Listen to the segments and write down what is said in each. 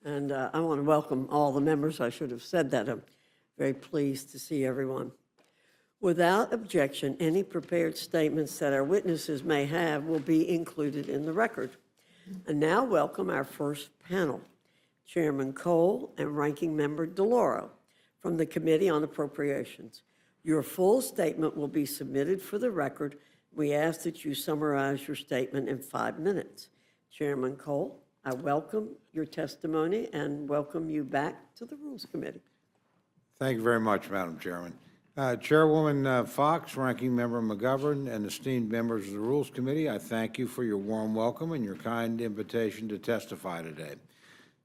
And I want to welcome all the members. I should have said that. I'm very pleased to see everyone. Without objection, any prepared statements that our witnesses may have will be included in the record. And now welcome our first panel, Chairman Cole and Ranking Member DeLauro from the Committee on Appropriations. Your full statement will be submitted for the record. We ask that you summarize your statement in 5 minutes. Chairman Cole, I welcome your testimony and welcome you back to the Rules Committee. Thank you very much, Madam Chairman. Chairwoman Fox, Ranking Member McGovern, and esteemed members of the Rules Committee, I thank you for your warm welcome and your kind invitation to testify today.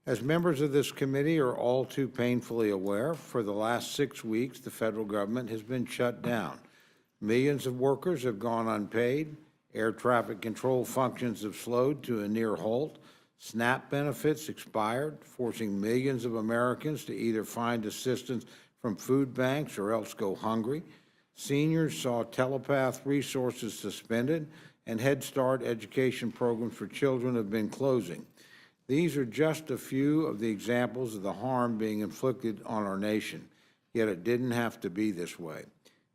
As members of this committee are all too painfully aware, for the last 6 weeks, the federal government has been shut down. Millions of workers have gone unpaid. Air traffic control functions have slowed to a near halt. SNAP benefits expired, forcing millions of Americans to either find assistance from food banks or else go hungry. Seniors saw telepath resources suspended, and Head Start education programs for children have been closing. These are just a few of the examples of the harm being inflicted on our nation, yet it didn't have to be this way.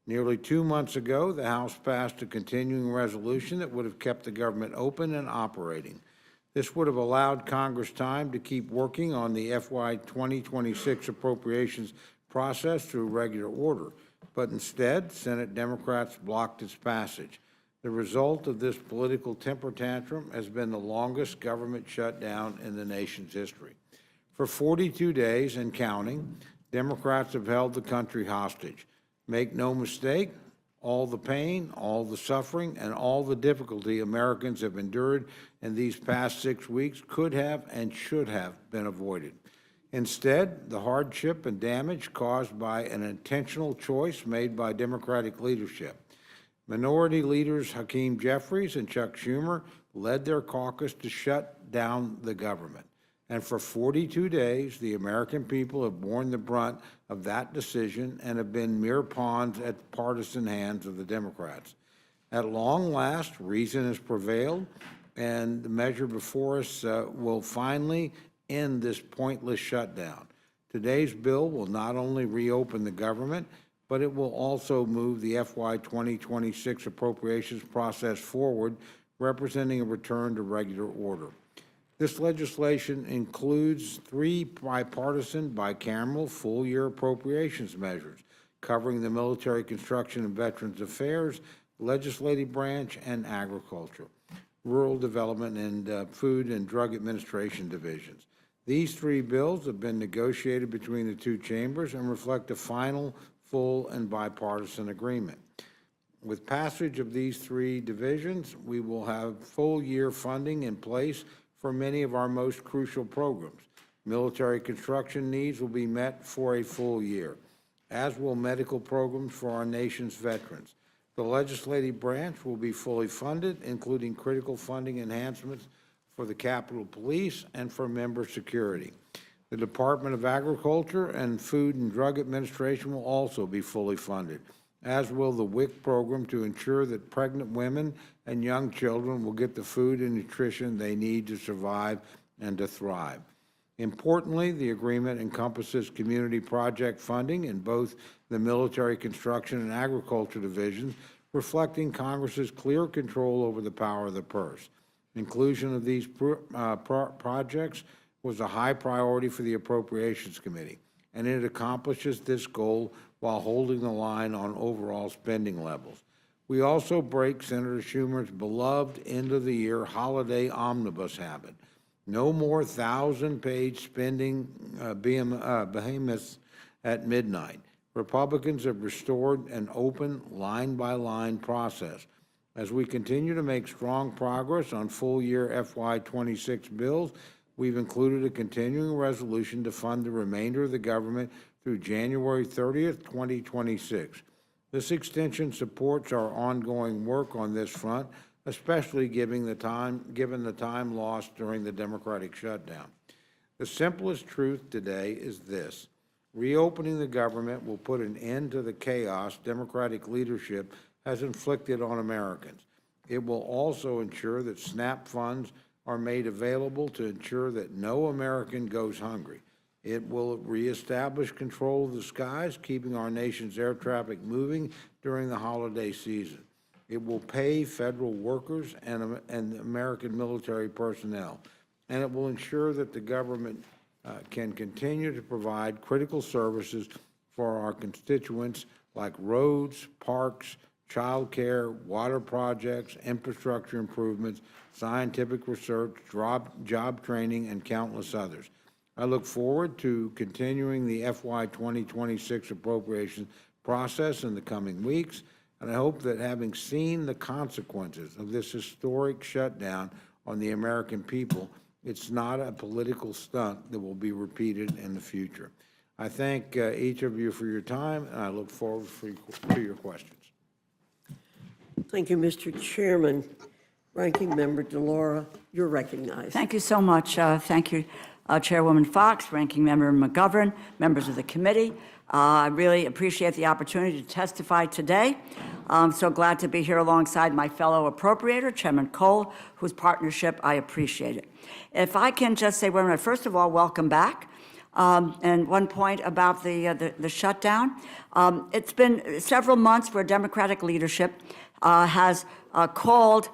Nearly 2 months ago, the House passed a continuing resolution that would have kept the government open and operating. This would have allowed Congress time to keep working on the FY 2026 appropriations process through regular order, but instead, Senate Democrats blocked its passage. The result of this political temper tantrum has been the longest government shutdown in the nation's history. For 42 days and counting, Democrats have held the country hostage. Make no mistake, all the pain, all the suffering, and all the difficulty Americans have endured in these past 6 weeks could have and should have been avoided. Instead, the hardship and damage caused by an intentional choice made by Democratic leadership. Minority leaders Hakeem Jeffries and Chuck Schumer led their caucus to shut down the government. And for 42 days, the American people have borne the brunt of that decision and have been mere pawns at the partisan hands of the Democrats. At long last, reason has prevailed, and the measure before us will finally end this pointless shutdown. Today's bill will not only reopen the government, but it will also move the FY 2026 appropriations process forward, representing a return to regular order. This legislation includes 3 bipartisan, bicameral, full-year appropriations measures covering the military, construction, and veterans affairs, legislative branch, and agriculture, rural development, and food and drug administration divisions. These 3 bills have been negotiated between the 2 chambers and reflect a final, full, and bipartisan agreement. With passage of these 3 divisions, we will have full-year funding in place for many of our most crucial programs. Military construction needs will be met for a full year, as will medical programs for our nation's veterans. The legislative branch will be fully funded, including critical funding enhancements for the Capitol Police and for member security. The Department of Agriculture and Food and Drug Administration will also be fully funded, as will the WIC program to ensure that pregnant women and young children will get the food and nutrition they need to survive and to thrive. Importantly, the agreement encompasses community project funding in both the military construction and agriculture divisions, reflecting Congress's clear control over the power of the purse. Inclusion of these projects was a high priority for the Appropriations Committee, and it accomplishes this goal while holding the line on overall spending levels. We also break Senator Schumer's beloved end-of-the-year holiday omnibus habit. No more 1,000-page spending behemoths at midnight. Republicans have restored an open, line-by-line process. As we continue to make strong progress on full-year FY 26 bills, we've included a continuing resolution to fund the remainder of the government through January 30th, 2026. This extension supports our ongoing work on this front, especially given the time lost during the Democratic shutdown. The simplest truth today is this: reopening the government will put an end to the chaos Democratic leadership has inflicted on Americans. It will also ensure that SNAP funds are made available to ensure that no American goes hungry. It will reestablish control of the skies, keeping our nation's air traffic moving during the holiday season. It will pay federal workers and American military personnel, and it will ensure that the government can continue to provide critical services for our constituents like roads, parks, child care, water projects, infrastructure improvements, scientific research, job training, and countless others. I look forward to continuing the FY 2026 appropriation process in the coming weeks, and I hope that having seen the consequences of this historic shutdown on the American people, it's not a political stunt that will be repeated in the future. I thank each of you for your time, and I look forward to your questions. Thank you, Mr. Chairman. Ranking Member DeLauro, you're recognized. Thank you so much. Thank you, Chairwoman Fox, Ranking Member McGovern, members of the committee. I really appreciate the opportunity to testify today. I'm so glad to be here alongside my fellow appropriator, Chairman Cole, whose partnership I appreciate it. If I can just say, first of all, welcome back. And one point about the shutdown. It's been several months where Democratic leadership has called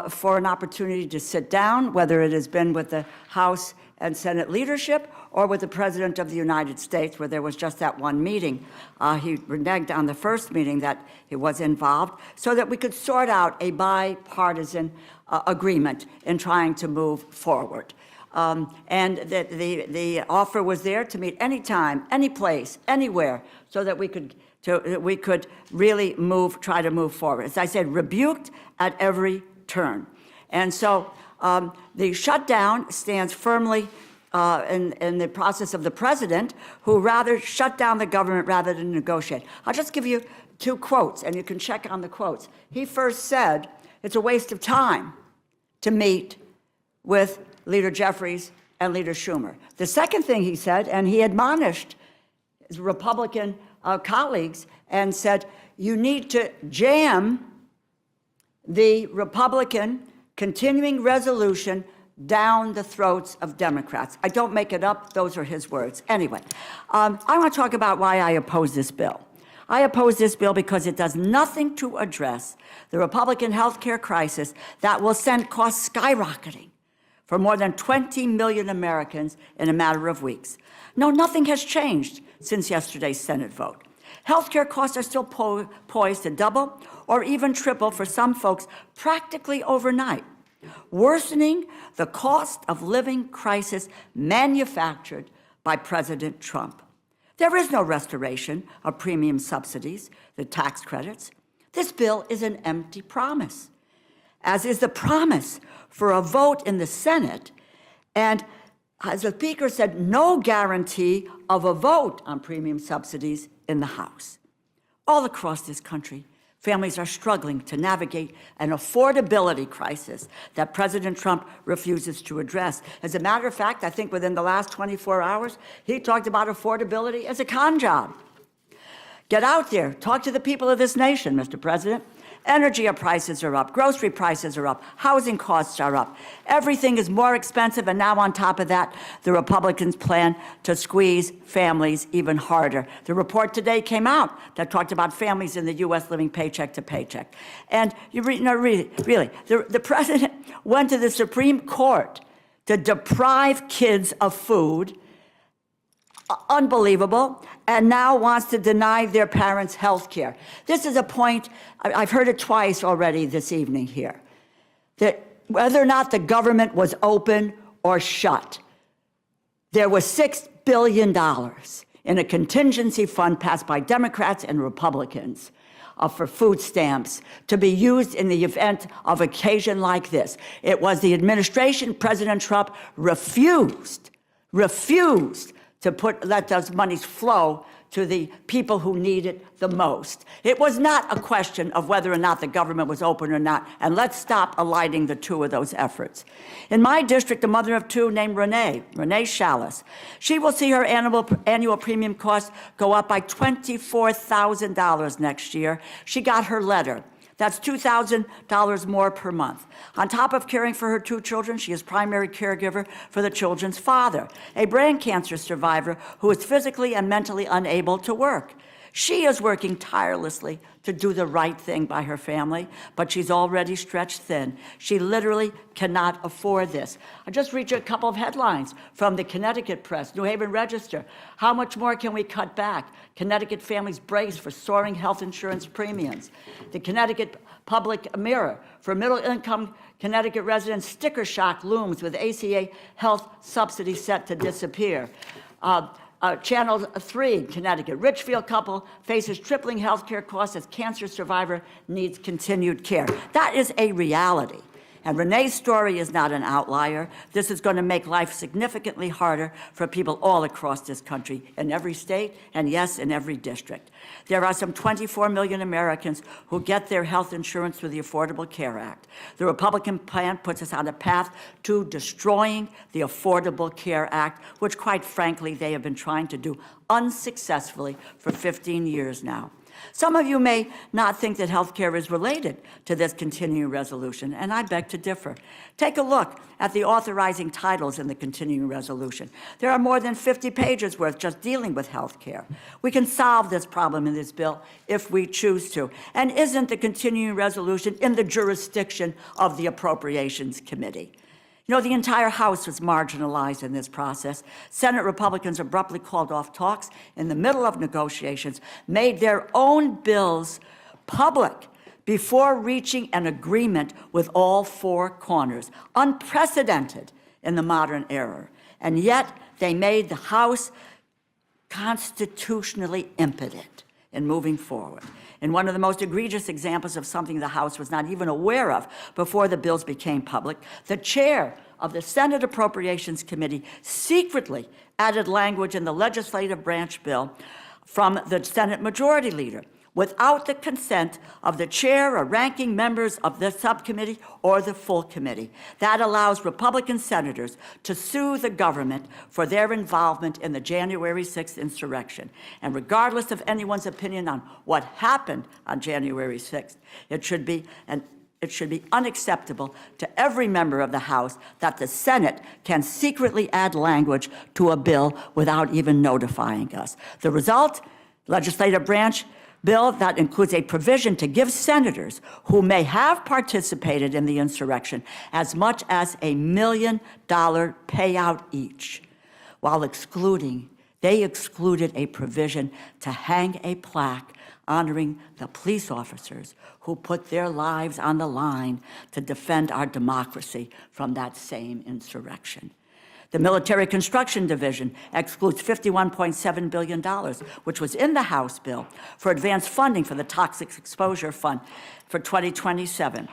for an opportunity to sit down, whether it has been with the House and Senate leadership or with the President of the United States, where there was just that one meeting. He reneged on the first meeting that he was involved, so that we could sort out a bipartisan agreement in trying to move forward. And that the offer was there to meet anytime, any place, anywhere, so that we could really try to move forward. As I said, rebuked at every turn. And so the shutdown stands firmly in the process of the president, who rather shut down the government rather than negotiate. I'll just give you two quotes, and you can check on the quotes. He first said, it's a waste of time to meet with Leader Jeffries and Leader Schumer. The second thing he said, and he admonished his Republican colleagues and said, you need to jam the Republican continuing resolution down the throats of Democrats. I don't make it up. Those are his words. Anyway, I want to talk about why I oppose this bill. I oppose this bill because it does nothing to address the Republican health care crisis that will send costs skyrocketing for more than 20 million Americans in a matter of weeks. No, nothing has changed since yesterday's Senate vote. Healthcare costs are still poised to double or even triple for some folks practically overnight, worsening the cost of living crisis manufactured by President Trump. There is no restoration of premium subsidies, the tax credits. This bill is an empty promise, as is the promise for a vote in the Senate, and as the Speaker said, no guarantee of a vote on premium subsidies in the House. All across this country, families are struggling to navigate an affordability crisis that President Trump refuses to address. As a matter of fact, I think within the last 24 hours, he talked about affordability as a con job. Get out there, talk to the people of this nation, Mr. President. Energy prices are up, grocery prices are up, housing costs are up. Everything is more expensive, and now on top of that, the Republicans plan to squeeze families even harder. The report today came out that talked about families in the U.S. living paycheck to paycheck. And really, the president went to the Supreme Court to deprive kids of food, unbelievable, and now wants to deny their parents health care. This is a point, I've heard it twice already this evening here, that whether or not the government was open or shut, there was $6 billion in a contingency fund passed by Democrats and Republicans for food stamps to be used in the event of occasion like this. It was the administration, President Trump refused to let those monies flow to the people who need it the most. It was not a question of whether or not the government was open or not, and let's stop aligning the two of those efforts. In my district, a mother of two named Renee Shalis, she will see her annual premium cost go up by $24,000 next year. She got her letter. That's $2,000 more per month. On top of caring for her 2 children, she is primary caregiver for the children's father, a brain cancer survivor who is physically and mentally unable to work. She is working tirelessly to do the right thing by her family, but she's already stretched thin. She literally cannot afford this. I just read you a couple of headlines from the Connecticut Press, New Haven Register. How much more can we cut back? Connecticut families brace for soaring health insurance premiums. The Connecticut Public Mirror, for middle-income Connecticut residents, sticker shock looms with ACA health subsidy set to disappear. Channel 3, Connecticut, Richfield couple faces tripling health care costs as cancer survivor needs continued care. That is a reality. And Renee's story is not an outlier. This is going to make life significantly harder for people all across this country, in every state, and yes, in every district. There are some 24 million Americans who get their health insurance through the Affordable Care Act. The Republican plan puts us on a path to destroying the Affordable Care Act, which, quite frankly, they have been trying to do unsuccessfully for 15 years now. Some of you may not think that health care is related to this continuing resolution, and I beg to differ. Take a look at the authorizing titles in the continuing resolution. There are more than 50 pages worth just dealing with health care. We can solve this problem in this bill if we choose to. And isn't the continuing resolution in the jurisdiction of the Appropriations Committee? You know, the entire House was marginalized in this process. Senate Republicans abruptly called off talks in the middle of negotiations, made their own bills public before reaching an agreement with all 4 corners, unprecedented in the modern era. And yet, they made the House constitutionally impotent in moving forward. In one of the most egregious examples of something the House was not even aware of before the bills became public, the chair of the Senate Appropriations Committee secretly added language in the legislative branch bill from the Senate Majority Leader without the consent of the chair or ranking members of the subcommittee or the full committee. That allows Republican senators to sue the government for their involvement in the January 6th insurrection. And regardless of anyone's opinion on what happened on January 6th, it should be unacceptable to every member of the House that the Senate can secretly add language to a bill without even notifying us. The result, legislative branch bill that includes a provision to give senators who may have participated in the insurrection as much as $1 million payout each, while they excluded a provision to hang a plaque honoring the police officers who put their lives on the line to defend our democracy from that same insurrection. The Military Construction Division excludes $51.7 billion, which was in the House bill, for advanced funding for the Toxic Exposure Fund for 2027.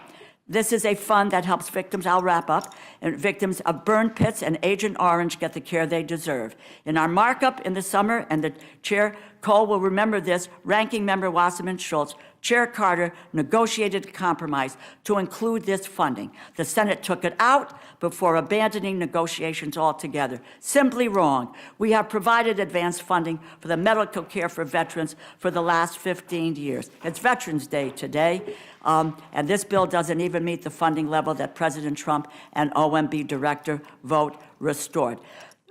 This is a fund that helps victims, I'll wrap up, and victims of burn pits and Agent Orange get the care they deserve. In our markup in the summer, and the Chair Cole will remember this, Ranking Member Wasserman Schultz, Chair Carter negotiated a compromise to include this funding. The Senate took it out before abandoning negotiations altogether. Simply wrong. We have provided advanced funding for the medical care for veterans for the last 15 years. It's Veterans Day today, and this bill doesn't even meet the funding level that President Trump and OMB Director Vogt restored.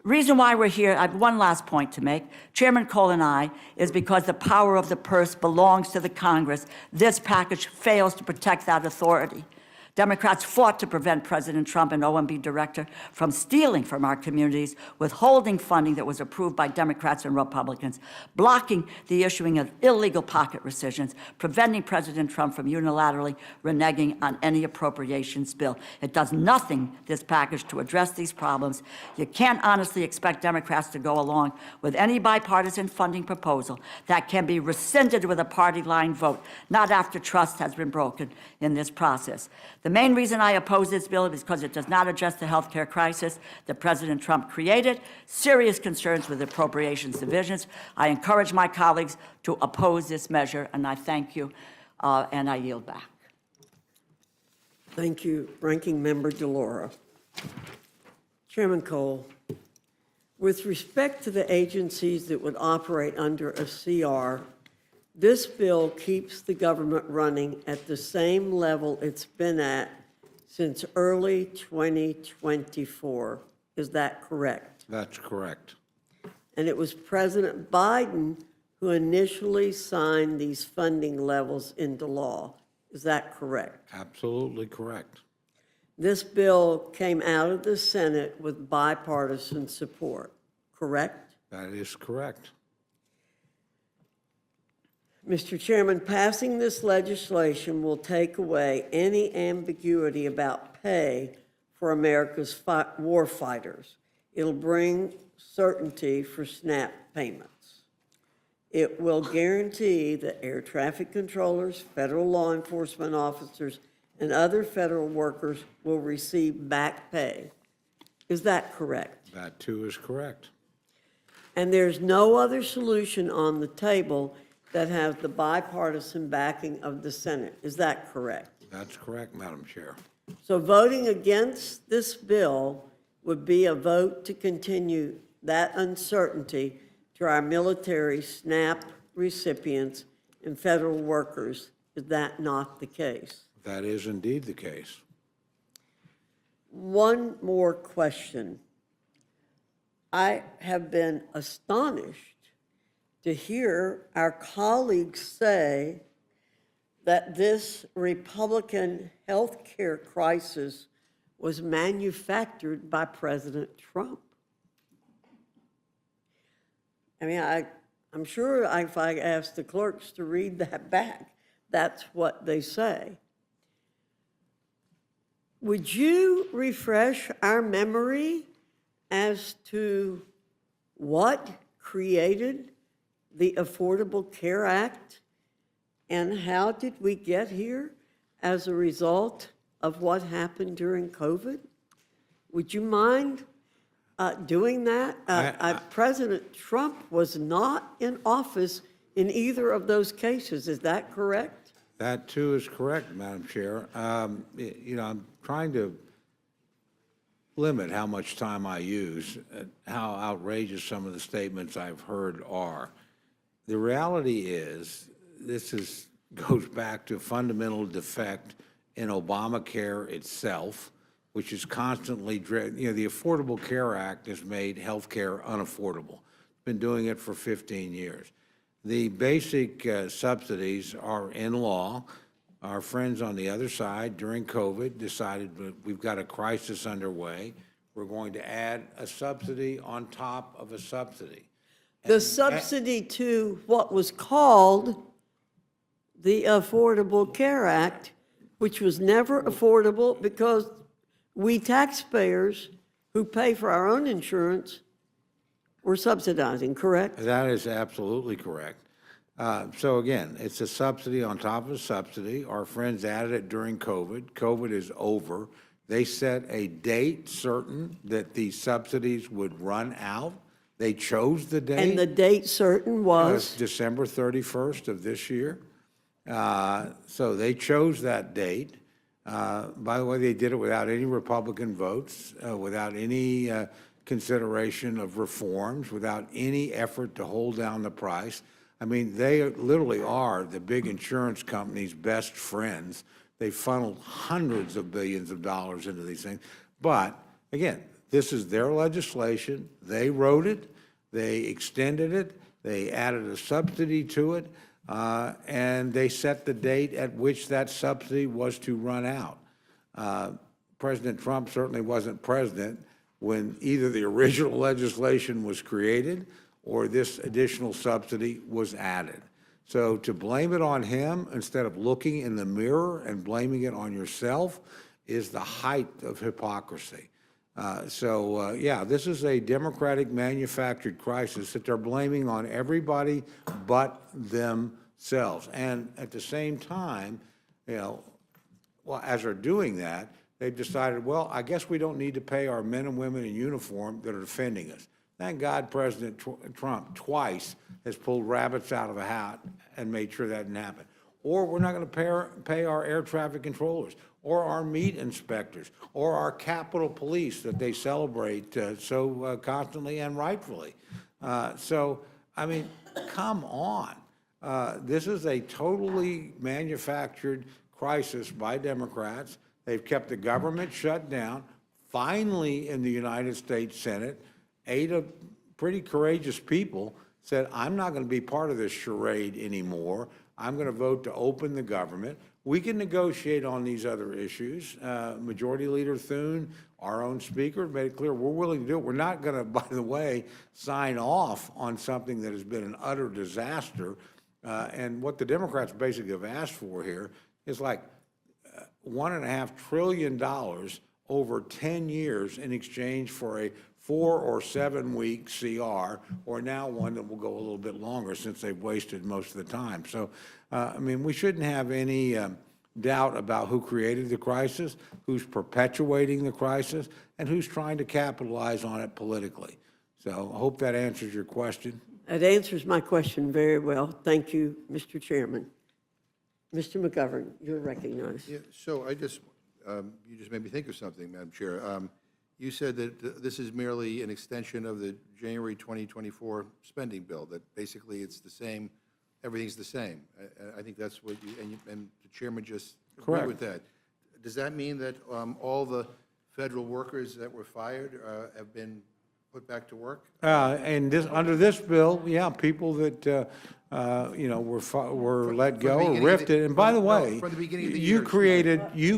Reason why we're here, I have one last point to make. Chairman Cole and I, is because the power of the purse belongs to the Congress. This package fails to protect that authority. Democrats fought to prevent President Trump and OMB Director from stealing from our communities, withholding funding that was approved by Democrats and Republicans, blocking the issuing of illegal pocket rescissions, preventing President Trump from unilaterally reneging on any appropriations bill. It does nothing, this package, to address these problems. You can't honestly expect Democrats to go along with any bipartisan funding proposal that can be rescinded with a party line vote, not after trust has been broken in this process. The main reason I oppose this bill is because it does not address the health care crisis that President Trump created, serious concerns with appropriations divisions. I encourage my colleagues to oppose this measure, and I thank you, and I yield back. Thank you, Ranking Member DeLauro. Chairman Cole, with respect to the agencies that would operate under a CR This bill keeps the government running at the same level it's been at since early 2024. Is that correct? That's correct. And it was President Biden who initially signed these funding levels into law. Is that correct? Absolutely correct. This bill came out of the Senate with bipartisan support, correct? That is correct. Mr. Chairman, passing this legislation will take away any ambiguity about pay for America's war fighters. It'll bring certainty for SNAP payments. It will guarantee that air traffic controllers, federal law enforcement officers, and other federal workers will receive back pay. Is that correct? That too is correct. And there's no other solution on the table that has the bipartisan backing of the Senate. Is that correct? That's correct, Madam Chair. So voting against this bill would be a vote to continue that uncertainty to our military SNAP recipients and federal workers. Is that not the case? That is indeed the case. One more question. I have been astonished to hear our colleagues say that this Republican health care crisis was manufactured by President Trump. I mean, I'm sure if I asked the clerks to read that back, that's what they say. Would you refresh our memory as to what created the Affordable Care Act and how did we get here as a result of what happened during COVID? Would you mind doing that? President Trump was not in office in either of those cases. Is that correct? That too is correct, Madam Chair. You know, I'm trying to limit how much time I use, how outrageous some of the statements I've heard are. The reality is, goes back to a fundamental defect in Obamacare itself, which is constantly, the Affordable Care Act has made health care unaffordable. It's been doing it for 15 years. The basic subsidies are in law. Our friends on the other side during COVID decided we've got a crisis underway. We're going to add a subsidy on top of a subsidy. The subsidy to what was called the Affordable Care Act, which was never affordable because we taxpayers who pay for our own insurance were subsidizing, correct? That is absolutely correct. So again, it's a subsidy on top of a subsidy. Our friends added it during COVID. COVID is over. They set a date certain that the subsidies would run out. They chose the date. And the date certain was? December 31st of this year. So they chose that date. By the way, they did it without any Republican votes, without any consideration of reforms, without any effort to hold down the price. I mean, they literally are the big insurance companies' best friends. They funneled hundreds of billions of dollars into these things. But again, this is their legislation. They wrote it. They extended it. They added a subsidy to it. And they set the date at which that subsidy was to run out. President Trump certainly wasn't president when either the original legislation was created or this additional subsidy was added. So to blame it on him instead of looking in the mirror and blaming it on yourself is the height of hypocrisy. Yeah, this is a Democratic manufactured crisis that they're blaming on everybody but themselves. And at the same time, well, as they're doing that, they've decided, well, I guess we don't need to pay our men and women in uniform that are defending us. Thank God President Trump twice has pulled rabbits out of a hat and made sure that didn't happen. Or we're not going to pay our air traffic controllers or our meat inspectors or our Capitol Police that they celebrate so constantly and rightfully. I mean, come on. This is a totally manufactured crisis by Democrats. They've kept the government shut down. Finally, in the United States Senate, 8 pretty courageous people said, I'm not going to be part of this charade anymore. I'm going to vote to open the government. We can negotiate on these other issues. Majority Leader Thune, our own speaker, made it clear we're willing to do it. We're not going to, by the way, sign off on something that has been an utter disaster. And what the Democrats basically have asked for here is like $1.5 trillion over 10 years in exchange for a 4 or 7 week CR, or now one that will go a little bit longer since they've wasted most of the time. So, I mean, we shouldn't have any doubt about who created the crisis, who's perpetuating the crisis, and who's trying to capitalize on it politically. So I hope that answers your question. That answers my question very well. Thank you, Mr. Chairman. Mr. McGovern, you're recognized. Yeah, so I just, you just made me think of something, Madam Chair. You said that this is merely an extension of the January 2024 spending bill, that basically it's the same, everything's the same. I think that's what you, and the chairman just agreed with that. Does that mean that all the federal workers that were fired have been put back to work? And this, under this bill, yeah, people that, you know, were let go or rifted. And by the way, from the beginning of the you year,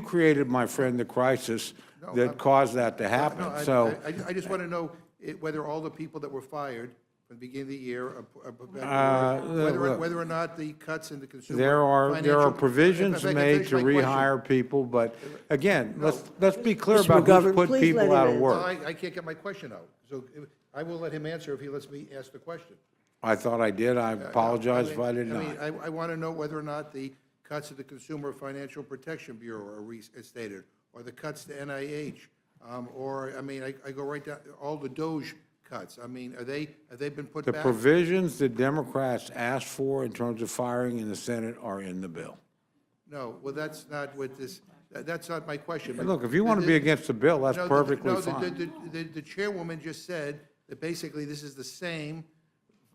created, my friend, the crisis that caused that to happen. So I just want to know whether all the people that were fired from the beginning of the year are put back to work, whether or not the cuts in the consumer there are provisions If I can made finish to my question. rehire people, but again, let's be clear about who's McGovern, put please let people out him of answer. work. I can't get my question out, so I will let him answer if he lets me ask the question. I thought I did. I apologize if I did not. I want to know whether or not the cuts to the Consumer Financial Protection Bureau are restated, or the cuts to NIH, or, I mean, I go right down, all the Doge cuts. I mean, have they been put The back? provisions that Democrats asked for in terms of firing in the Senate are in the bill. No, well, that's not what this, that's not my question. And look, if you want to be against the bill, that's No, perfectly no, fine. The chairwoman just said that basically this is the same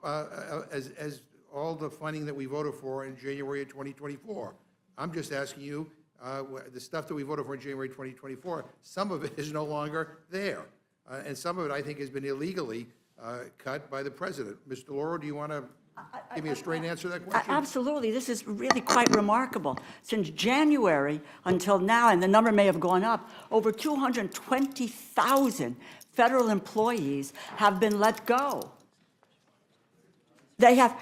as all the funding that we voted for in January of 2024. I'm just asking you, the stuff that we voted for in January 2024, some of it is no longer there. And some of it, I think, has been illegally cut by the president. Ms. DeLauro, do you want to give me a straight answer to that question? Absolutely. This is really quite remarkable. Since January until now, and the number may have gone up, over 220,000 federal employees have been let go. They have,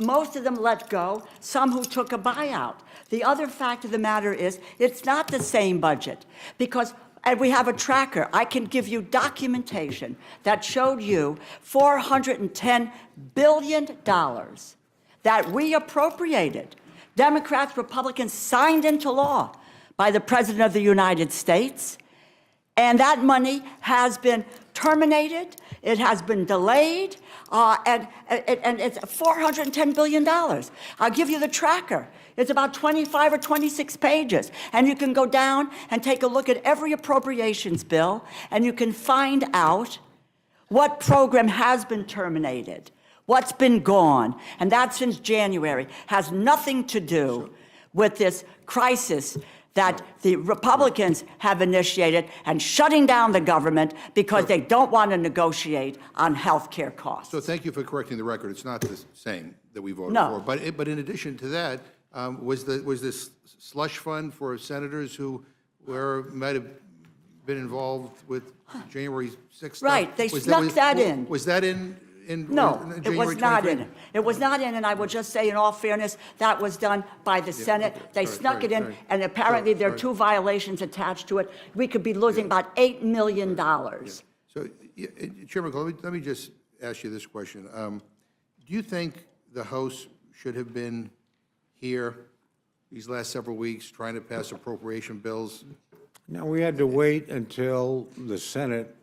most of them let go, some who took a buyout. The other fact of the matter is, it's not the same budget, because, and we have a tracker. I can give you documentation that showed you $410 billion that we appropriated. Democrats, Republicans signed into law by the President of the United States, and that money has been terminated, it has been delayed, and it's $410 billion. I'll give you the tracker. It's about 25 or 26 pages. And you can go down and take a look at every appropriations bill, and you can find out what program has been terminated, what's been gone. And that since January has nothing to do with this crisis that the Republicans have initiated and shutting down the government because they don't want to negotiate on health care costs. So thank you for correcting the record. It's not the same that we voted No. for. But in addition to that, was this slush fund for senators who might have been involved with January 6th? Right, they snuck that in. Was that in No, January it was not in 23? it. It was not in, and I will just say, in all fairness, that was done by the Senate. okay. They Sorry, snuck sorry, it in, sorry. and apparently there are Sorry. 2 violations attached to it. We could be losing about $8 million. So, Chairman, let me just ask you this question. Do you think the House should have been here these last several weeks trying to pass appropriation bills? Now, we had to wait until the Senate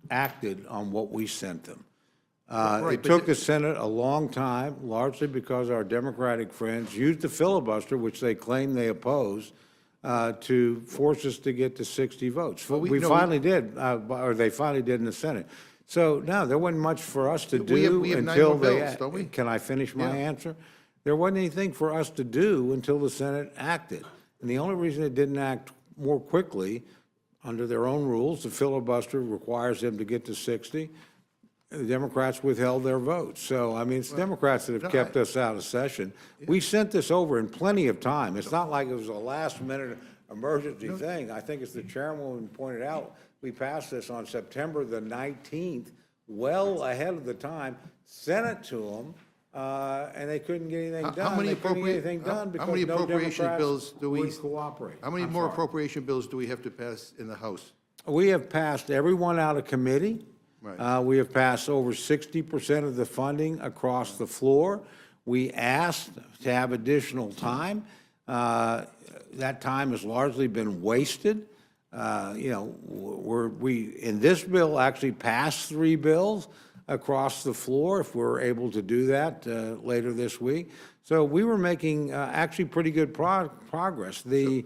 acted on what we sent them. Right, It but took the Senate a long time, largely because our Democratic friends used the filibuster, which they claim they opposed, to force us to get to 60 votes. Well, We no, finally did, or they finally did in the Senate. So, no, there wasn't much for us to We do have 9 until more they. bills, don't we? Can I finish my Yeah. answer? There wasn't anything for us to do until the Senate acted. And the only reason it didn't act more quickly, under their own rules, the filibuster requires them to get to 60. The Democrats withheld their votes. So, I mean, it's Democrats that have kept us out of session. We sent this over in plenty of time. It's not like it was a last-minute emergency thing. I think as the chairwoman pointed out, we passed this on September the 19th, well ahead of the time, sent it to them, and they couldn't get anything done. How many They couldn't get appropriate- anything done how because many no appropriation Democrats bills do we- would cooperate. How many I'm more sorry. appropriation bills do we have to pass in the House? We have passed every one out of committee. Right. We have passed over 60% of the funding across the floor. We asked to have additional time. That time has largely been wasted. You know, in this bill, actually passed 3 bills across the floor, if we're able to do that later this week. So we were making actually pretty good progress. The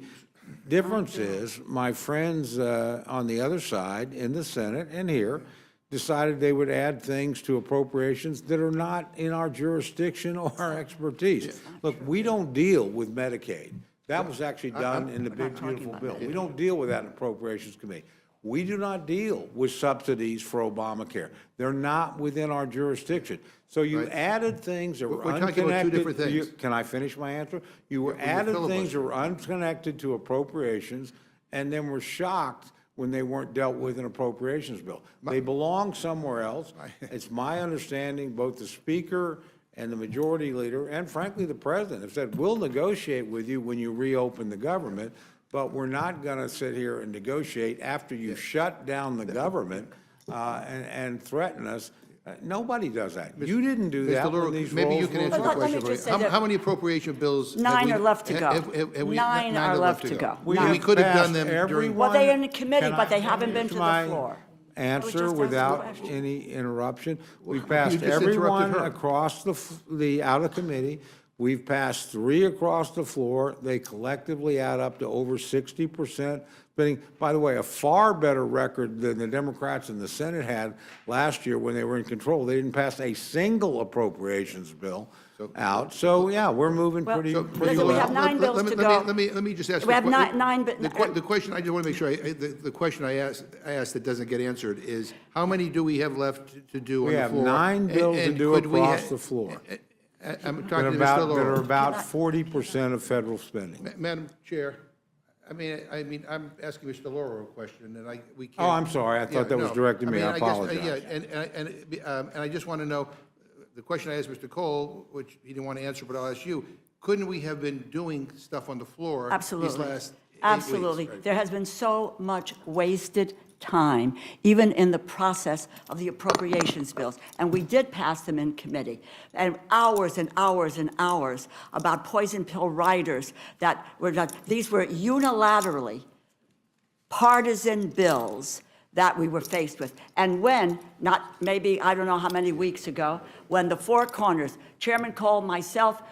difference is, my friends on the other side, in the Senate and here, decided they would add things to appropriations that are not in our jurisdiction or our expertise. Look, we don't deal with Medicaid. That was actually done in the big, beautiful bill. We don't deal with that in Appropriations Committee. We do not deal with subsidies for Obamacare. They're not within our jurisdiction. So you Right. added things that were We're talking unconnected. about two different things. Can I finish my answer? You were With the added things filibuster. that were unconnected to appropriations, and then were shocked when they weren't dealt with in appropriations bill. They belong somewhere else. It's my understanding, both the Speaker and the Majority Leader, and frankly, the President, have said, we'll negotiate with you when you reopen the government, but we're not going to sit here and negotiate after you shut down the government and threaten us. Nobody does that. You didn't do that Mr. when these Laura, maybe you roles can were answer the Let me question. for me. just say that- How many appropriation bills? have 9 we- are left to go. have we- 9 are left to go. We Nine. We have could have done passed them every during. Well, they are in one- the committee, Can but they I haven't been to finish the my floor. Answer just asking a without question. any interruption. We've You passed just every interrupted one her. across the out of committee. We've passed 3 across the floor. They collectively add up to over 60% spending. By the way, a far better record than the Democrats in the Senate had last year when they were in control. They didn't pass a single appropriations bill out. So, yeah, we're moving Well, pretty listen, we well. have 9 bills to go. Let me just ask. We have the que- nine, The question, I just want to make sure, the question I asked that doesn't get answered is, how many do we have left to do on We the have floor? 9 bills to And do could we across ha- the floor I'm that talking to Mr. that are Laura. about 40% of federal spending. Madam Chair, I mean, I'm asking Mr. Laura a question, and we can't. Oh, I'm sorry. I thought that was no. directed to me. I guess, apologize. Yeah, and I just want to know, the question I asked Mr. Cole, which he didn't want to answer, but I'll ask you, couldn't we have been doing stuff on the floor these Absolutely. last 8 weeks? Absolutely. Right. There has been so much wasted time, even in the process of the appropriations bills. And we did pass them in committee. And hours and hours and hours about poison pill riders that were done. These were unilaterally partisan bills that we were faced with. And when, not maybe, I don't know how many weeks ago, when the four corners, Chairman Cole, myself,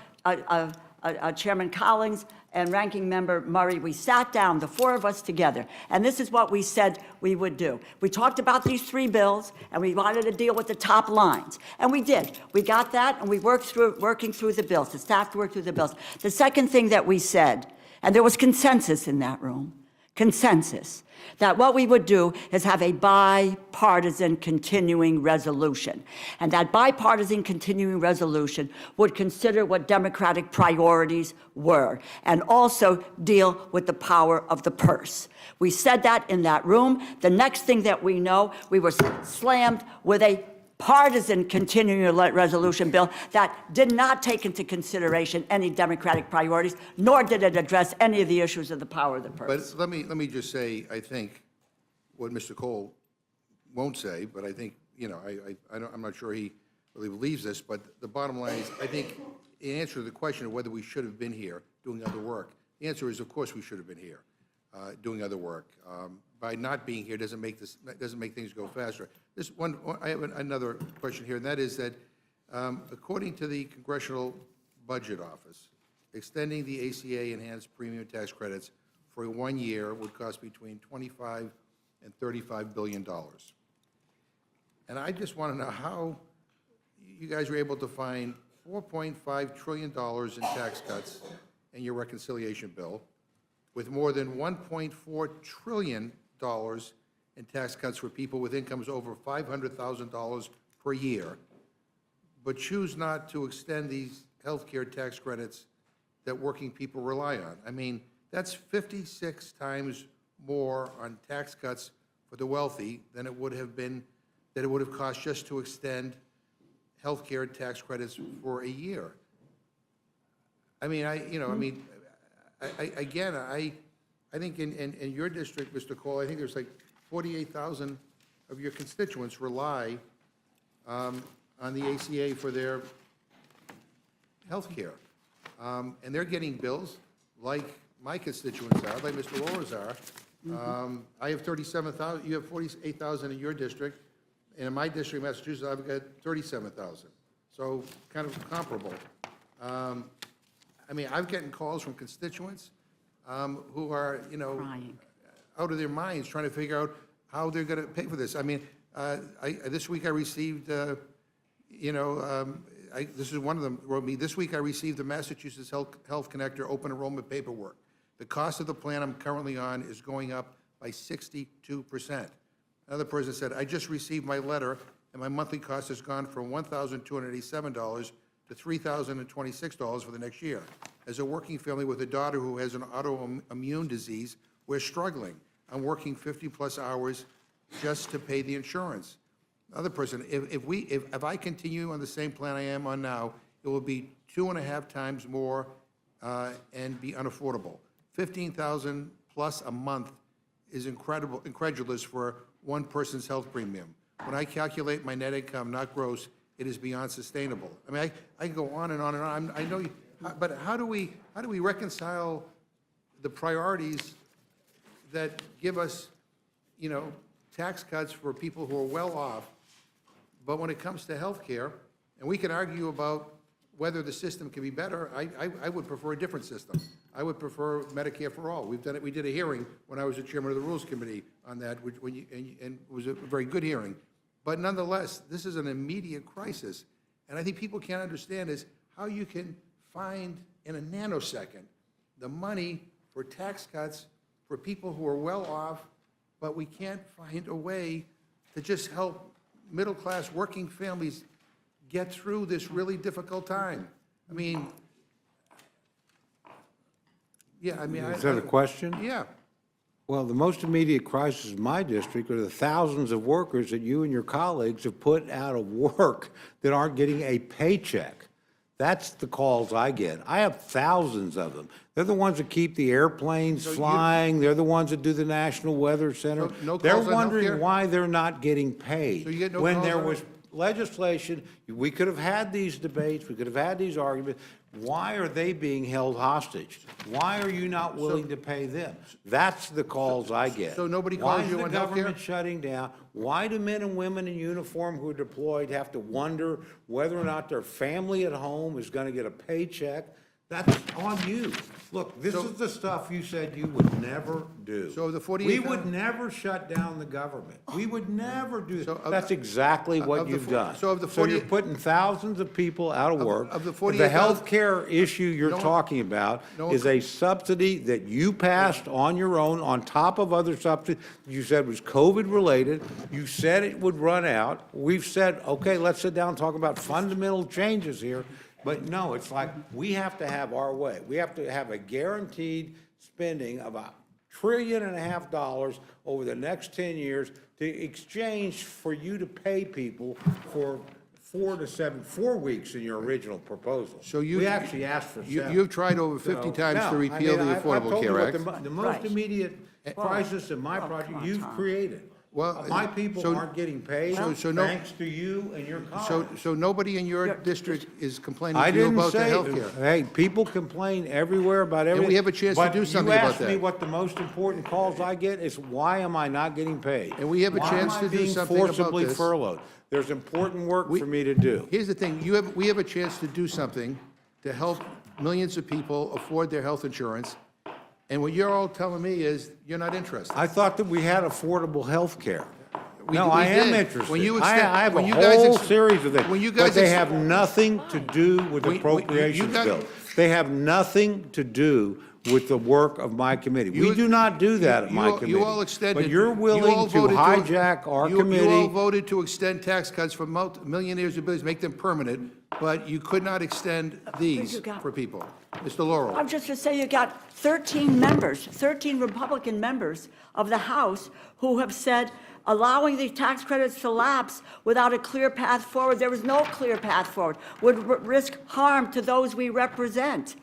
Chairman Collins, and Ranking Member Murray, we sat down, the 4 of us together, and this is what we said we would do. We talked about these 3 bills, and we wanted to deal with the top lines, and we did. We got that, and we working through the bills. The staff worked through the bills. The second thing that we said, and there was consensus in that room, consensus, that what we would do is have a bipartisan continuing resolution. And that bipartisan continuing resolution would consider what Democratic priorities were and also deal with the power of the purse. We said that in that room. The next thing that we know, we were slammed with a partisan continuing resolution bill that did not take into consideration any Democratic priorities, nor did it address any of the issues of the power of the purse. But let me just say, I think, what Mr. Cole won't say, but I think, I'm not sure he really believes this, but the bottom line is, I think, in answer to the question of whether we should have been here doing other work, the answer is, of course, we should have been here doing other work. By not being here doesn't make things go faster. I have another question here, and that is that, according to the Congressional Budget Office, extending the ACA enhanced premium tax credits for 1 year would cost between $25 and $35 billion. And I just want to know how you guys were able to find $4.5 trillion in tax cuts in your reconciliation bill, with more than $1.4 trillion in tax cuts for people with incomes over $500,000 per year, but choose not to extend these healthcare tax credits that working people rely on. I mean, that's 56 times more on tax cuts for the wealthy than it would have been, that it would have cost just to extend healthcare tax credits for a year. I mean, I think in your district, Mr. Cole, I think there's like 48,000 of your constituents rely on the ACA for their health care. And they're getting bills like my constituents are, like Mr. Laura's are. I have 37,000, you have 48,000 in your district, and in my district, Massachusetts, I've got 37,000. So kind of comparable. I mean, I've gotten calls from constituents who are, Crying. out of their minds trying to figure out how they're going to pay for this. I mean, this week I received, this is one of them wrote me, this week I received the Massachusetts Health Connector open enrollment paperwork. The cost of the plan I'm currently on is going up by 62%. Another person said, I just received my letter and my monthly cost has gone from $1,287 to $3,026 for the next year. As a working family with a daughter who has an autoimmune disease, we're struggling. I'm working 50-plus hours just to pay the insurance. Another person, if I continue on the same plan I am on now, it will be 2.5 times more and be unaffordable. $15,000 plus a month is incredulous for one person's health premium. When I calculate my net income, not gross, it is beyond sustainable. I mean, I can go on and on and on. I know, but how do we reconcile the priorities that give us, tax cuts for people who are well off, but when it comes to health care, and we can argue about whether the system can be better, I would prefer a different system. I would prefer Medicare for all. We've done it. We did a hearing when I was the chairman of the Rules Committee on that, and it was a very good hearing. But nonetheless, this is an immediate crisis, and I think people can't understand is how you can find in a nanosecond the money for tax cuts for people who are well off, but we can't find a way to just help middle-class working families get through this really difficult time. I mean, yeah, I mean. Is that a question? Yeah. Well, the most immediate crisis in my district are the thousands of workers that you and your colleagues have put out of work that aren't getting a paycheck. That's the calls I get. I have thousands of them. They're the ones that keep the airplanes flying. They're the ones that do the National Weather Center. So no They're calls on wondering healthcare? why they're not getting paid. So you get no when calls there on was it? legislation, we could have had these debates, we could have had these arguments. Why are they being held hostage? Why are you not willing to pay them? That's the calls I get. So nobody calls you on Why is the healthcare? government shutting down? Why do men and women in uniform who are deployed have to wonder whether or not their family at home is going to get a paycheck? That's on you. Look, this is the stuff you said you would never do. So the 48,000 We would never shut down the government. We would never do So that. of- That's exactly what of the you've fo- done. so of the So you're 48 putting thousands of people out of work. of the The 48,000 health care issue you're No- talking about no- is a subsidy that you passed on your own, on top of other subsidies. You said was COVID-related. You said it would run out. We've said, okay, let's sit down and talk about fundamental changes here. But no, it's like, we have to have our way. We have to have a guaranteed spending of $1.5 trillion over the next 10 years to exchange for you to pay people for 4 weeks in your original proposal. So you. We actually asked for 7. You've tried over 50 times to repeal the Affordable Care Act. The most Right. immediate crisis in my project come on, you've Tom. created. Well, My people so- aren't getting paid, so no- thanks to you and your colleagues. So nobody in your district is complaining I to you didn't about the say, health care? hey, people complain everywhere about everything. we have a chance to do something about But you asked me that. what the most important calls I get is, why am I not getting paid? And we have a chance to do something Why am I about being forcibly this. furloughed? There's important work for me to do. Here's the thing, we have a chance to do something to help millions of people afford their health insurance, and what you're all telling me is you're not interested. I thought that we had affordable health care. No, we I am did. interested. When you I extend- have when a you guys whole ex- series of them, when you but guys they ex- have nothing to do with the you appropriations got- bill. They have nothing to do with the work of my committee. We You- do not do that at you my all- committee. You all extended. But you're you all willing to voted hijack our You all committee. voted to extend tax cuts for millionaires and billions, make them permanent, but you could not extend these you got? for people. Mr. Laurel. I'm just going to say you got 13 members, 13 Republican members of the House who have said allowing the tax credits to lapse without a clear path forward, there is no clear path forward, would risk harm to those we represent.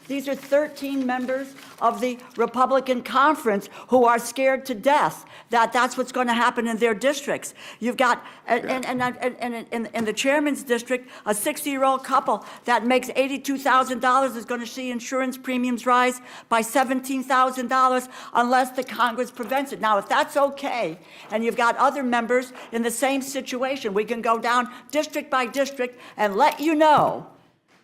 These are 13 members of the Republican conference who are scared to death that that's what's going to happen in their districts. You've got, and in the chairman's district, a 60-year-old couple that makes $82,000 is going to see insurance premiums rise by $17,000 unless the Congress prevents it. Now, if that's okay, and you've got other members in the same situation, we can go down district by district and let you know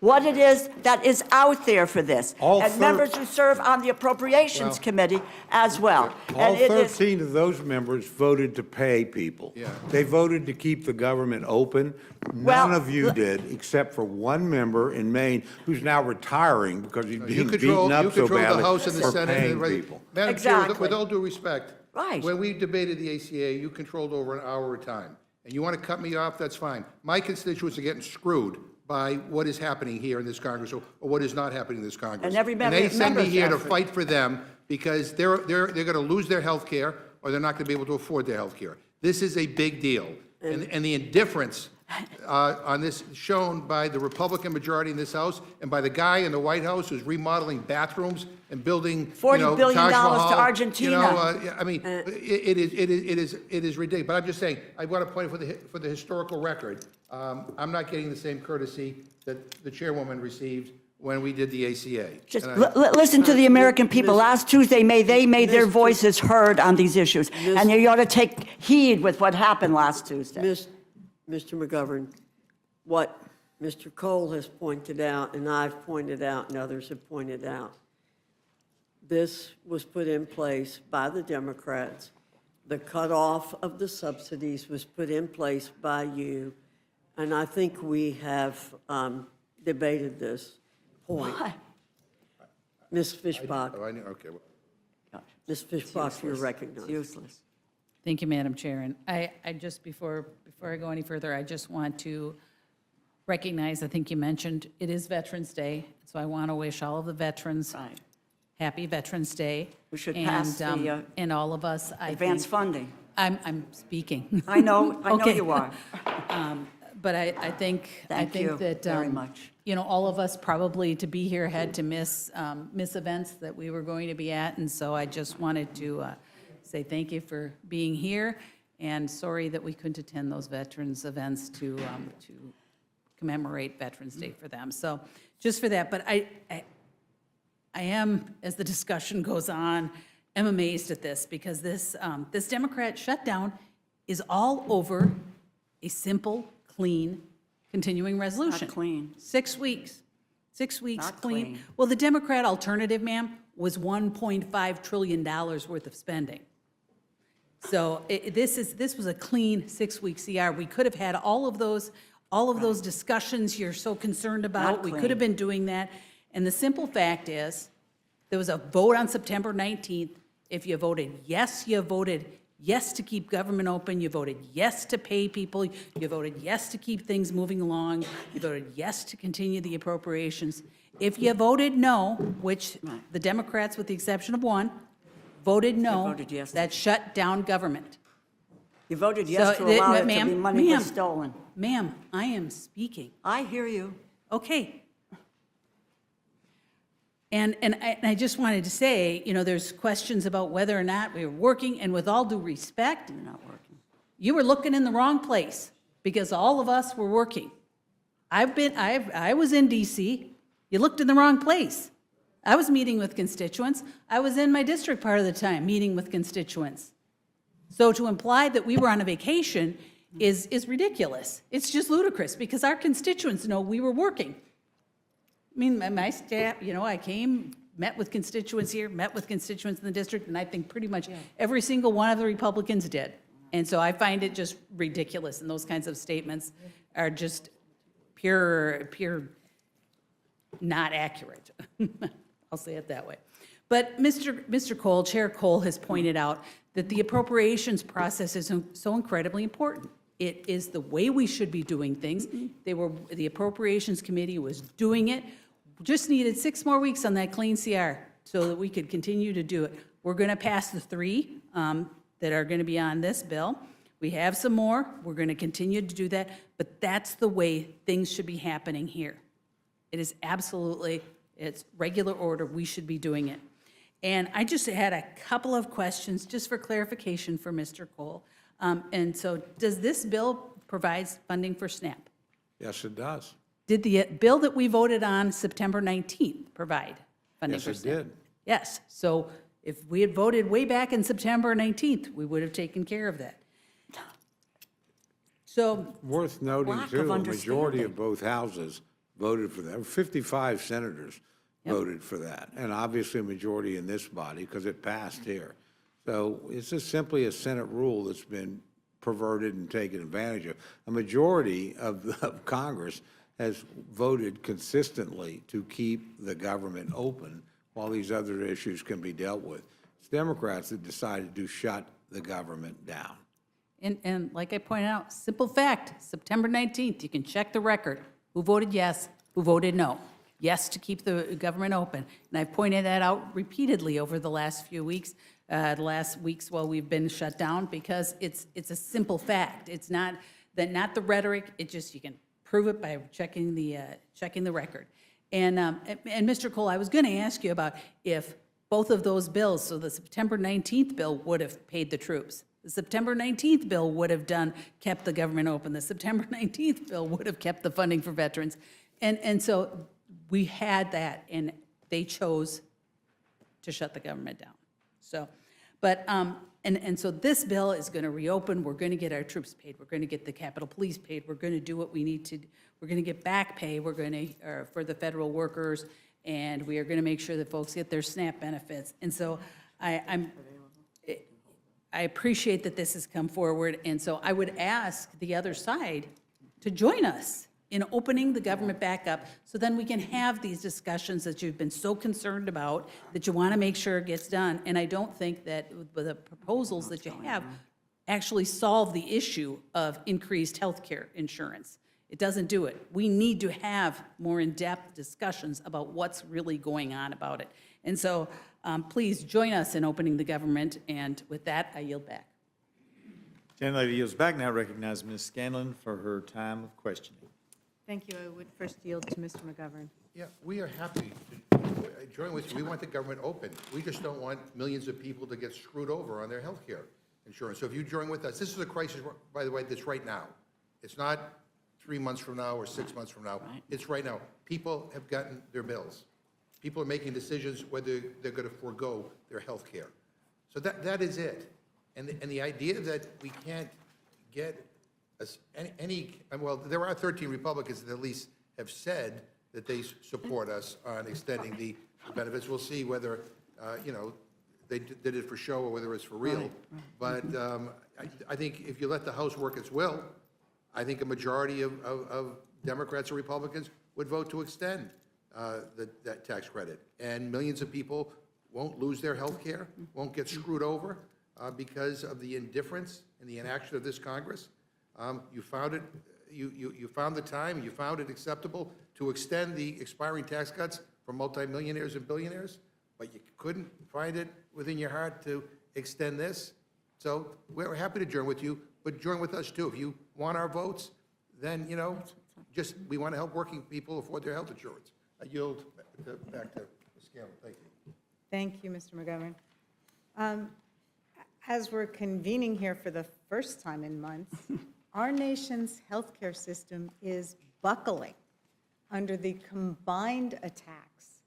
what it is that is out there for this. And members who serve on the Appropriations Committee as well. All And it is- 13 of those members voted to pay people. Yeah. They voted to keep the government open. Well, None of you did, except for one member in Maine who's now retiring because he's You being control, beaten up you so control the badly House and the for Senate. and paying everybody. people. Madam Chair, Exactly. with all due respect. Right. When we debated the ACA, you controlled over an hour at a time. And you want to cut me off, that's fine. My constituents are getting screwed by what is happening here in this Congress or what is not happening in this Congress. And every And they send me member's here to effort. fight for them because they're going to lose their health care or they're not going to be able to afford their health care. This is a big deal. And the indifference on this shown by the Republican majority in this House and by the guy in the White House who's remodeling bathrooms and building, $40 billion Taj to Mahal. Argentina. I mean, it is ridiculous. But I'm just saying, I want to point for the historical record, I'm not getting the same courtesy that the chairwoman received when we did the ACA. Just And I- listen to the American people. Last Tuesday, they made their Mr. voices heard on these issues. And you ought to take heed with what happened last Tuesday. Mr. McGovern, what Mr. Cole has pointed out, and I've pointed out, and others have pointed out, this was put in place by the Democrats. The cutoff of the subsidies was put in place by you, and I think we have debated this point. Why? Ms. Fishbach, Okay. Ms. Fishbach, you're recognized. Useless. Thank you, Madam Chair. And I just, before I go any further, I just want to recognize, I think you mentioned, it is Veterans Day, so I want to wish all of the veterans Right. happy Veterans Day. We should pass the, And all of us, I Advance think. funding. I'm speaking. I know Okay. you are. But I think Thank you that, very much. you know, all of us probably to be here had to miss events that we were going to be at. And so I just wanted to say thank you for being here, and sorry that we couldn't attend those veterans events to commemorate Veterans Day for them. So just for that, but I am, as the discussion goes on, am amazed at this, because this Democrat shutdown is all over a simple, clean, continuing resolution. clean. 6 weeks. 6 weeks Not clean. clean. Well, the Democrat alternative, ma'am, was $1.5 trillion worth of spending. So this was a clean 6-week CR. We could have had all of those discussions you're so concerned about. Not We clean. could have been doing that. And the simple fact is, there was a vote on September 19th. If you voted yes, you voted yes to keep government open. You voted yes to pay people. You voted yes to keep things moving along. You voted yes to continue the appropriations. If you voted no, which the Democrats, with the exception of one, voted no, voted yes. that shut down government. You voted yes So, to allow it to ma'am, be money was ma'am. stolen. Ma'am, I am speaking. I hear you. Okay. And I just wanted to say, you know, there's questions about whether or not we were working, and with all due respect, You're not working. you were looking in the wrong place, because all of us were working. I was in DC. You looked in the wrong place. I was meeting with constituents. I was in my district part of the time, meeting with constituents. So to imply that we were on a vacation is ridiculous. It's just ludicrous, because our constituents know we were working. I mean, my staff, you know, I came, met with constituents here, met with constituents in the district, and I think pretty much every single one of the Republicans did. And so I find it just ridiculous, and those kinds of statements are just pure not accurate. I'll say it that way. But Mr. Cole, Chair Cole has pointed out that the appropriations process is so incredibly important. It is the way we should be doing things. The Appropriations Committee was doing it. Just needed 6 more weeks on that clean CR so that we could continue to do it. We're going to pass the 3 that are going to be on this bill. We have some more. We're going to continue to do that. But that's the way things should be happening here. It is absolutely, it's regular order. We should be doing it. And I just had a couple of questions just for clarification for Mr. Cole. And so does this bill provide funding for SNAP? Yes, it does. Did the bill that we voted on September 19th provide funding for Yes, it SNAP? did. Yes. So if we had voted way back in September 19th, we would have taken care of that. So, Worth noting, Lack too, of a majority understanding. of both houses voted for that. 55 senators voted for that, and obviously a majority in this body because it passed here. So it's just simply a Senate rule that's been perverted and taken advantage of. A majority of Congress has voted consistently to keep the government open while these other issues can be dealt with. It's Democrats that decided to shut the government down. and like I pointed out, simple fact, September 19th, you can check the record. Who voted yes, who voted no? Yes to keep the government open. And I've pointed that out repeatedly over the last few weeks, the last weeks while we've been shut down, because it's a simple fact. It's not the rhetoric, it just, you can prove it by checking the record. And Mr. Cole, I was going to ask you about if both of those bills, so the September 19th bill would have paid the troops. The September 19th bill would have kept the government open. The September 19th bill would have kept the funding for veterans. And so we had that, and they chose to shut the government down. So, but, and so this bill is going to reopen. We're going to get our troops paid. We're going to get the Capitol Police paid. We're going to do what we need to. We're going to get back pay. We're going to, for the federal workers, and we are going to make sure that folks get their SNAP benefits. And so I appreciate that this has come forward, and so I would ask the other side to join us in opening the government back up, so then we can have these discussions that you've been so concerned about, that you want to make sure it gets done. And I don't think that the proposals that you have actually solve the issue of increased health care insurance. It doesn't do it. We need to have more in-depth discussions about what's really going on about it. And so please join us in opening the government, and with that, I yield back. Gentlelady yields back. Now recognize Ms. Scanlon for her time of questioning. Thank you. I would first yield to Mr. McGovern. Yeah, we are happy to join with you. We want the government open. We just don't want millions of people to get screwed over on their health care insurance. So if you join with us, this is a crisis, by the way, that's right now. It's not 3 months from now or 6 months from now. It's right now. People have gotten their bills. People are making decisions whether they're going to forego their health care. So that is it. And the idea that we can't get well, there are 13 Republicans that at least have said that they support us on extending the benefits. We'll see whether, they did it for show or whether it's for real. But I think if you let the House work its will, I think a majority of Democrats or Republicans would vote to extend that tax credit. And millions of people won't lose their health care, won't get screwed over because of the indifference and the inaction of this Congress. You found it, you found the time, you found it acceptable to extend the expiring tax cuts for multimillionaires and billionaires, but you couldn't find it within your heart to extend this. So we're happy to join with you, but join with us too. If you want our votes, then, we want to help working people afford their health insurance. I yield back to Ms. Scanlon. Thank you. Thank you, Mr. McGovern. As we're convening here for the first time in months, our nation's healthcare system is buckling under the combined attacks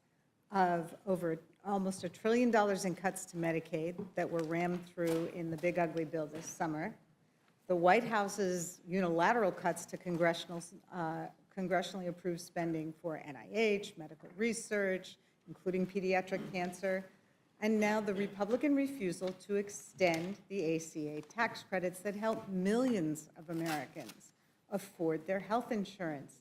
of over almost $1 trillion in cuts to Medicaid that were rammed through in the big ugly bill this summer, the White House's unilateral cuts to congressionally approved spending for NIH, medical research, including pediatric cancer, And now the Republican refusal to extend the ACA tax credits that help millions of Americans afford their health insurance.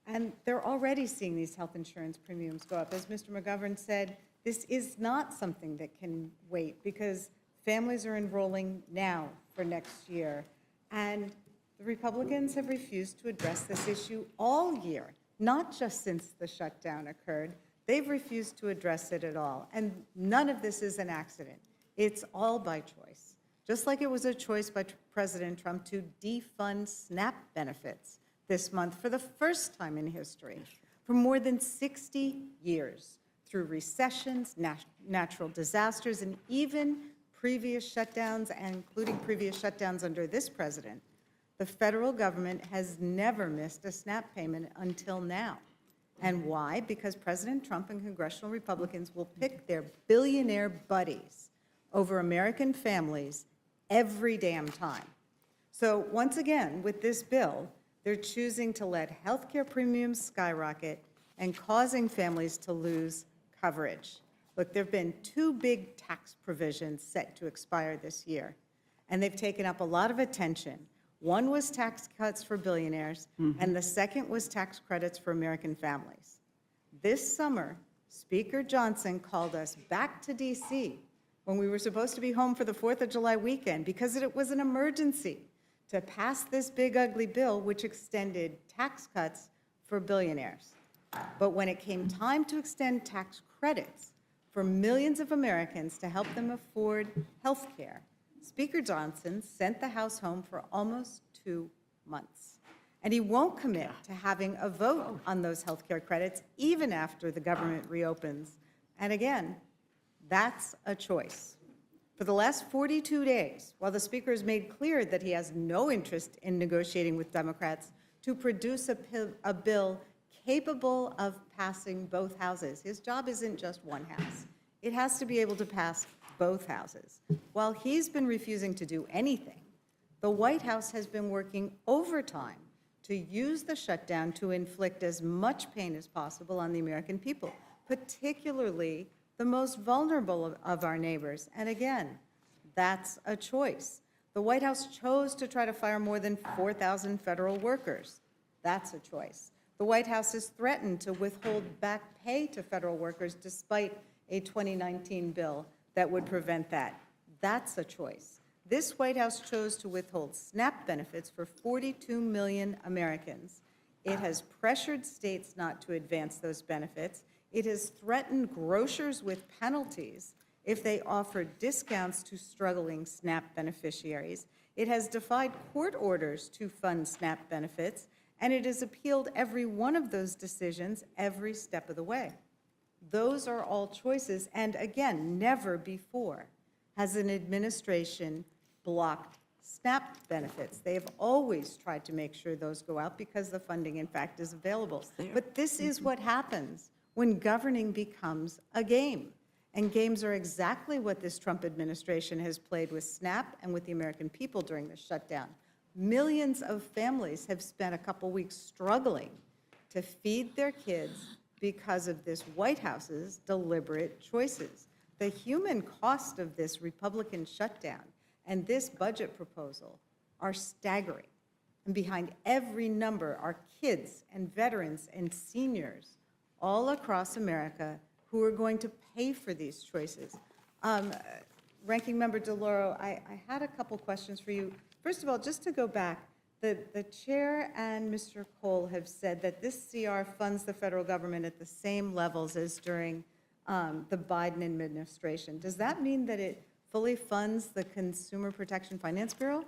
And they're already seeing these health insurance premiums go up. As Mr. McGovern said, this is not something that can wait because families are enrolling now for next year. And the Republicans have refused to address this issue all year, not just since the shutdown occurred. They've refused to address it at all. And none of this is an accident. It's all by choice. Just like it was a choice by President Trump to defund SNAP benefits this month for the first time in history. For more than 60 years, through recessions, natural disasters, and even previous shutdowns, and including previous shutdowns under this president, the federal government has never missed a SNAP payment until now. And why? Because President Trump and congressional Republicans will pick their billionaire buddies over American families every damn time. So once again, with this bill, they're choosing to let health care premiums skyrocket and causing families to lose coverage. Look, there have been 2 big tax provisions set to expire this year, and they've taken up a lot of attention. One was tax cuts for billionaires, and the second was tax credits for American families. This summer, Speaker Johnson called us back to D.C. when we were supposed to be home for the 4th of July weekend because it was an emergency to pass this big, ugly bill which extended tax cuts for billionaires. But when it came time to extend tax credits for millions of Americans to help them afford health care, Speaker Johnson sent the House home for almost 2 months. And he won't commit to having a vote on those health care credits even after the government reopens. And again, that's a choice. For the last 42 days, while the Speaker has made clear that he has no interest in negotiating with Democrats to produce a bill capable of passing both houses, his job isn't just one house. It has to be able to pass both houses. While he's been refusing to do anything, the White House has been working overtime to use the shutdown to inflict as much pain as possible on the American people, particularly the most vulnerable of our neighbors. And again, that's a choice. The White House chose to try to fire more than 4,000 federal workers. That's a choice. The White House has threatened to withhold back pay to federal workers despite a 2019 bill that would prevent that. That's a choice. This White House chose to withhold SNAP benefits for 42 million Americans. It has pressured states not to advance those benefits. It has threatened grocers with penalties if they offer discounts to struggling SNAP beneficiaries. It has defied court orders to fund SNAP benefits, and it has appealed every one of those decisions every step of the way. Those are all choices, and again, never before has an administration blocked SNAP benefits. They have always tried to make sure those go out because the funding, in fact, is available. But this is what happens when governing becomes a game. And games are exactly what this Trump administration has played with SNAP and with the American people during the shutdown. Millions of families have spent a couple weeks struggling to feed their kids because of this White House's deliberate choices. The human cost of this Republican shutdown and this budget proposal are staggering. And behind every number are kids and veterans and seniors all across America who are going to pay for these choices. Ranking Member DeLauro, I had a couple questions for you. First of all, just to go back, the chair and Mr. Cole have said that this CR funds the federal government at the same levels as during the Biden administration. Does that mean that it fully funds the Consumer Protection Finance Bureau?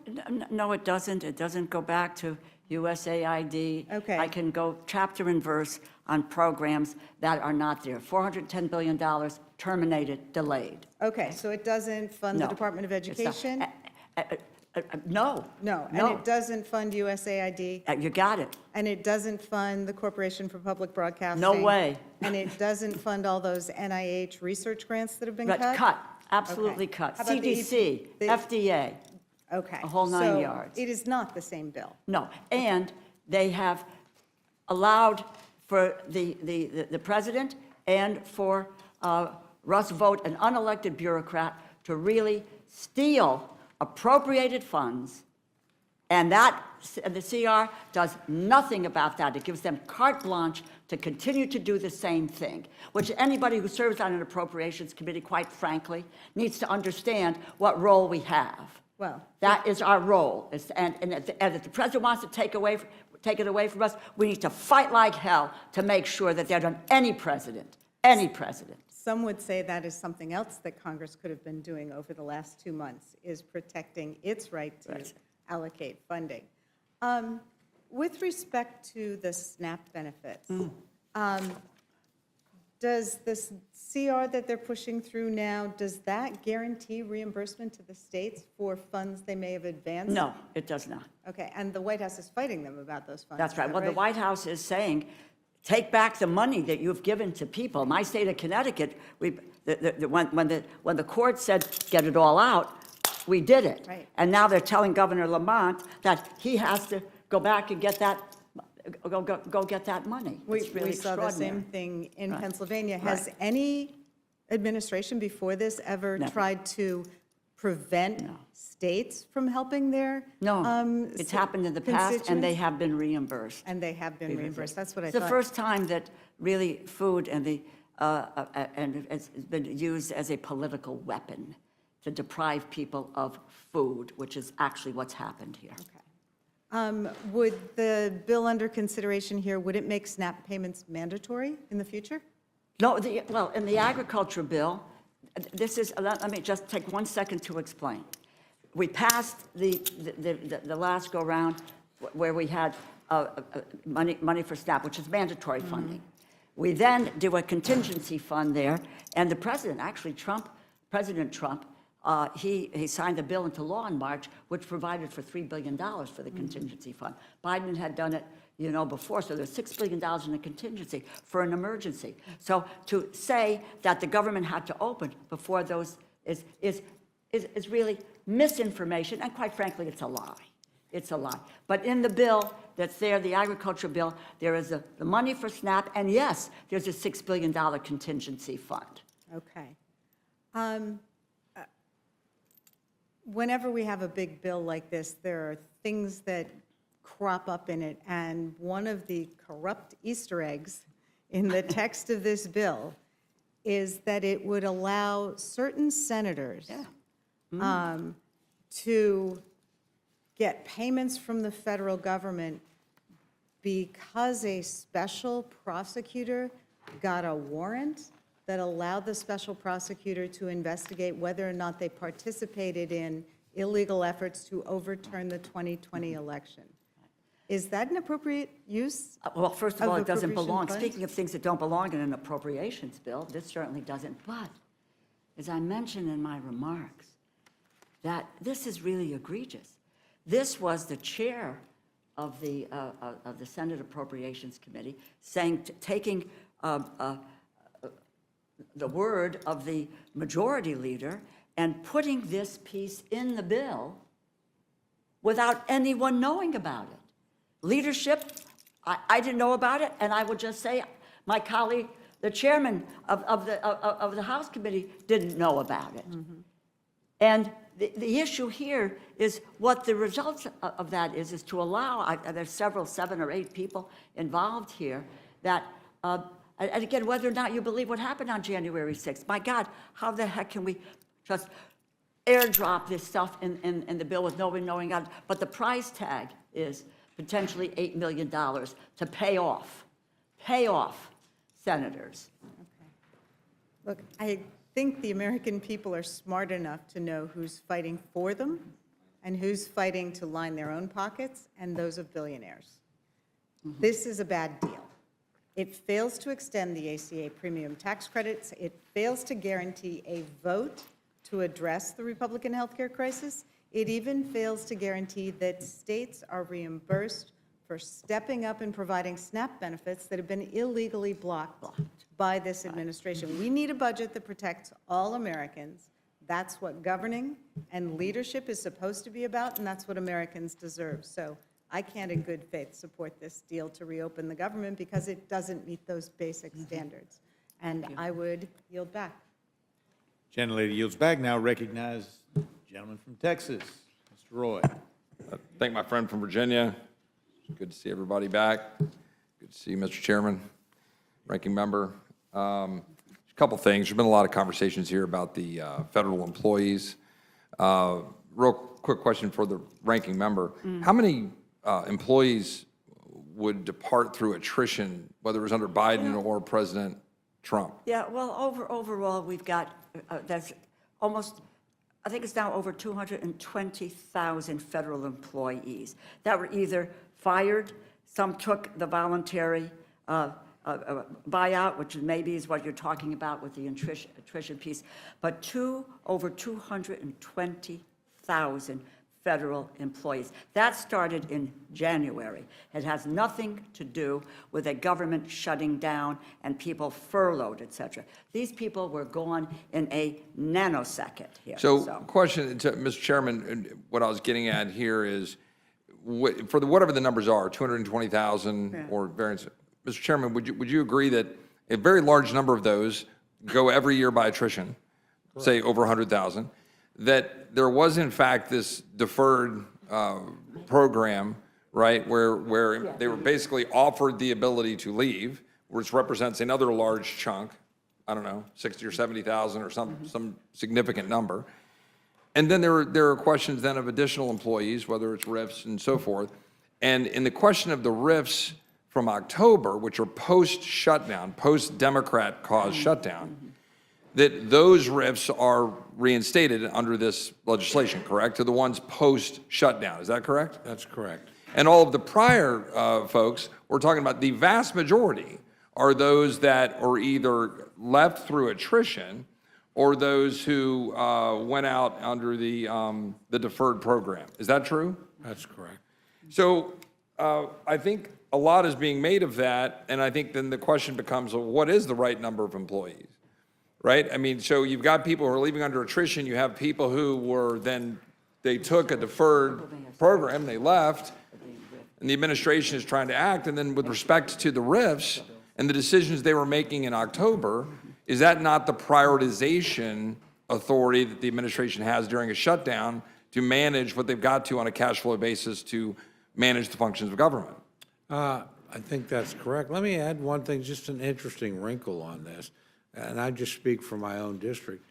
No, it doesn't. It doesn't go back to USAID. Okay. I can go chapter and verse on programs that are not there. $410 billion terminated, delayed. Okay, so it doesn't fund the No, Department of it's not. Education? No. No, and it doesn't fund USAID? You got it. And it doesn't fund the Corporation for Public Broadcasting? No way. And it doesn't fund all those NIH research grants that have been cut? But cut, absolutely Okay. cut. How about the CDC, the- FDA, Okay. a whole 9 so yards. it is not the same bill? no. And they have allowed for the president and for Russ vote an unelected bureaucrat to really steal appropriated funds, and the CR does nothing about that. It gives them carte blanche to continue to do the same thing, which anybody who serves on an appropriations committee, quite frankly, needs to understand what role we have. Well, That is our role. And if the president wants to take it away from us, we need to fight like hell to make sure that they're done. Any president. some would say that is something else that Congress could have been doing over the last 2 months, is protecting its right to allocate funding. With respect to the SNAP benefits, does this CR that they're pushing through now, does that guarantee reimbursement to the states for funds they may have advanced? No, it does not. Okay, and the White House is fighting them about those funds. That's is right. that Well, the White House is saying, take back the money that you've given to people. My state of Connecticut, when the court said, get it all out, we did it. Right. And now they're telling Governor Lamont that he has to go back and get that, go get that money. It's really We saw the same extraordinary. thing in Right. Pennsylvania. Has Right. any administration before this ever Never. tried to prevent No. states from helping their? No, it's happened in the past, and they constituents? have been reimbursed. And they have been reimbursed. That's what I It's the thought. first time that really food and it's been used as a political weapon to deprive people of food, which is actually what's happened here. Would the bill under consideration here, would it make SNAP payments mandatory in the future? No, well, in the agriculture bill, let me just take 1 second to explain. We passed the last go-round where we had money for SNAP, which is mandatory funding. We then do a contingency fund there, and the president, actually President Trump, he signed the bill into law in March, which provided for $3 billion for the contingency fund. Biden had done it, before, so there's $6 billion in a contingency for an emergency. So to say that the government had to open before those is really misinformation, and quite frankly, it's a lie. It's a lie. But in the bill that's there, the agriculture bill, there is the money for SNAP, and yes, there's a $6 billion contingency fund. Okay. Whenever we have a big bill like this, there are things that crop up in it, and one of the corrupt Easter eggs in the text of this bill is that it would allow certain senators to get payments from the federal government because a special prosecutor got a warrant that allowed the special prosecutor to investigate whether or not they participated in illegal efforts to overturn the 2020 election. Is that an appropriate use? Well, first of all, Of it doesn't appropriation belong. funds? Speaking of things that don't belong in an appropriations bill, this certainly doesn't. But as I mentioned in my remarks, that this is really egregious. This was the chair of the Senate Appropriations Committee saying, taking the word of the majority leader and putting this piece in the bill without anyone knowing about it. Leadership, I didn't know about it, and I would just say my colleague, the chairman of the House Committee, didn't know about it. And the issue here is what the results of that is to allow, there's 7 or 8 people involved here that, and again, whether or not you believe what happened on January 6th, my God, how the heck can we just airdrop this stuff in the bill with no one knowing about it? But the price tag is potentially $8 million to pay off senators. Look, I think the American people are smart enough to know who's fighting for them and who's fighting to line their own pockets and those of billionaires. This is a bad deal. It fails to extend the ACA premium tax credits. It fails to guarantee a vote to address the Republican healthcare crisis. It even fails to guarantee that states are reimbursed for stepping up and providing SNAP benefits that have been illegally blocked by this administration. We need a budget that protects all Americans. That's what governing and leadership is supposed to be about, and that's what Americans deserve. So I can't in good faith support this deal to reopen the government because it doesn't meet those basic standards. And I would yield back. Gentlelady yields back. Now recognize the gentleman from Texas, Mr. Roy. Thank my friend from Virginia. Good to see everybody back. Good to see you, Mr. Chairman, Ranking Member. A couple things. There's been a lot of conversations here about the federal employees. Real quick question for the Ranking Member. How many employees would depart through attrition, whether it was under Biden or President Trump? Yeah, well, overall, we've got, that's almost, I think it's now over 220,000 federal employees that were either fired, some took the voluntary buyout, which maybe is what you're talking about with the attrition piece, but over 220,000 federal employees. That started in January. It has nothing to do with a government shutting down and people furloughed, et cetera. These people were gone in a nanosecond here. So question to Mr. Chairman, and what I was getting at here is, for whatever the numbers are, 220,000 or variants, Mr. Chairman, would you agree that a very large number of those go every year by attrition, say over 100,000, that there was in fact this deferred program, right, where they were basically offered the ability to leave, which represents another large chunk, I don't know, 60 or 70,000 or some significant number. And then there are questions then of additional employees, whether it's RIFs and so forth. And in the question of the RIFs from October, which are post-shutdown, post-Democrat caused shutdown, that those RIFs are reinstated under this legislation, correct? To the ones post-shutdown, is that correct? That's correct. And all of the prior folks, we're talking about the vast majority are those that are either left through attrition or those who went out under the deferred program. Is that true? That's correct. So I think a lot is being made of that, and I think then the question becomes, well, what is the right number of employees, right? I mean, so you've got people who are leaving under attrition, you have people who were then, they took a deferred program, they left, and the administration is trying to act, and then with respect to the RIFs and the decisions they were making in October, is that not the prioritization authority that the administration has during a shutdown to manage what they've got to on a cash flow basis to manage the functions of government? I think that's correct. Let me add one thing, just an interesting wrinkle on this, and I just speak for my own district.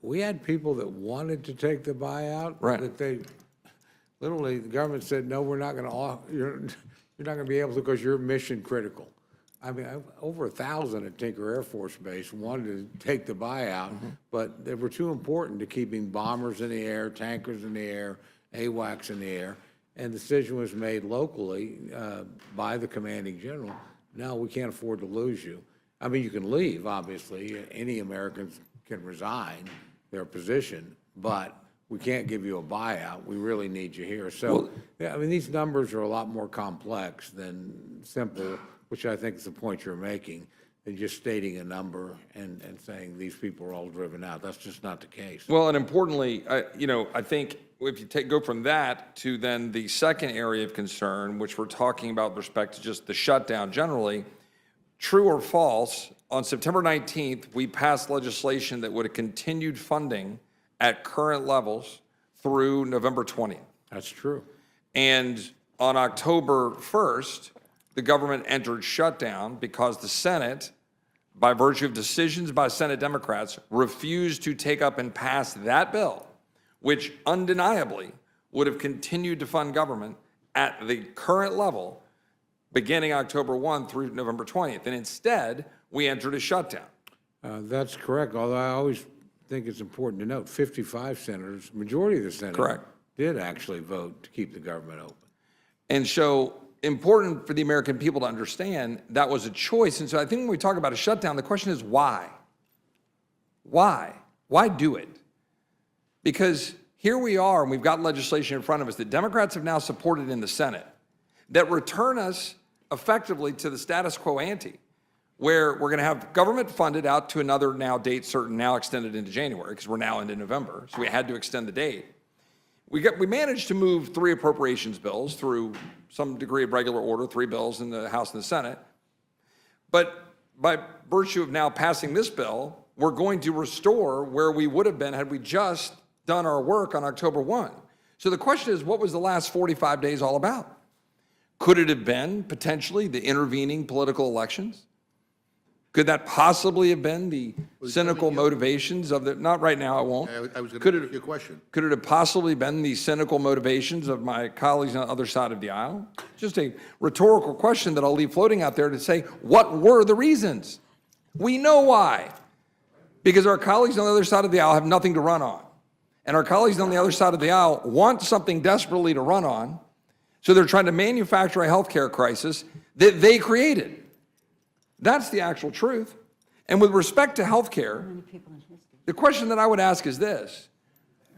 We had people that wanted to take the buyout. Right. That they, literally, the government said, no, we're not going to, you're not going to be able to because you're mission critical. I mean, over 1,000 at Tinker Air Force Base wanted to take the buyout, but they were too important to keeping bombers in the air, tankers in the air, AWACS in the air. And the decision was made locally by the commanding general. No, we can't afford to lose you. I mean, you can leave, obviously. Any Americans can resign their position, but we can't give you a buyout. We really need you here. So, yeah, I mean, these numbers are a lot more complex than simple, which I think is the point you're making, than just stating a number and saying these people are all driven out. That's just not the case. Well, and importantly, I think if you go from that to then the second area of concern, which we're talking about with respect to just the shutdown generally, true or false, on September 19th, we passed legislation that would have continued funding at current levels through November 20th. That's true. And on October 1st, the government entered shutdown because the Senate, by virtue of decisions by Senate Democrats, refused to take up and pass that bill, which undeniably would have continued to fund government at the current level beginning October 1 through November 20th. And instead, we entered a shutdown. That's correct, although I always think it's important to note 55 senators, majority of the Senate, Correct. did actually vote to keep the government open. And so important for the American people to understand that was a choice. And so I think when we talk about a shutdown, the question is why? Why? Why do it? Because here we are, and we've got legislation in front of us that Democrats have now supported in the Senate that return us effectively to the status quo ante, where we're going to have government funded out to another now date certain, now extended into January, because we're now into November, so we had to extend the date. We managed to move 3 appropriations bills through some degree of regular order, 3 bills in the House and the Senate. But by virtue of now passing this bill, we're going to restore where we would have been had we just done our work on October 1. So the question is, what was the last 45 days all about? Could it have been potentially the intervening political elections? Could that possibly have been the cynical motivations of the, not right now, I won't. I was going Could to it- ask you a question. Could it have possibly been the cynical motivations of my colleagues on the other side of the aisle? Just a rhetorical question that I'll leave floating out there to say, what were the reasons? We know why. Because our colleagues on the other side of the aisle have nothing to run on. And our colleagues on the other side of the aisle want something desperately to run on, so they're trying to manufacture a healthcare crisis that they created. That's the actual truth. And with respect to healthcare, the question that I would ask is this: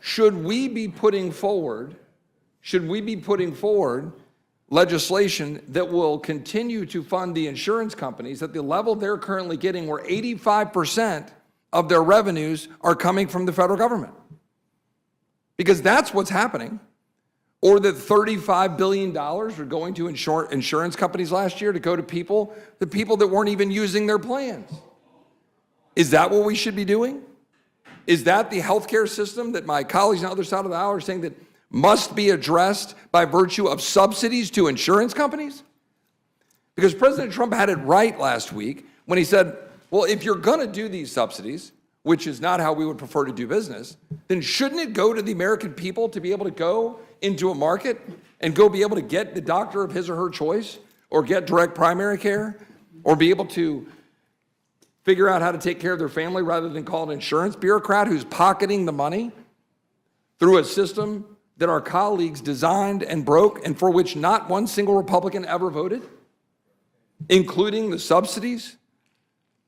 should we be putting forward legislation that will continue to fund the insurance companies at the level they're currently getting, where 85% of their revenues are coming from the federal government? Because that's what's happening. Or that $35 billion were going to insurance companies last year to go to people that weren't even using their plans. Is that what we should be doing? Is that the healthcare system that my colleagues on the other side of the aisle are saying that must be addressed by virtue of subsidies to insurance companies? Because President Trump had it right last week when he said, well, if you're going to do these subsidies, which is not how we would prefer to do business, then shouldn't it go to the American people to be able to go into a market and go be able to get the doctor of his or her choice, or get direct primary care, or be able to figure out how to take care of their family rather than call an insurance bureaucrat who's pocketing the money through a system that our colleagues designed and broke, and for which not one single Republican ever voted, including the subsidies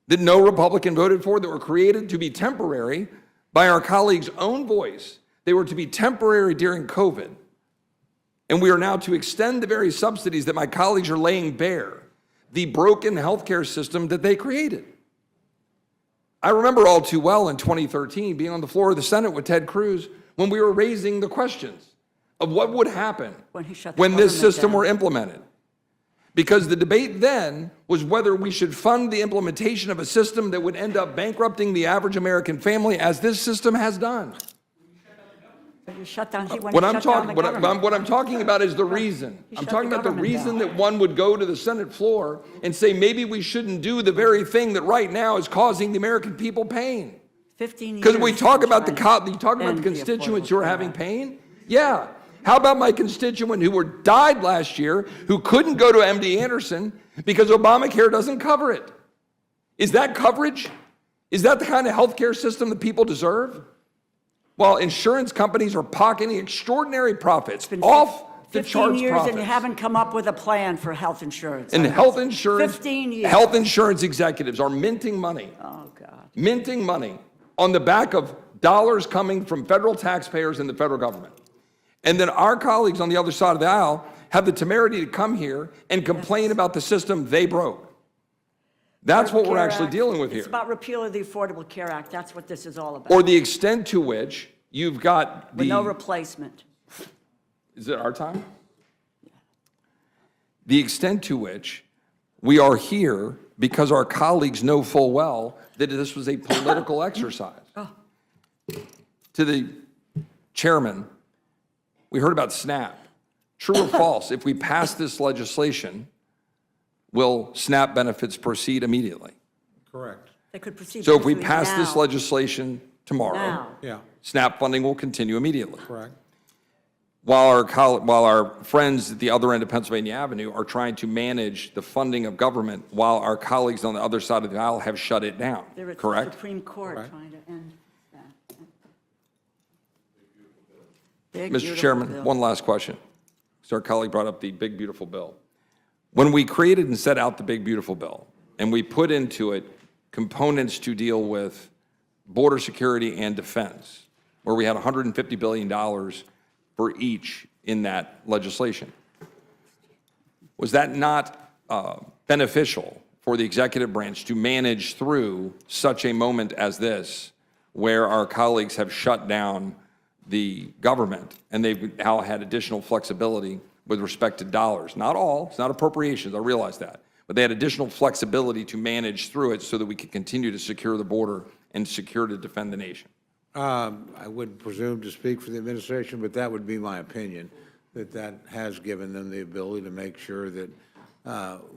that no Republican voted for, that were created to be temporary by our colleagues' own voice. They were to be temporary during COVID. And we are now to extend the very subsidies that my colleagues are laying bare, the broken healthcare system that they created. I remember all too well in 2013 being on the floor of the Senate with Ted Cruz when we were raising the questions of what would happen when this system were implemented. Because the debate then was whether we should fund the implementation of a system that would end up bankrupting the average American family, as this system has done. What I'm talking about is the reason. I'm talking about the reason that one would go to the Senate floor and say, maybe we shouldn't do the very thing that right now is causing the American people pain. 15 years. Because we talk about the constituents who are having pain. Yeah. How about my constituent who died last year, who couldn't go to MD Anderson because Obamacare doesn't cover it? Is that coverage? Is that the kind of healthcare system that people deserve? While insurance companies are pocketing extraordinary profits, off the charts 15 years profits. and you haven't come up with a plan for health insurance. And health insurance, 15 years. health insurance executives are minting money. Oh, God. Minting money on the back of dollars coming from federal taxpayers and the federal government. And then our colleagues on the other side of the aisle have the temerity to come here and complain about the system they broke. That's what we're actually dealing with here. It's about repeal of the Affordable Care Act. That's what this is all about. Or the extent to which you've got With no replacement. Is it our time? The extent to which we are here because our colleagues know full well that this was a political exercise. To the chairman, we heard about SNAP. True or false, if we pass this legislation, will SNAP benefits proceed immediately? Correct. They could proceed. So if we between pass this now- legislation tomorrow, Now. Yeah, SNAP funding will continue immediately. correct. While our friends at the other end of Pennsylvania Avenue are trying to manage the funding of government, while our colleagues on the other side of the aisle have shut it down, They're at the correct? Supreme Court Correct. trying to end that. Big, Mr. beautiful Chairman, bill. one last question. So our colleague brought up the big, beautiful bill. When we created and set out the big, beautiful bill, and we put into it components to deal with border security and defense, where we had $150 billion for each in that legislation, was that not beneficial for the executive branch to manage through such a moment as this, where our colleagues have shut down the government and they've now had additional flexibility with respect to dollars? Not all, it's not appropriations, I realize that, but they had additional flexibility to manage through it so that we could continue to secure the border and secure to defend the nation? I wouldn't presume to speak for the administration, but that would be my opinion, that has given them the ability to make sure that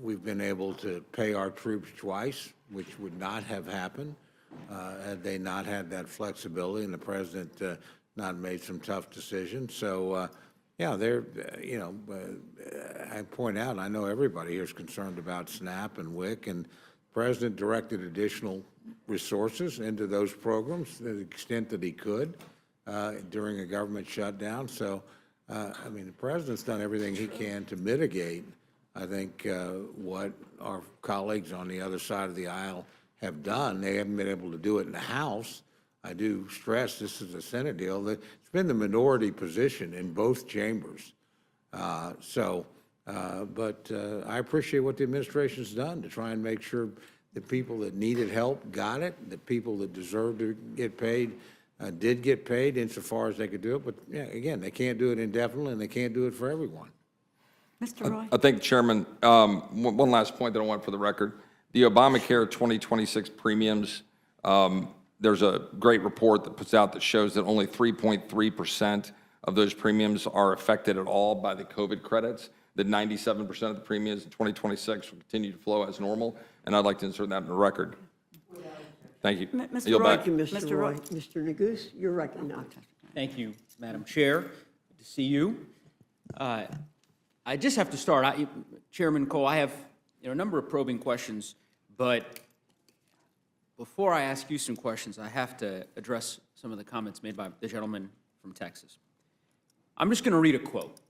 we've been able to pay our troops twice, which would not have happened had they not had that flexibility and the president not made some tough decisions. So, yeah, I point out, I know everybody here is concerned about SNAP and WIC, and the president directed additional resources into those programs to the extent that he could during a government shutdown. So, I mean, the president's done everything he can to mitigate, I think, what our colleagues on the other side of the aisle have done. They haven't been able to do it in the House. I do stress this is a Senate deal. It's been the minority position in both chambers. But I appreciate what the administration's done to try and make sure the people that needed help got it, the people that deserved to get paid did get paid insofar as they could do it. But, yeah, again, they can't do it indefinitely, and they can't do it for everyone. Mr. Roy? I think, Chairman, one last point that I want for the record. The Obamacare 2026 premiums, there's a great report that puts out that shows that only 3.3% of those premiums are affected at all by the COVID credits, that 97% of the premiums in 2026 will continue to flow as normal, and I'd like to insert that in the record. Thank you. Mr. Yield Roy? back. Thank you, Mr. Mr. Roy. Roy. Mr. Neguse, you're recognized. Thank you, Madam Chair. Good to see you. I just have to start. Chairman Cole, I have a number of probing questions, but before I ask you some questions, I have to address some of the comments made by the gentleman from Texas. I'm just going to read a quote.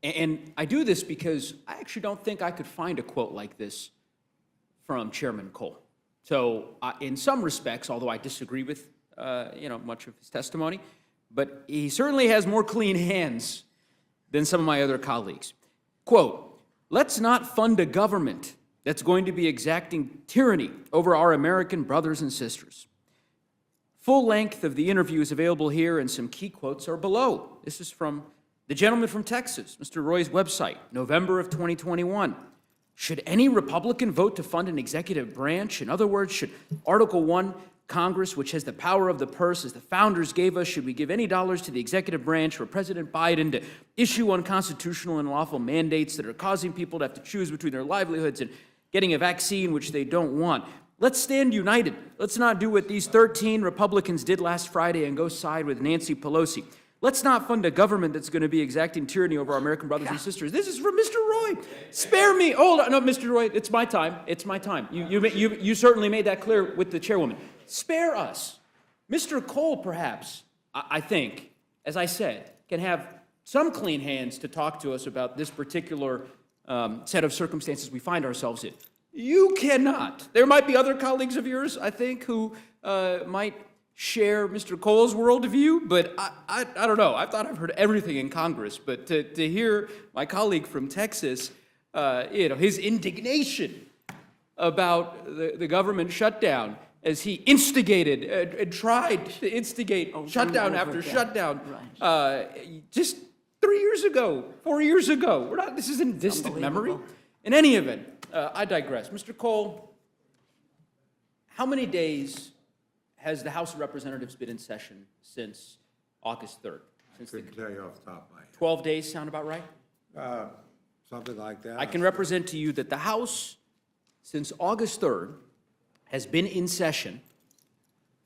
And I do this because I actually don't think I could find a quote like this from Chairman Cole. So in some respects, although I disagree with much of his testimony, but he certainly has more clean hands than some of my other colleagues. Quote, "Let's not fund a government that's going to be exacting tyranny over our American brothers and sisters." Full length of the interview is available here, and some key quotes are below. This is from the gentleman from Texas, Mr. Roy's website, November of 2021. Should any Republican vote to fund an executive branch? In other words, should Article 1 Congress, which has the power of the purse, as the founders gave us, should we give any dollars to the executive branch for President Biden to issue unconstitutional and unlawful mandates that are causing people to have to choose between their livelihoods and getting a vaccine which they don't want? Let's stand united. Let's not do what these 13 Republicans did last Friday and go side with Nancy Pelosi. Let's not fund a government that's going to be exacting tyranny over our American brothers and sisters. This is from Mr. Roy. Spare me. Hold on. No, Mr. Roy, it's my time. It's my time. You certainly made that clear with the chairwoman. Spare us. Mr. Cole, perhaps, I think, as I said, can have some clean hands to talk to us about this particular set of circumstances we find ourselves in. You cannot. There might be other colleagues of yours, I think, who might share Mr. Cole's worldview, but I don't know. I thought I've heard everything in Congress, but to hear my colleague from Texas, his indignation about the government shutdown as he instigated and tried to instigate shutdown after shutdown just 3 years ago, 4 years ago. This isn't distant memory. In any event, I digress. Mr. Cole, how many days has the House of Representatives been in session since August 3rd? Couldn't tell you off the top of my head. 12 days sound about right? Something like that. I can represent to you that the House, since August 3rd, has been in session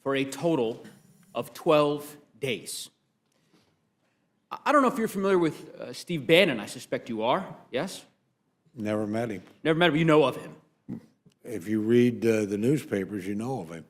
for a total of 12 days. I don't know if you're familiar with Steve Bannon. I suspect you are, yes? Never met him. Never met him, you know of him. If you read the newspapers, you know of him.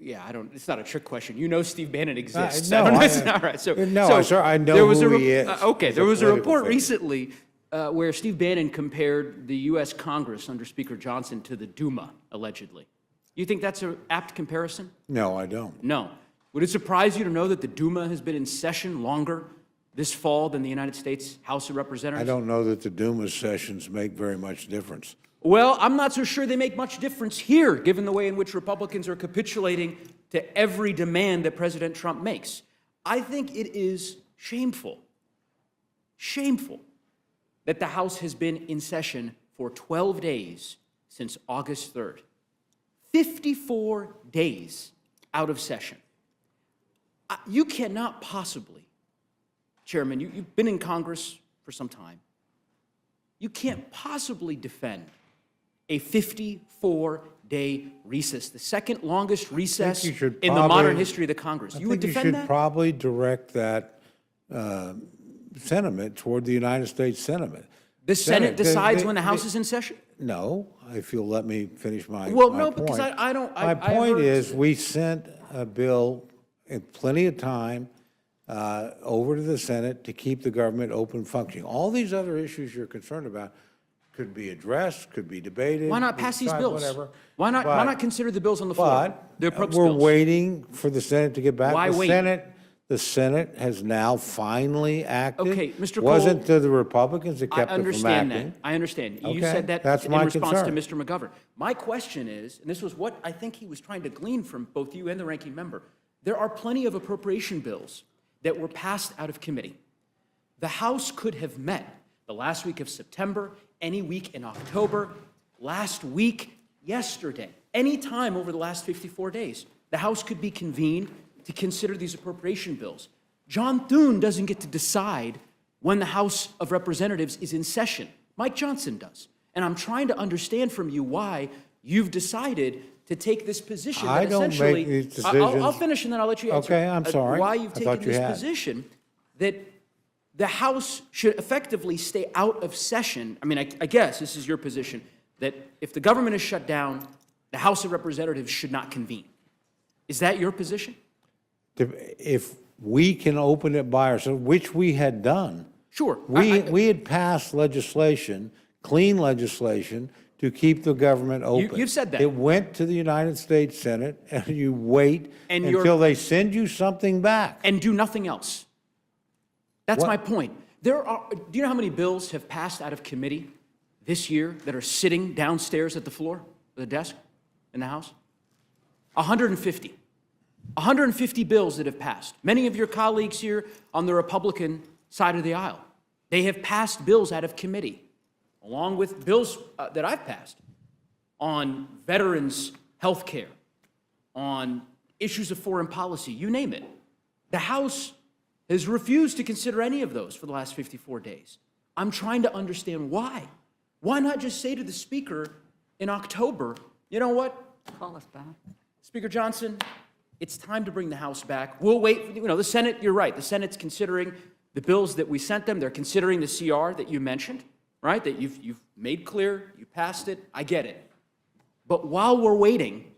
Yeah, it's not a trick question. You know Steve Bannon exists. No, all right. I know there was who he is. Okay, He's there was a political report figure. recently where Steve Bannon compared the U.S. Congress under Speaker Johnson to the Duma, allegedly. You think that's an apt comparison? No, I don't. No. Would it surprise you to know that the Duma has been in session longer this fall than the United States House of Representatives? I don't know that the Duma sessions make very much difference. Well, I'm not so sure they make much difference here, given the way in which Republicans are capitulating to every demand that President Trump makes. I think it is shameful that the House has been in session for 12 days since August 3rd. 54 days out of session. You cannot possibly, Chairman, you've been in Congress for some time. You can't possibly defend a 54-day recess, the second longest recess you should in the modern probably- history of the Congress. I You would think defend you that? should probably direct that sentiment toward the United States Senate. The Senate decides when the House they- is in session? No, if you'll let me finish my Well, my no, because point. I don't- My I point heard- is, we sent a bill in plenty of time over to the Senate to keep the government open functioning. All these other issues you're concerned about could be addressed, could be debated. Why not pass these decide bills? whatever. Why not But- consider the bills on the floor? The But approach we're bills. waiting for the Senate to get back. Why wait? The Senate has now finally acted. Okay, Mr. Cole, Wasn't to the Republicans that I kept it from understand acting. that. I understand. You Okay, said that that's in my response to concern. Mr. McGovern. My question is, and this was what I think he was trying to glean from both you and the ranking member, there are plenty of appropriation bills that were passed out of committee. The House could have met the last week of September, any week in October, last week, yesterday, any time over the last 54 days. The House could be convened to consider these appropriation bills. John Thune doesn't get to decide when the House of Representatives is in session. Mike Johnson does. And I'm trying to understand from you why you've decided to take this position I that don't make essentially... these I'll decisions. finish and then I'll let you answer. Okay, I'm sorry. Why you've I thought taken you this had. position that the House should effectively stay out of session. I mean, I guess this is your position, that if the government is shut down, the House of Representatives should not convene. Is that your position? If we can open it by ourselves, which we had done. Sure. We had passed legislation, clean legislation, to keep the government open. you've said that. It went to the United States Senate, and you wait And you're- until they send you something back. And do nothing else. That's What? my point. Do you know how many bills have passed out of committee this year that are sitting downstairs at the floor, the desk in the House? 150. 150 bills that have passed. Many of your colleagues here on the Republican side of the aisle, they have passed bills out of committee, along with bills that I've passed on veterans' health care, on issues of foreign policy, you name it. The House has refused to consider any of those for the last 54 days. I'm trying to understand why. Why not just say to the Speaker in October, you know what, Call us back. Speaker Johnson, it's time to bring the House back. We'll wait, the Senate, you're right, the Senate's considering the bills that we sent them. They're considering the CR that you mentioned, right, that you've made clear, you passed it, I get it. But while we're waiting,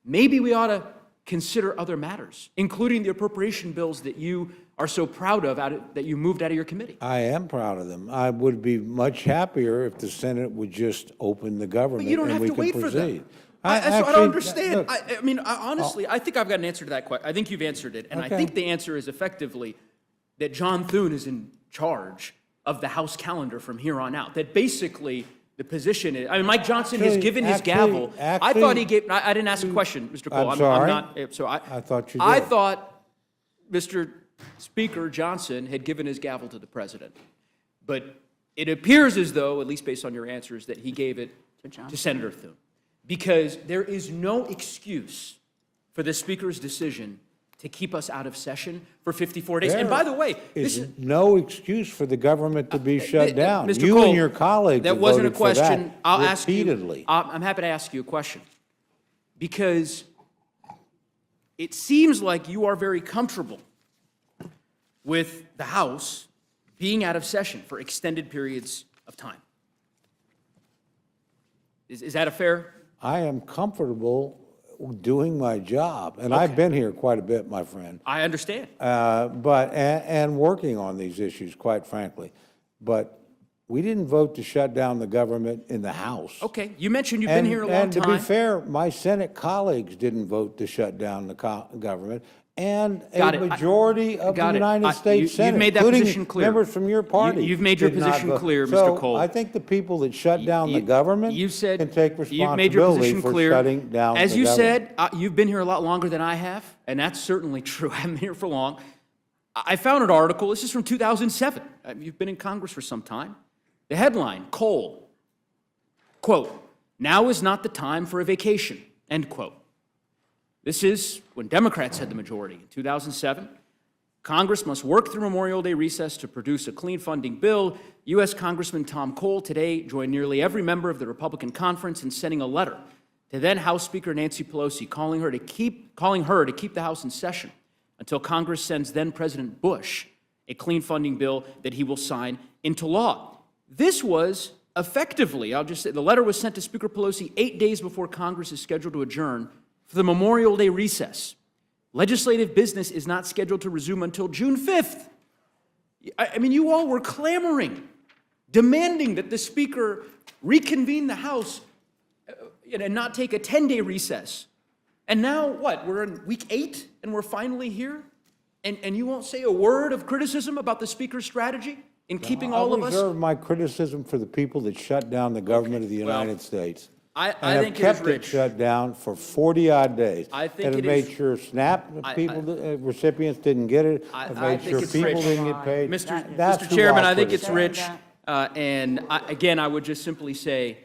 maybe we ought to consider other matters, including the appropriation bills that you are so proud of, that you moved out of your committee. I am proud of them. I would be much happier if the Senate would just open the government But you don't and have we to could wait for proceed. them. I actually- don't understand. look, I mean, honestly, I think I've got an answer to that question. I think you've answered it. And I Okay. think the answer is effectively that John Thune is in charge of the House calendar from here on out. That basically the position is, I mean, Mike Johnson has given his gavel. I thought he gave, I didn't ask a question, Mr. Cole. I'm sorry. not, so I thought you I did. thought Mr. Speaker Johnson had given his gavel to the president. But it appears as though, at least based on your answers, that he gave it to Senator Thune. Because there is no excuse for the Speaker's decision to keep us out of session for 54 days. And by the way, this is... no excuse for the government to be shut down. Mr. You Cole, and your colleagues that have wasn't a voted for that question. I'll ask you. repeatedly. I'm happy to ask you a question. Because it seems like you are very comfortable with the House being out of session for extended periods of time. Is that a fair? I am comfortable doing my job, and I've been here quite a bit, my friend. I understand. And working on these issues, quite frankly. But we didn't vote to shut down the government in the House. Okay, you mentioned you've been here a long And to be time. fair, my Senate colleagues didn't vote to shut down the government, and Got a it. majority of the Got it. United States You've Senate, made that including position clear. members from your party. You've made your did not position vote. clear, Mr. So Cole. I think the people that shut down the You- government you said- can take You've made your responsibility position for clear. shutting down the As you government. said, you've been here a lot longer than I have, and that's certainly true. I haven't been here for long. I found an article. This is from 2007. You've been in Congress for some time. The headline, Cole, quote, "Now is not the time for a vacation. End quote. This is when Democrats had the majority. In 2007, Congress must work through Memorial Day recess to produce a clean funding bill. U.S. Congressman Tom Cole today joined nearly every member of the Republican conference in sending a letter to then House Speaker Nancy Pelosi, calling her to keep the House in session until Congress sends then President Bush a clean funding bill that he will sign into law. This was effectively, I'll just say, the letter was sent to Speaker Pelosi 8 days before Congress is scheduled to adjourn for the Memorial Day recess. Legislative business is not scheduled to resume until June 5th. I mean, you all were clamoring, demanding that the Speaker reconvene the House and not take a 10-day recess. And now, what, we're in week 8 and we're finally here? And you won't say a word of criticism about the Speaker's strategy in keeping all of I us? reserve my criticism for the people that shut down the government of the United States. I And think have it is kept it rich. shut down for 40-odd days. I think And it have made is- sure recipients didn't get it. Have I made think sure it's people rich. didn't get paid. That's Mr. who Chairman, I'll I think it's criticize. rich. And again, I would just simply say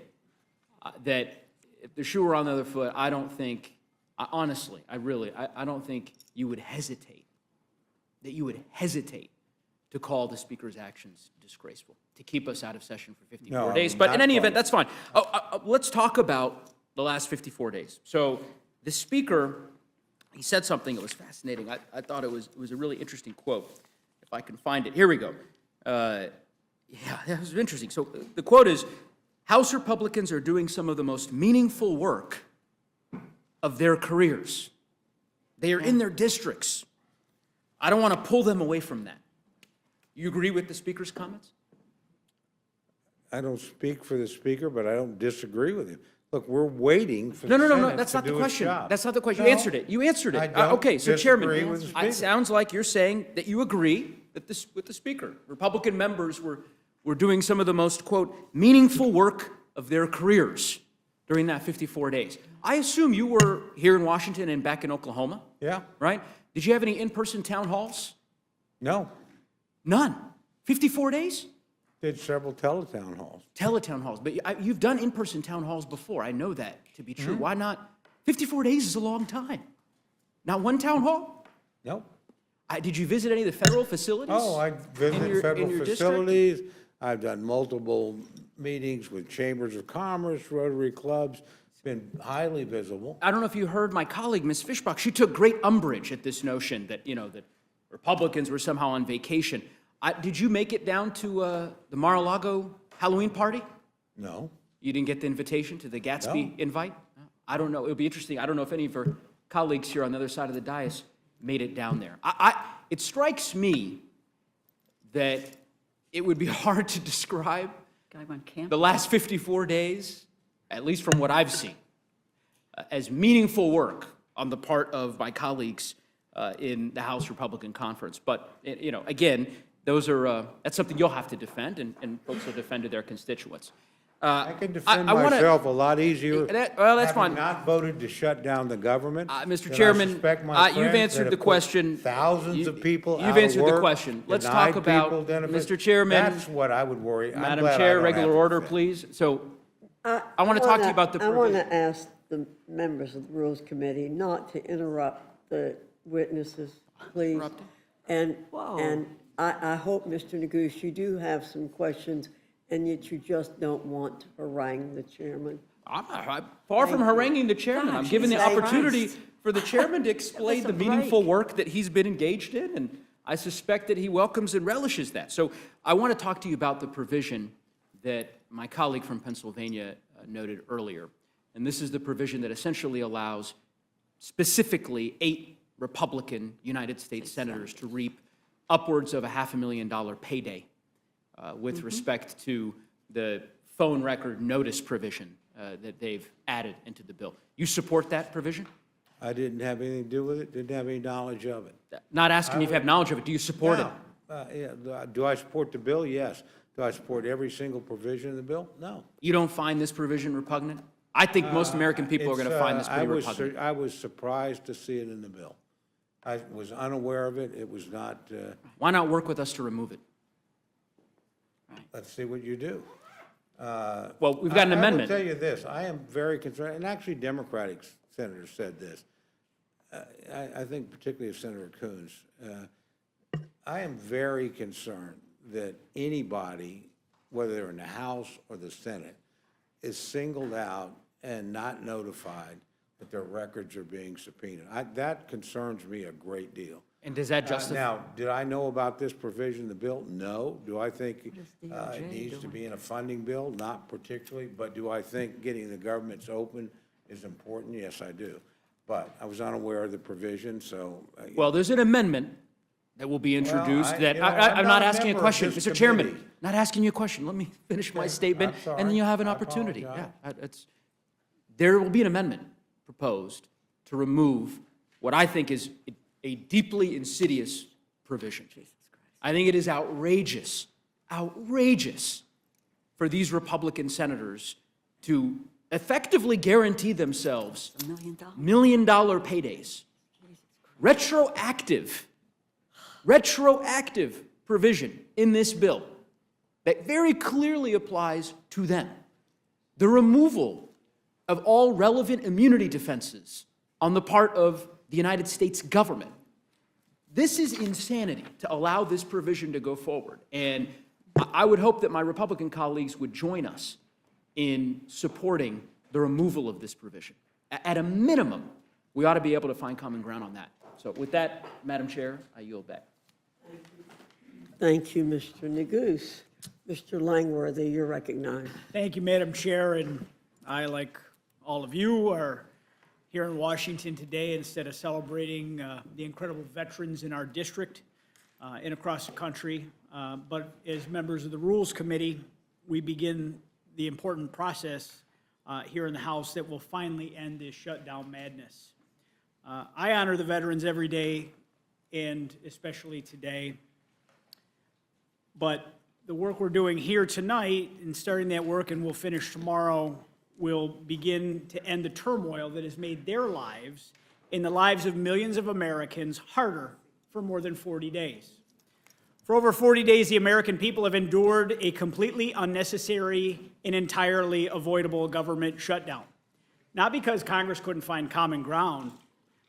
that if the shoe were on the other foot, I don't think, honestly, I don't think you would hesitate, to call the Speaker's actions disgraceful, to keep us out of session for 54 No, days. But in not any quite. event, that's fine. Let's talk about the last 54 days. So the Speaker, he said something that was fascinating. I thought it was a really interesting quote. If I can find it. Here we go. Yeah, that was interesting. So the quote is, House Republicans are doing some of the most meaningful work of their careers. They are in their districts. I don't want to pull them away from that. You agree with the Speaker's comments? I don't speak for the Speaker, but I don't disagree with him. Look, we're waiting for No, the no, no, no, Senate that's to not the do its question. job. That's not the question. No, You answered it. You answered it. I don't Okay, so disagree Chairman, with the Speaker. it sounds like you're saying that you agree that with the Speaker. Republican members were doing some of the most, quote, meaningful work of their careers during that 54 days. I assume you were here in Washington and back in Oklahoma, Yeah, right? Did you have any in-person town halls? no, None. 54 days? did several teletown halls. Teletown halls. But you've done in-person town halls before. I know that to be true. Why not? 54 days is a long time. Not one town hall? No. Did you visit any of the federal facilities? Oh, I in visited federal your district? facilities. I've done multiple meetings with chambers of commerce, Rotary clubs. It's been highly visible. I don't know if you heard my colleague, Ms. Fishbach. She took great umbrage at this notion that, that Republicans were somehow on vacation. Did you make it down to the Mar-a-Lago Halloween party? No. You didn't get the invitation to the Gatsby invite? I don't know. It would be interesting. I don't know if any of her colleagues here on the other side of the dais made it down there. It strikes me that it would be hard to describe Guy went camp. the last 54 days, at least from what I've seen, as meaningful work on the part of my colleagues in the House Republican Conference. But, again, that's something you'll have to defend, and folks will defend to their constituents. I can defend I wanna- myself a lot easier. That's having fine. not voted to shut down the government. Mr. than I Chairman, suspect my you've friends answered that the have put question. Thousands of people out You've of answered the work, question. Let's denied talk about, people benefits. Mr. Chairman. That's what I would worry. I'm Madam glad I Chair, don't have regular to order, defend. please. So I want to talk to you about the I want provision. to ask the members of the Rules Committee not to interrupt the witnesses, please. Interrupting? And I hope, Mr. Nagus, you do have some questions, and yet you just don't want to harangue the chairman. I'm far from haranguing the chairman. I'm giving the Jesus opportunity Christ. for the chairman to explain us the a meaningful break. work that he's been engaged in, and I suspect that he welcomes and relishes that. So I want to talk to you about the provision that my colleague from Pennsylvania noted earlier. And this is the provision that essentially allows specifically 8 Republican United States senators to reap upwards of a $500,000 payday with respect to the phone record notice provision that they've added into the bill. You support that provision? I didn't have anything to do with it, didn't have any knowledge of it. Not asking if you have knowledge of it. Do you support it? Yeah, do I support the bill? Yes. Do I support every single provision of the bill? No. You don't find this provision repugnant? I think most American people are going to find this pretty repugnant. I was surprised to see it in the bill. I was unaware of it. It was not, Why not work with us to remove it? let's see what you do. Well, we've got an amendment. I will tell you this, I am very concerned, and actually Democratic senators said this. I think particularly of Senator Coons. I am very concerned that anybody, whether they're in the House or the Senate, is singled out and not notified that their records are being subpoenaed. That concerns me a great deal. And does that justify? Now, did I know about this provision in the bill? No. Do I think it needs to be in a funding bill? Not particularly. But do I think getting the governments open is important? Yes, I do. But I was unaware of the provision, so. Well, there's an amendment that will be introduced that, I'm not asking a member of question, this Mr. Chairman, committee. not asking you a question. Let me finish my statement, I'm sorry. and then you'll have an I opportunity. apologize. Yeah, there will be an amendment proposed to remove what I think is a deeply insidious provision. I think it is outrageous for these Republican senators to effectively guarantee themselves $1 million paydays. Retroactive provision in this bill that very clearly applies to them. The removal of all relevant immunity defenses on the part of the United States government. This is insanity to allow this provision to go forward. And I would hope that my Republican colleagues would join us in supporting the removal of this provision. At a minimum, we ought to be able to find common ground on that. So with that, Madam Chair, I yield back. Thank you, Mr. Neguse. Mr. Langworthy, you're recognized. Thank you, Madam Chair, and I, like all of you, are here in Washington today instead of celebrating the incredible veterans in our district and across the country. But as members of the Rules Committee, we begin the important process here in the House that will finally end this shutdown madness. I honor the veterans every day, and especially today. But the work we're doing here tonight and starting that work, and we'll finish tomorrow, will begin to end the turmoil that has made their lives and the lives of millions of Americans harder for more than 40 days. For over 40 days, the American people have endured a completely unnecessary and entirely avoidable government shutdown. Not because Congress couldn't find common ground,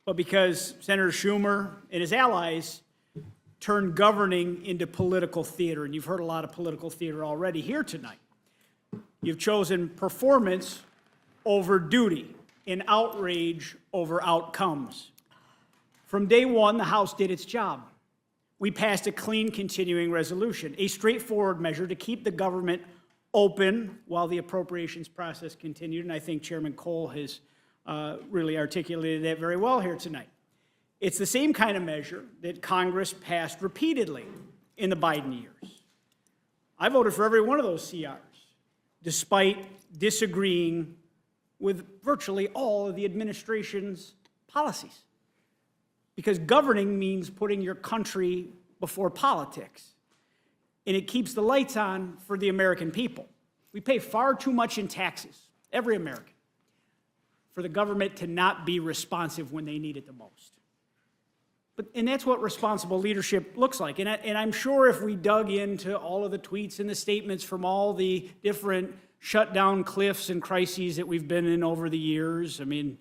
but because Senator Schumer and his allies turned governing into political theater. And you've heard a lot of political theater already here tonight. You've chosen performance over duty and outrage over outcomes. From day one, the House did its job. We passed a clean continuing resolution, a straightforward measure to keep the government open while the appropriations process continued. And I think Chairman Cole has really articulated that very well here tonight. It's the same kind of measure that Congress passed repeatedly in the Biden years. I voted for every one of those CRs, despite disagreeing with virtually all of the administration's policies. Because governing means putting your country before politics. And it keeps the lights on for the American people. We pay far too much in taxes, every American, for the government to not be responsive when they need it the most. And that's what responsible leadership looks like. And I'm sure if we dug into all of the tweets and the statements from all the different shutdown cliffs and crises that we've been in over the years, I mean,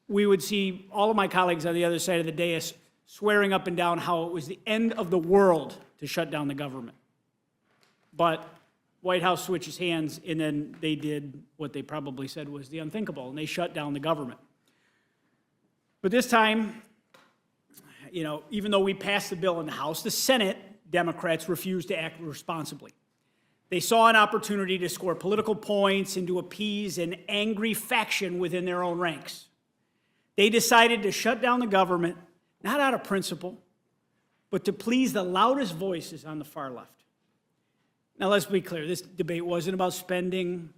we would see all of my colleagues on the other side of the dais swearing up and down how it was the end of the world to shut down the government. But White House switches hands, and then they did what they probably said was the unthinkable, and they shut down the government. But this time, you know, even though we passed the bill in the House, the Senate Democrats refused to act responsibly. They saw an opportunity to score political points and to appease an angry faction within their own ranks. They decided to shut down the government, not out of principle, but to please the loudest voices on the far left. Now, let's be clear. This debate wasn't about spending.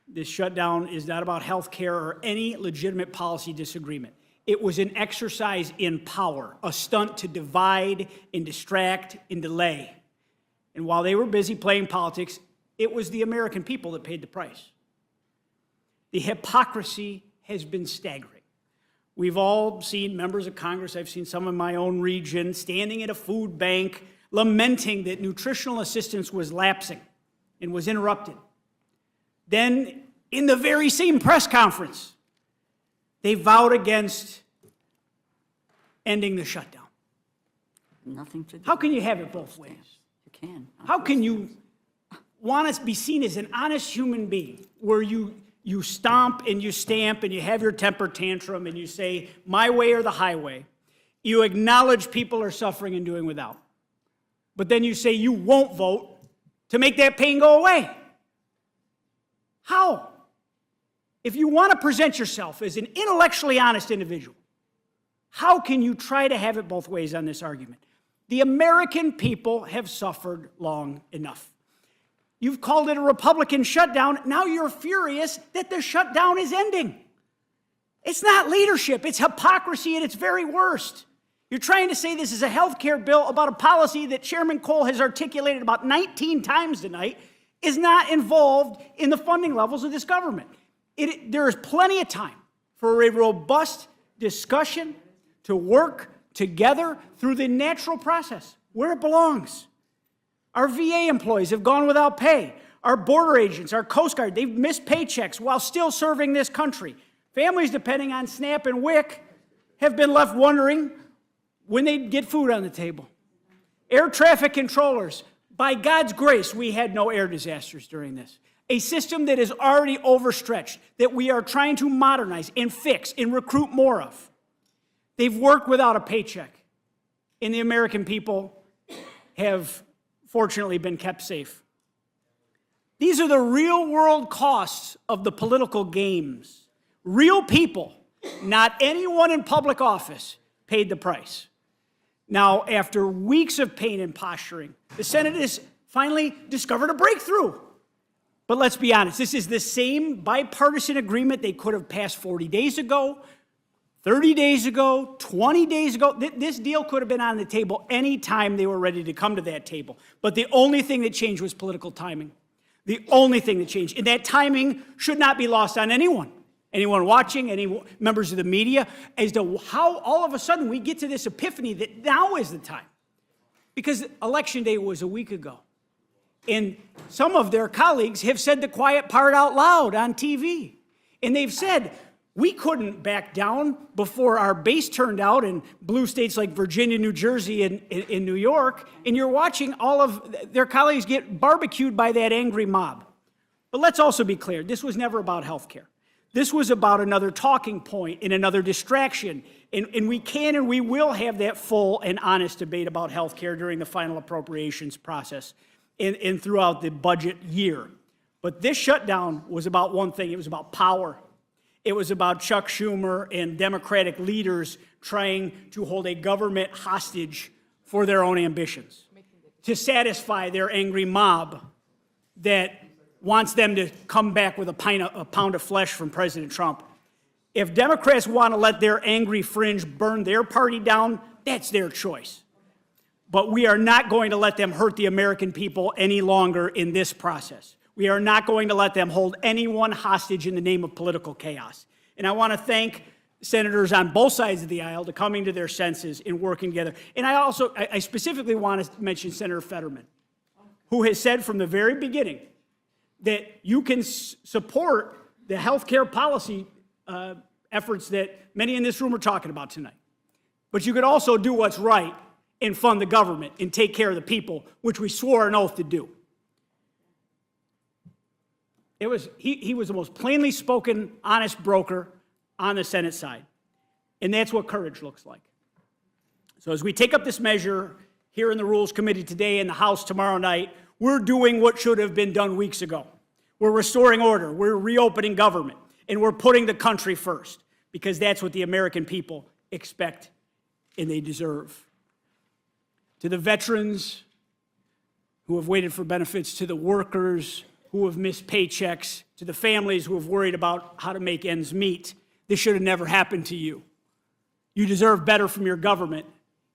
This shutdown is not about health care or any legitimate policy disagreement. It was an exercise in power, a stunt to divide and distract and delay. And while they were busy playing politics, it was the American people that paid the price. The hypocrisy has been staggering. We've all seen members of Congress, I've seen some in my own region, standing at a food bank, lamenting that nutritional assistance was lapsing and was interrupted. Then, in the very same press conference, they vowed against ending the shutdown. Nothing to do. How can you have it both ways? You can. How can you want to be seen as an honest human being where you stomp and you stamp and you have your temper tantrum and you say, my way or the highway? You acknowledge people are suffering and doing without. But then you say you won't vote to make that pain go away. How? If you want to present yourself as an intellectually honest individual, how can you try to have it both ways on this argument? The American people have suffered long enough. You've called it a Republican shutdown. Now you're furious that the shutdown is ending. It's not leadership. It's hypocrisy at its very worst. You're trying to say this is a health care bill about a policy that Chairman Cole has articulated about 19 times tonight is not involved in the funding levels of this government. There is plenty of time for a robust discussion to work together through the natural process where it belongs. Our VA employees have gone without pay. Our border agents, our Coast Guard, they've missed paychecks while still serving this country. Families depending on SNAP and WIC have been left wondering when they'd get food on the table. Air traffic controllers, by God's grace, we had no air disasters during this. A system that is already overstretched, that we are trying to modernize and fix and recruit more of. They've worked without a paycheck, and the American people have fortunately been kept safe. These are the real-world costs of the political games. Real people, not anyone in public office, paid the price. Now, after weeks of pain and posturing, the Senate has finally discovered a breakthrough. But let's be honest, this is the same bipartisan agreement they could have passed 40 days ago, 30 days ago, 20 days ago. This deal could have been on the table any time they were ready to come to that table. But the only thing that changed was political timing. The only thing that changed. And that timing should not be lost on anyone. Anyone watching, any members of the media, as to how all of a sudden we get to this epiphany that now is the time. Because Election Day was a week ago. And some of their colleagues have said the quiet part out loud on TV. And they've said, we couldn't back down before our base turned out in blue states like Virginia, New Jersey, and in New York. And you're watching all of their colleagues get barbecued by that angry mob. But let's also be clear, this was never about health care. This was about another talking point and another distraction. And we can and we will have that full and honest debate about health care during the final appropriations process and throughout the budget year. But this shutdown was about one thing. It was about power. It was about Chuck Schumer and Democratic leaders trying to hold a government hostage for their own ambitions, to satisfy their angry mob that wants them to come back with a pound of flesh from President Trump. If Democrats want to let their angry fringe burn their party down, that's their choice. But we are not going to let them hurt the American people any longer in this process. We are not going to let them hold anyone hostage in the name of political chaos. And I want to thank senators on both sides of the aisle to coming to their senses and working together. And I specifically want to mention Senator Fetterman, who has said from the very beginning that you can support the health care policy efforts that many in this room are talking about tonight. But you could also do what's right and fund the government and take care of the people, which we swore an oath to do. He was the most plainly spoken, honest broker on the Senate side. And that's what courage looks like. So as we take up this measure here in the Rules Committee today and the House tomorrow night, we're doing what should have been done weeks ago. We're restoring order, we're reopening government, and we're putting the country first, because that's what the American people expect and they deserve. To the veterans who have waited for benefits, to the workers who have missed paychecks, to the families who have worried about how to make ends meet, this should have never happened to you. You deserve better from your government,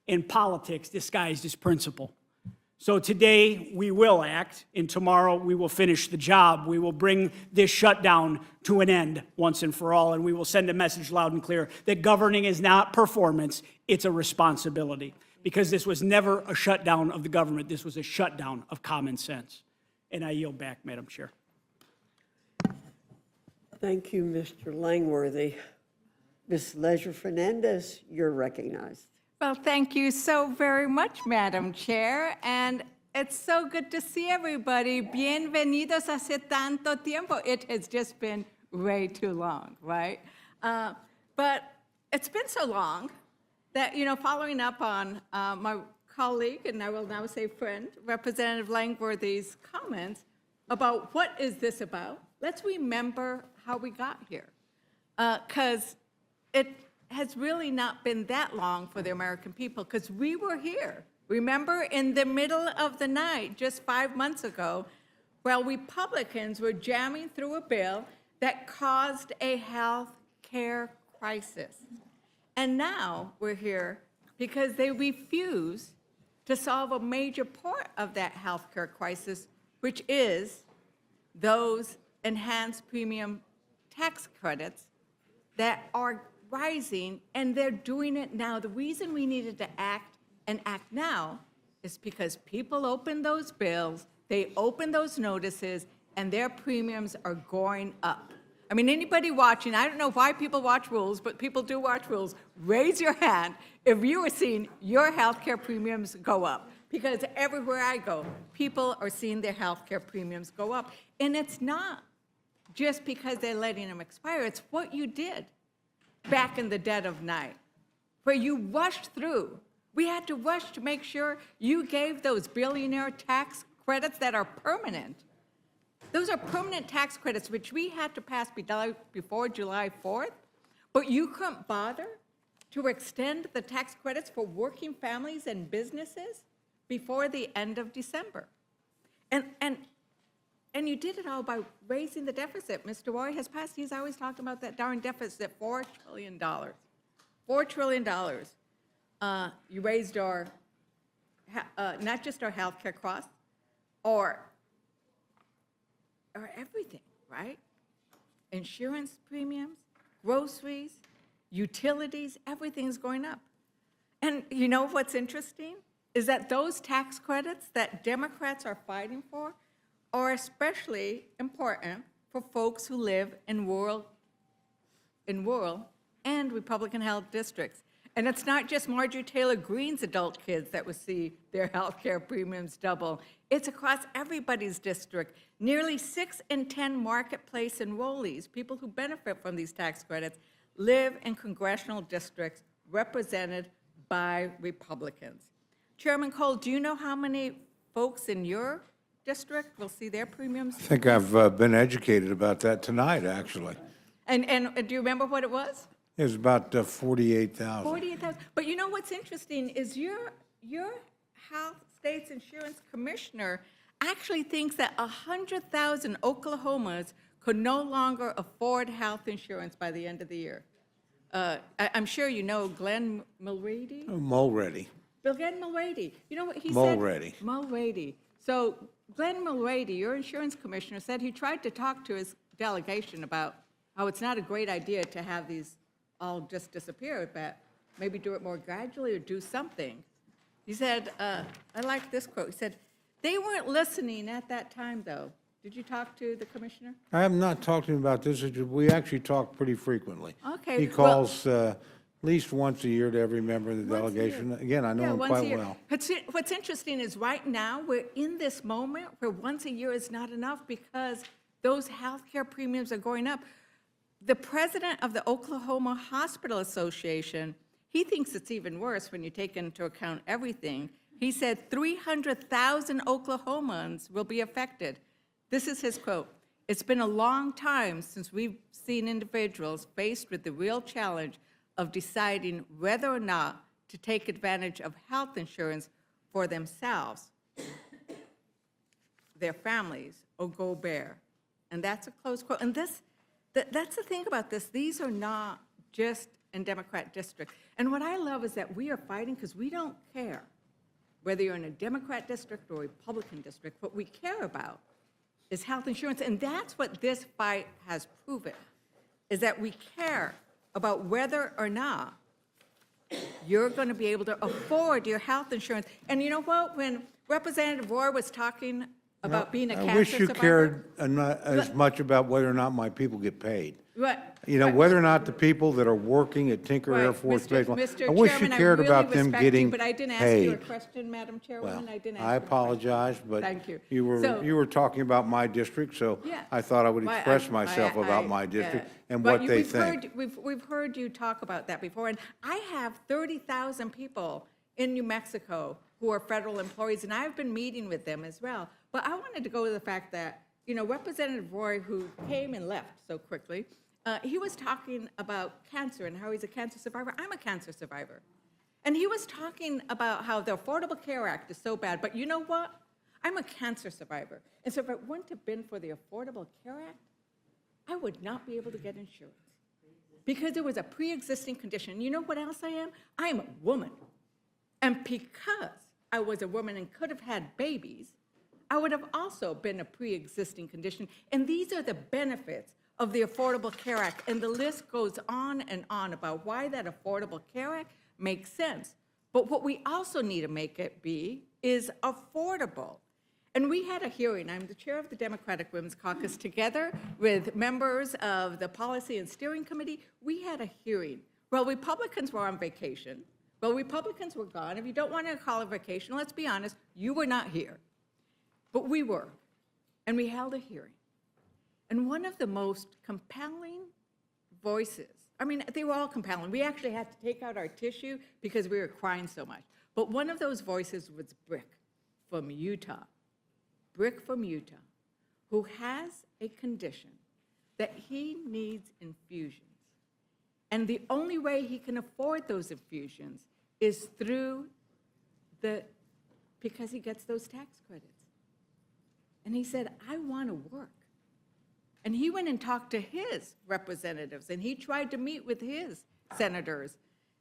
and politics disguised as principle. So today we will act, and tomorrow we will finish the job. We will bring this shutdown to an end once and for all, and we will send a message loud and clear that governing is not performance, it's a responsibility. Because this was never a shutdown of the government, this was a shutdown of common sense. And I yield back, Madam Chair. Thank you, Mr. Langworthy. Ms. Leisure Fernandez, you're recognized. Well, thank you so very much, Madam Chair, and it's so good to see everybody. Bienvenidos hace tanto tiempo. It has just been way too long, right? But it's been so long that, following up on my colleague, and I will now say friend, Representative Langworthy's comments about what is this about, let's remember how we got here. Because it has really not been that long for the American people, because we were here. Remember, in the middle of the night, just 5 months ago, while Republicans were jamming through a bill that caused a health care crisis. And now we're here because they refuse to solve a major part of that health care crisis, which is those enhanced premium tax credits that are rising, and they're doing it now. The reason we needed to act and act now is because people opened those bills, they opened those notices, and their premiums are going up. I mean, anybody watching, I don't know why people watch rules, but people do watch rules. Raise your hand if you are seeing your health care premiums go up. Because everywhere I go, people are seeing their health care premiums go up. And it's not just because they're letting them expire, it's what you did back in the dead of night, where you rushed through. We had to rush to make sure you gave those billionaire tax credits that are permanent. Those are permanent tax credits, which we had to pass before July 4th, but you couldn't bother to extend the tax credits for working families and businesses before the end of December. And you did it all by raising the deficit. Mr. Roy has passed, he's always talked about that darn deficit, $4 trillion. $4 trillion. You raised our, not just our health care costs, or everything, right? Insurance premiums, groceries, utilities, everything's going up. And you know what's interesting? Is that those tax credits that Democrats are fighting for are especially important for folks who live in rural and Republican-held districts. And it's not just Marjorie Taylor Greene's adult kids that will see their health care premiums double. It's across everybody's district. Nearly 6 in 10 marketplace enrollees, people who benefit from these tax credits, live in congressional districts represented by Republicans. Chairman Cole, do you know how many folks in your district will see their premiums? I think I've been educated about that tonight, actually. And do you remember what it was? It was about 48,000. 48,000. But you know what's interesting is your House State's Insurance Commissioner actually thinks that 100,000 Oklahomans could no longer afford health insurance by the end of the year. I'm sure you know Glenn Mulready. Mulready. Glenn Mulready. You know what he Mulready. said? Mulready. So Glenn Mulready, your insurance commissioner, said he tried to talk to his delegation about how it's not a great idea to have these all just disappear, but maybe do it more gradually or do something. He said, I like this quote. He said, they weren't listening at that time, though. Did you talk to the commissioner? I have not talked to him about this. We actually talk pretty frequently. Okay, He well- calls at least once a year to every member of the Once a year. delegation. Again, I know Yeah, him once a quite year. well. What's interesting is right now, we're in this moment where once a year is not enough because those health care premiums are going up. The president of the Oklahoma Hospital Association, he thinks it's even worse when you take into account everything. He said 300,000 Oklahomans will be affected. This is his quote. It's been a long time since we've seen individuals faced with the real challenge of deciding whether or not to take advantage of health insurance for themselves, their families, or go bare. And that's a close quote. And that's the thing about this. These are not just in Democrat districts. And what I love is that we are fighting because we don't care whether you're in a Democrat district or Republican district. What we care about is health insurance. And that's what this fight has proven, is that we care about whether or not you're going to be able to afford your health insurance. And you know what? When Representative Roy was talking about being a cancer I wish you survivor. cared as much about whether or not my people get paid. Right. You know, whether or not the people that are working at Tinker Air Right, Force Mr. Base, Mr. I wish you Chairman, I cared really about them respect you, getting but I didn't ask you a paid. question, Madam Chairwoman. Well, I didn't ask I you a question. apologize, but Thank you. you So- were talking about my district, so Yeah. I thought I would Well, express myself about my district and but what they think. We've heard you talk about that before, and I have 30,000 people in New Mexico who are federal employees, and I've been meeting with them as well. But I wanted to go to the fact that, you know, Representative Roy, who came and left so quickly, he was talking about cancer and how he's a cancer survivor. I'm a cancer survivor. And he was talking about how the Affordable Care Act is so bad, but you know what? I'm a cancer survivor. And so if it wouldn't have been for the Affordable Care Act, I would not be able to get insurance because there was a pre-existing condition. You know what else I am? I am a woman. And because I was a woman and could have had babies, I would have also been a pre-existing condition. And these are the benefits of the Affordable Care Act. And the list goes on and on about why that Affordable Care Act makes sense. But what we also need to make it be is affordable. And we had a hearing. I'm the chair of the Democratic Women's Caucus, together with members of the Policy and Steering Committee. We had a hearing. Well, Republicans were on vacation. Well, Republicans were gone. If you don't want to call it vacation, let's be honest, you were not here. But we were. And we held a hearing. And one of the most compelling voices, I mean, they were all compelling. We actually had to take out our tissue because we were crying so much. But one of those voices was Brick from Utah. Brick from Utah, who has a condition that he needs infusions. And the only way he can afford those infusions is through because he gets those tax credits. And he said, I want to work. And he went and talked to his representatives, and he tried to meet with his senators.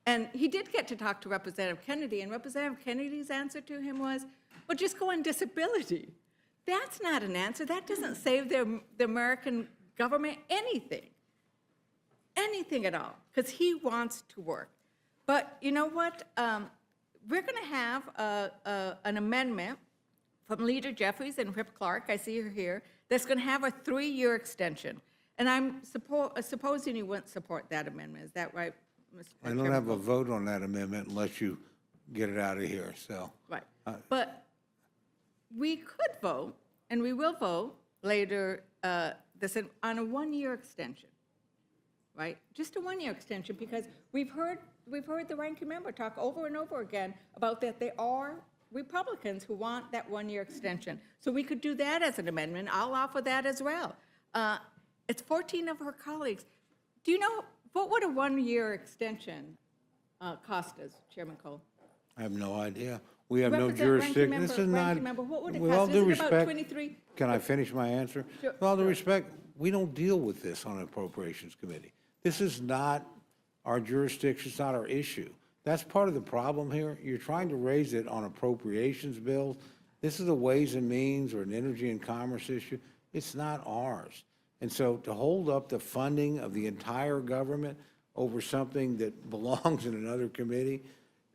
And he did get to talk to Representative Kennedy, and Representative Kennedy's answer to him was, well, just go on disability. That's not an answer. That doesn't save the American government anything at all, because he wants to work. But you know what? We're going to have an amendment from Leader Jeffries and Whip Clark, I see her here, that's going to have a 3-year extension. And I'm supposing you wouldn't support that amendment. Is that right, Mr. I don't have a vote on that amendment unless you get it out of here, so. Right. But we could vote, and we will vote later on a 1-year extension, right? Just a 1-year extension, because we've heard the ranking member talk over and over again about that there are Republicans who want that 1-year extension. So we could do that as an amendment. I'll offer that as well. It's 14 of her colleagues. Do you know, what would a 1-year extension cost us, Chairman Cole? I have no idea. We have no Represent- ranking jurisdiction. member- This is not, ranking member, what would it with cost? all due Isn't it about respect, 23? can I finish my answer? Sure. With all due respect, we don't deal with this on Appropriations Committee. This is not our jurisdiction, it's not our issue. That's part of the problem here. You're trying to raise it on appropriations bills. This is a Ways and Means or an Energy and Commerce issue. It's not ours. And so to hold up the funding of the entire government over something that belongs in another committee,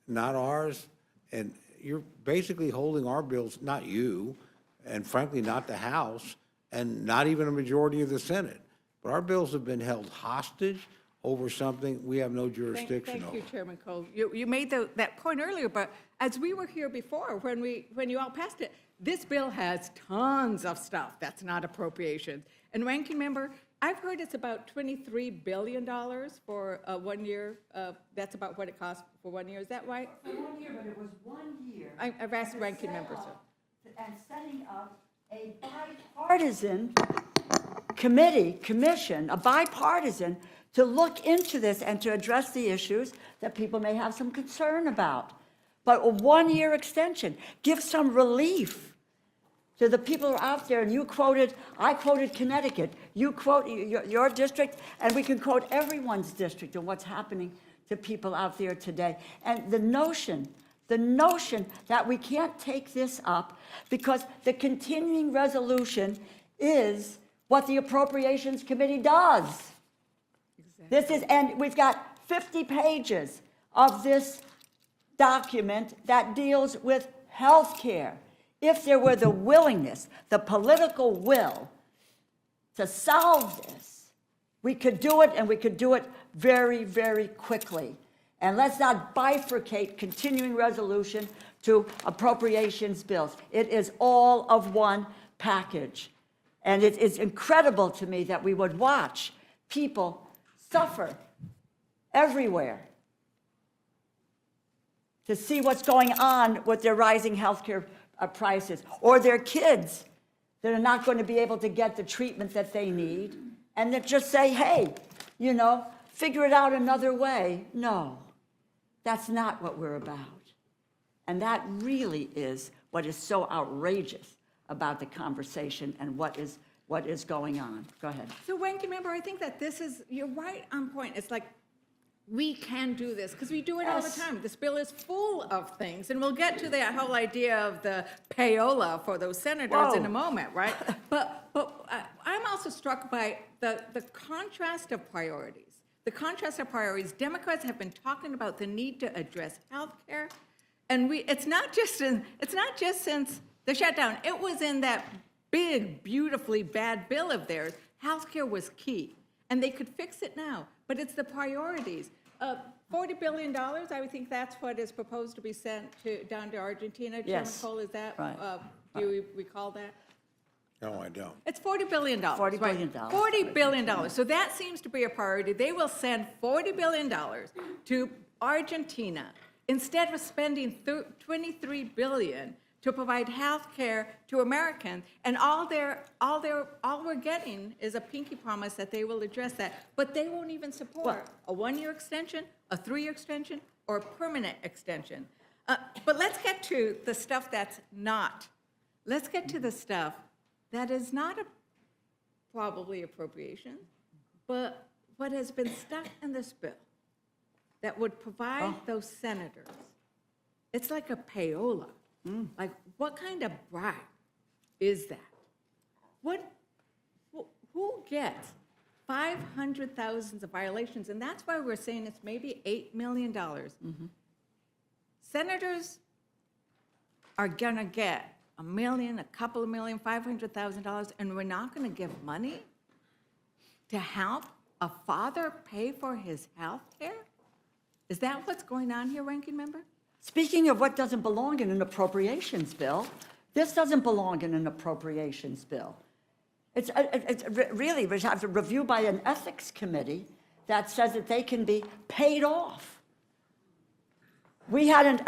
not ours, and you're basically holding our bills, not you, and frankly, not the House, and not even a majority of the Senate. But our bills have been held hostage over something we have no jurisdiction over. Thank you, Chairman Cole. You made that point earlier, but as we were here before, when you all passed it, this bill has tons of stuff that's not appropriations. And Ranking Member, I've heard it's about $23 billion for 1 year. That's about what it costs for 1 year. Is that right? For 1 year, but it was 1 year. I've asked Ranking Member, sir. And setting up a bipartisan commission, a bipartisan, to look into this and to address the issues that people may have some concern about. But a 1-year extension, give some relief to the people who are out there. And I quoted Connecticut, you quote your district, and we can quote everyone's district and what's happening to people out there today. And the notion that we can't take this up because the continuing resolution is what the Appropriations Committee does. And we've got 50 pages of this document that deals with health care. If there were the willingness, the political will to solve this, We could do it, and we could do it very, very quickly. And let's not bifurcate continuing resolution to appropriations bills. It is all of one package. And it is incredible to me that we would watch people suffer everywhere to see what's going on with their rising healthcare prices, or their kids that are not going to be able to get the treatment that they need, and that just say, hey, figure it out another way. No, that's not what we're about. And that really is what is so outrageous about the conversation and what is going on. Go ahead. So Ranking Member, I think that you're right on point. It's like, we can do this, because we do it all the time. This bill is full of things, and we'll get to that whole idea of the payola for those senators in a moment, right? But I'm also struck by the contrast of priorities. The contrast of priorities. Democrats have been talking about the need to address health care, and it's not just since the shutdown. It was in that big, beautifully bad bill of theirs. Health care was key, and they could fix it now. But it's the priorities. $40 billion, I would think that's what is proposed to be sent down to Argentina. Yes. Chairman Cole, is that, Right. do you recall that? No, I don't. It's $40 billion. $40 right? billion. $40 billion. So that seems to be a priority. They will send $40 billion to Argentina instead of spending $23 billion to provide health care to Americans, and all we're getting is a pinky promise that they will address that, but they won't even support a 1-year extension, a 3-year extension, or a permanent extension. But let's get to the stuff that's not. Let's get to the stuff that is not probably appropriation, but what has been stuck in this bill that would provide those senators. It's like a payola. Like, what kind of bribe is that? Who gets 500,000 of violations? And that's why we're saying it's maybe $8 million. Senators are gonna get $1 million, a couple of million, $500,000, and we're not gonna give money to help a father pay for his health care? Is that what's going on here, Ranking Member? Speaking of what doesn't belong in an appropriations bill, this doesn't belong in an appropriations bill. It's really, we have a review by an ethics committee that says that they can be paid off. We hadn't,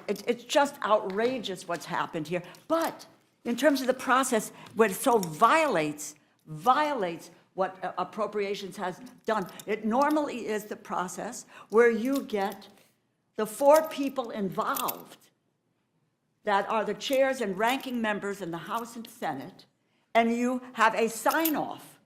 it's just outrageous what's happened here. But in terms of the process, what so violates what appropriations has done. It normally is the process where you get the 4 people involved that are the chairs and ranking members in the House and Senate, and you have a sign-off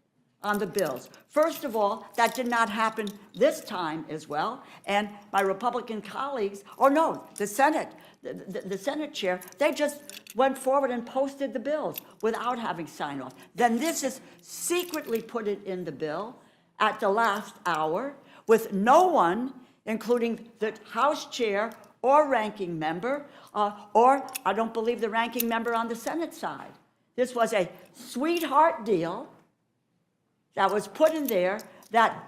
on the bills. First of all, that did not happen this time as well, and my Republican colleagues, the Senate, the Senate chair, they just went forward and posted the bills without having sign-off. Then this is secretly put it in the bill at the last hour with no one, including the House chair or ranking member, or I don't believe the ranking member on the Senate side. This was a sweetheart deal that was put in there that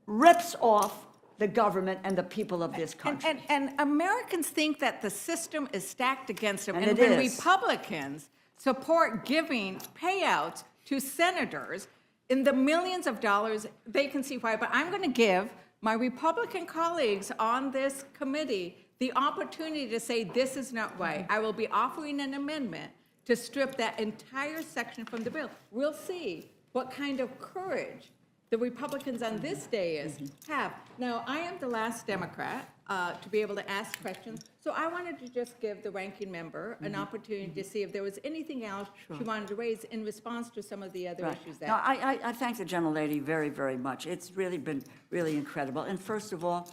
rips off the government and the people of this country. And Americans think that the system is stacked against them. And And it when is. Republicans support giving payouts to senators in the millions of dollars, they can see why. But I'm going to give my Republican colleagues on this committee the opportunity to say this is not right. I will be offering an amendment to strip that entire section from the bill. We'll see what kind of courage the Republicans on this dais have. Now, I am the last Democrat to be able to ask questions, so I wanted to just give the ranking member an opportunity to see if there was anything else she wanted to raise in response to some of the other Right. issues No, that. I thank the gentlelady very, very much. It's really been really incredible. And first of all,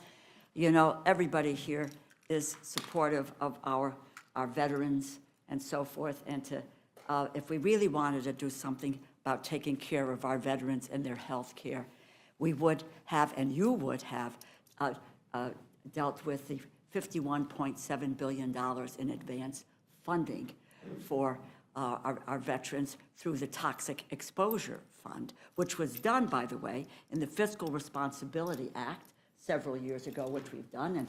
everybody here is supportive of our veterans and so forth. And if we really wanted to do something about taking care of our veterans and their health care, we would have, and you would have, dealt with the $51.7 billion in advance funding for our veterans through the Toxic Exposure Fund, which was done, by the way, in the Fiscal Responsibility Act several years ago, which we've done,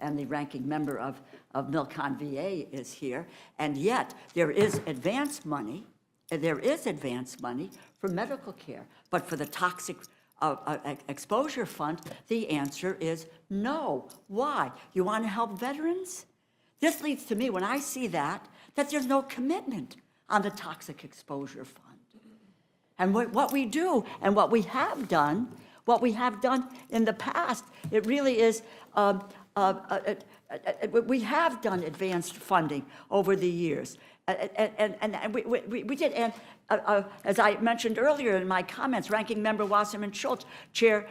and the ranking member of Milcon VA is here. And yet, there is advance money for medical care, but for the Toxic Exposure Fund, the answer is no. Why? You want to help veterans? This leads to me, when I see that there's no commitment on the Toxic Exposure Fund. And what we do and what we have done in the past, it really is, we have done advanced funding over the years. And we did, and as I mentioned earlier in my comments, Ranking Member Wasserman Schultz, Chair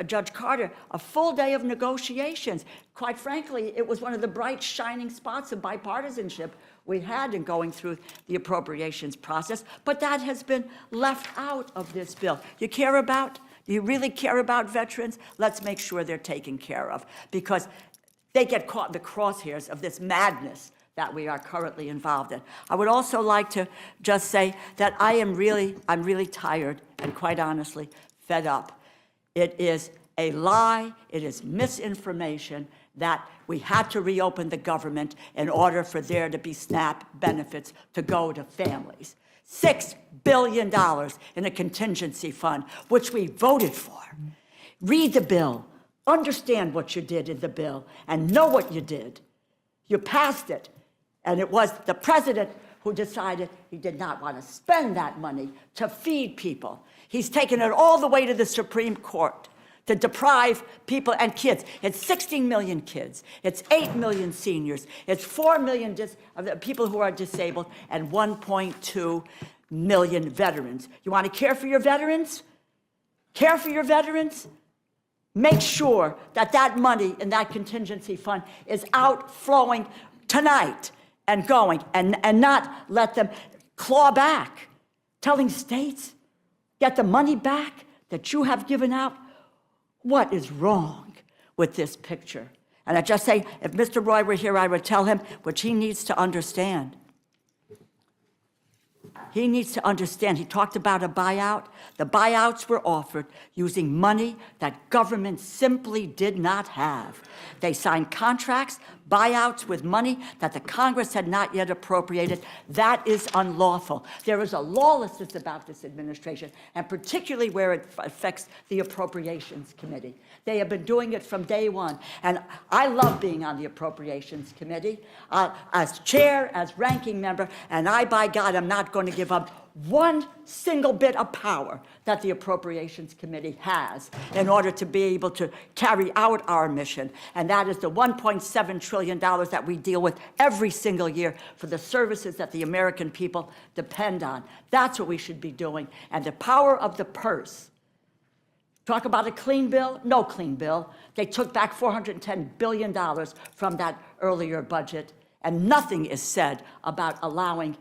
Judge Carter, a full day of negotiations. Quite frankly, it was one of the bright, shining spots of bipartisanship we had in going through the appropriations process, but that has been left out of this bill. Do you really care about veterans? Let's make sure they're taken care of, because they get caught in the crosshairs of this madness that we are currently involved in. I would also like to just say that I'm really tired and, quite honestly, fed up. It is a lie, it is misinformation that we had to reopen the government in order for there to be SNAP benefits to go to families. $6 billion in a contingency fund, which we voted for. Read the bill, understand what you did in the bill, and know what you did. You passed it. And it was the president who decided he did not want to spend that money to feed people. He's taken it all the way to the Supreme Court to deprive people and kids. It's 16 million kids. It's 8 million seniors. It's 4 million people who are disabled and 1.2 million veterans. You want to care for your veterans? Care for your veterans? Make sure that that money in that contingency fund is outflowing tonight and going, and not let them claw back, telling states, get the money back that you have given out. What is wrong with this picture? And I just say, if Mr. Roy were here, I would tell him, which he needs to understand. He needs to understand. He talked about a buyout. The buyouts were offered using money that government simply did not have. They signed contracts, buyouts with money that the Congress had not yet appropriated. That is unlawful. There is a lawlessness about this administration, and particularly where it affects the Appropriations Committee. They have been doing it from day one, and I love being on the Appropriations Committee as chair, as ranking member, and by God, I'm not going to give up one single bit of power that the Appropriations Committee has in order to be able to carry out our mission, and that is the $1.7 trillion that we deal with every single year for the services that the American people depend on. That's what we should be doing, and the power of the purse. Talk about a clean bill? No clean bill. They took back $410 billion from that earlier budget, and nothing is said about allowing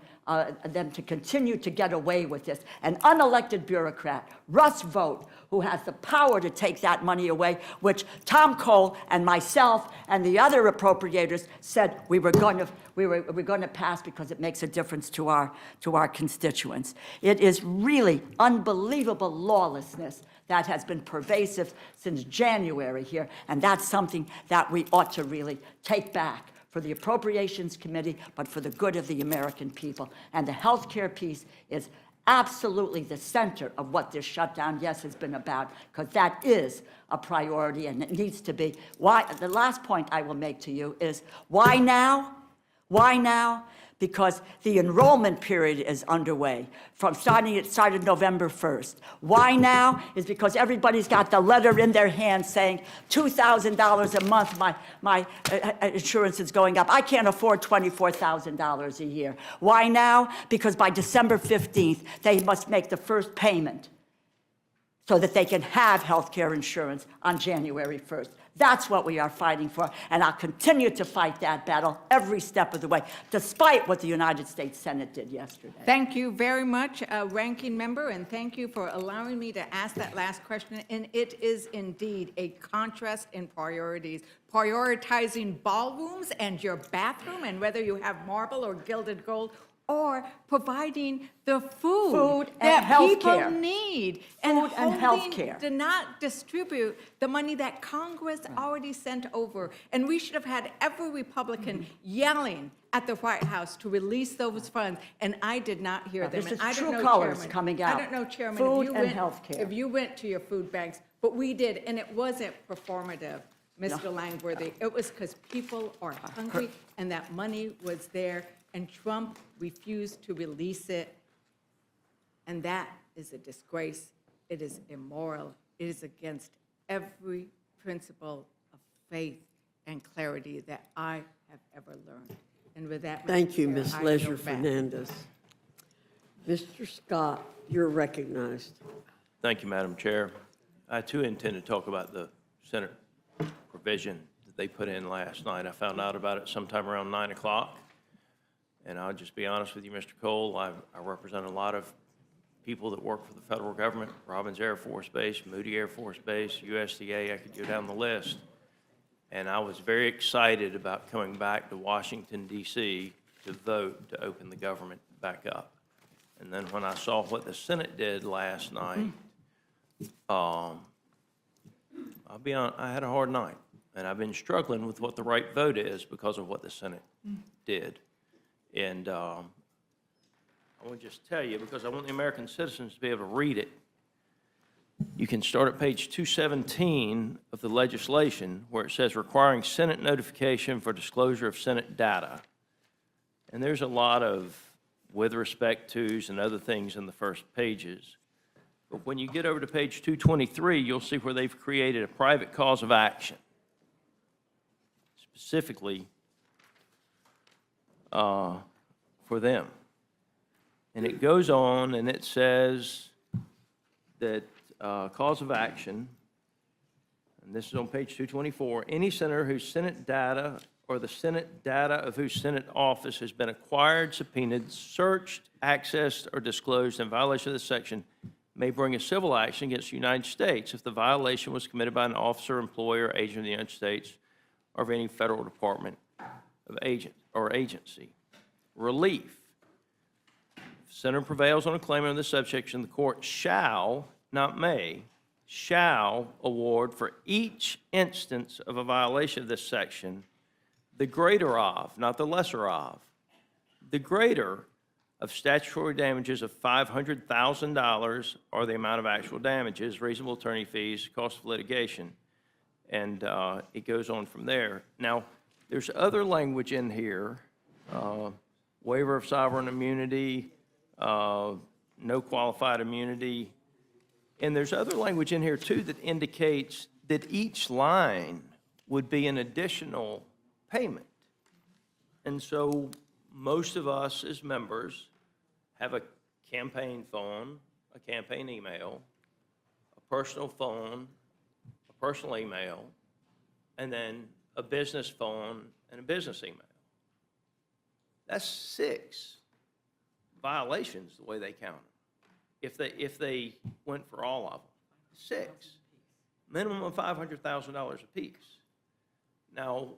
them to continue to get away with this. An unelected bureaucrat, Russ Vought, who has the power to take that money away, which Tom Cole and myself and the other appropriators said we were going to pass because it makes a difference to our constituents. It is really unbelievable lawlessness that has been pervasive since January here, and that's something that we ought to really take back for the Appropriations Committee, but for the good of the American people. And the health care piece is absolutely the center of what this shutdown, yes, has been about, because that is a priority and it needs to be. Why? The last point I will make to you is, why now? Why now? Because the enrollment period is underway. It started November 1st. Why now? Is because everybody's got the letter in their hand saying $2,000 a month, my insurance is going up. I can't afford $24,000 a year. Why now? Because by December 15th, they must make the first payment so that they can have health care insurance on January 1st. That's what we are fighting for, and I'll continue to fight that battle every step of the way, despite what the United States Senate did yesterday. Thank you very much, Ranking Member, and thank you for allowing me to ask that last question. And it is indeed a contrast in priorities, prioritizing ballrooms and your bathroom, and whether you have marble or gilded gold, or providing the food, Food and that healthcare. people need. Food and holding- healthcare. to not distribute the money that Congress already sent over. And we should have had every Republican yelling at the White House to release those funds, and I did not hear them. This And is I don't true know, colors Chairman, coming I out. don't know, Chairman, Food if you and went, healthcare. if you went to your food banks, but we did, and it wasn't performative, Mr. Langworthy. It was because people are hungry, and that money was there, and Trump refused to release it. And that is a disgrace. It is immoral. It is against every principle of faith and clarity that I have ever learned. And with that, Madam Thank you, Chair, Ms. I Leisure yield back. Fernandez. Mr. Scott, you're recognized. Thank you, Madam Chair. I too intend to talk about the Senate provision that they put in last night. I found out about it sometime around 9 o'clock. And I'll just be honest with you, Mr. Cole, I represent a lot of people that work for the federal government, Robins Air Force Base, Moody Air Force Base, USDA, I could go down the list. And I was very excited about coming back to Washington, D.C. to vote to open the government back up. And then when I saw what the Senate did last night, I'll be honest, I had a hard night. And I've been struggling with what the right vote is because of what the Senate did. And I want to just tell you, because I want the American citizens to be able to read it. You can start at page 217 of the legislation where it says requiring Senate notification for disclosure of Senate data. And there's a lot of with respect to's and other things in the first pages. But when you get over to page 223, you'll see where they've created a private cause of action, specifically for them. And it goes on and it says that cause of action, and this is on page 224, any senator whose Senate data or the Senate data of whose Senate office has been acquired, subpoenaed, searched, accessed, or disclosed in violation of this section may bring a civil action against the United States if the violation was committed by an officer, employee, or agent of the United States or of any federal department of agent or agency. Relief. If the senator prevails on a claim under this subsection, the court shall, not may, shall award for each instance of a violation of this section the greater of, not the lesser of, the greater of statutory damages of $500,000 or the amount of actual damages, reasonable attorney fees, cost of litigation, and it goes on from there. Now, there's other language in here, waiver of sovereign immunity, no qualified immunity, and there's other language in here too that indicates that each line would be an additional payment. And so most of us as members have a campaign phone, a campaign email, a personal phone, a personal email, and then a business phone and a business email. That's 6 violations the way they count them. If they went for all of them. 6. Minimum of $500,000 apiece. Now,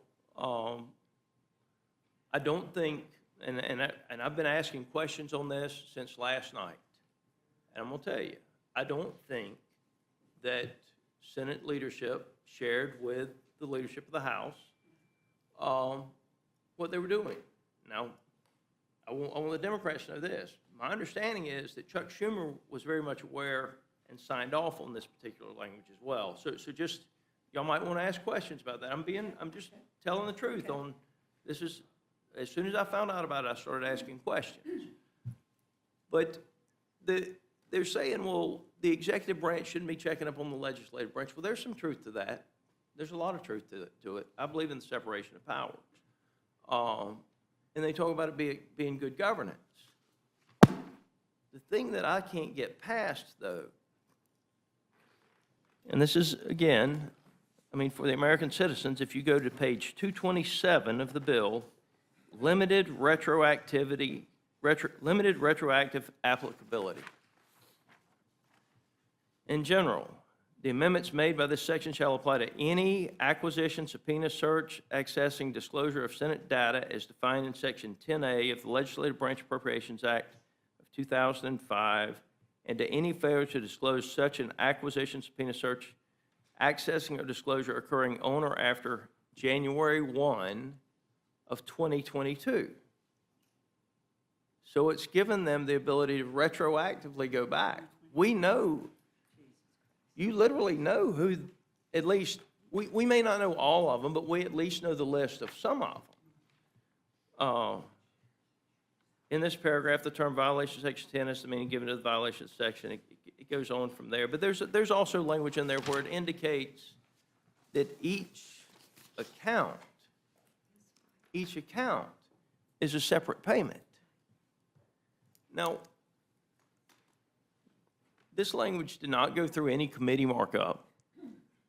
I don't think, and I've been asking questions on this since last night, and I'm going to tell you, I don't think that Senate leadership shared with the leadership of the House what they were doing. Now, I want the Democrats to know this. My understanding is that Chuck Schumer was very much aware and signed off on this particular language as well. So just, y'all might want to ask questions about that. I'm just telling the truth on, this is, as soon as I found out about it, I started asking questions. But they're saying, well, the executive branch shouldn't be checking up on the legislative branch. Well, there's some truth to that. There's a lot of truth to it. I believe in the separation of powers. And they talk about it being good governance. The thing that I can't get past, though, and this is, again, I mean, for the American citizens, if you go to page 227 of the bill, limited retroactive applicability. In general, The amendments made by this section shall apply to any acquisition, subpoena, search, accessing, disclosure of Senate data as defined in Section 10A of the Legislative Branch Appropriations Act of 2005, and to any failure to disclose such an acquisition, subpoena, search, accessing, or disclosure occurring on or after January 1 of 2022. So it's given them the ability to retroactively go back. We know, you literally know who, at least, we may not know all of them, but we at least know the list of some of them. In this paragraph, the term violation section 10 is the meaning given to the violation section. It goes on from there. But there's also language in there where it indicates that each account is a separate payment. Now, this language did not go through any committee markup.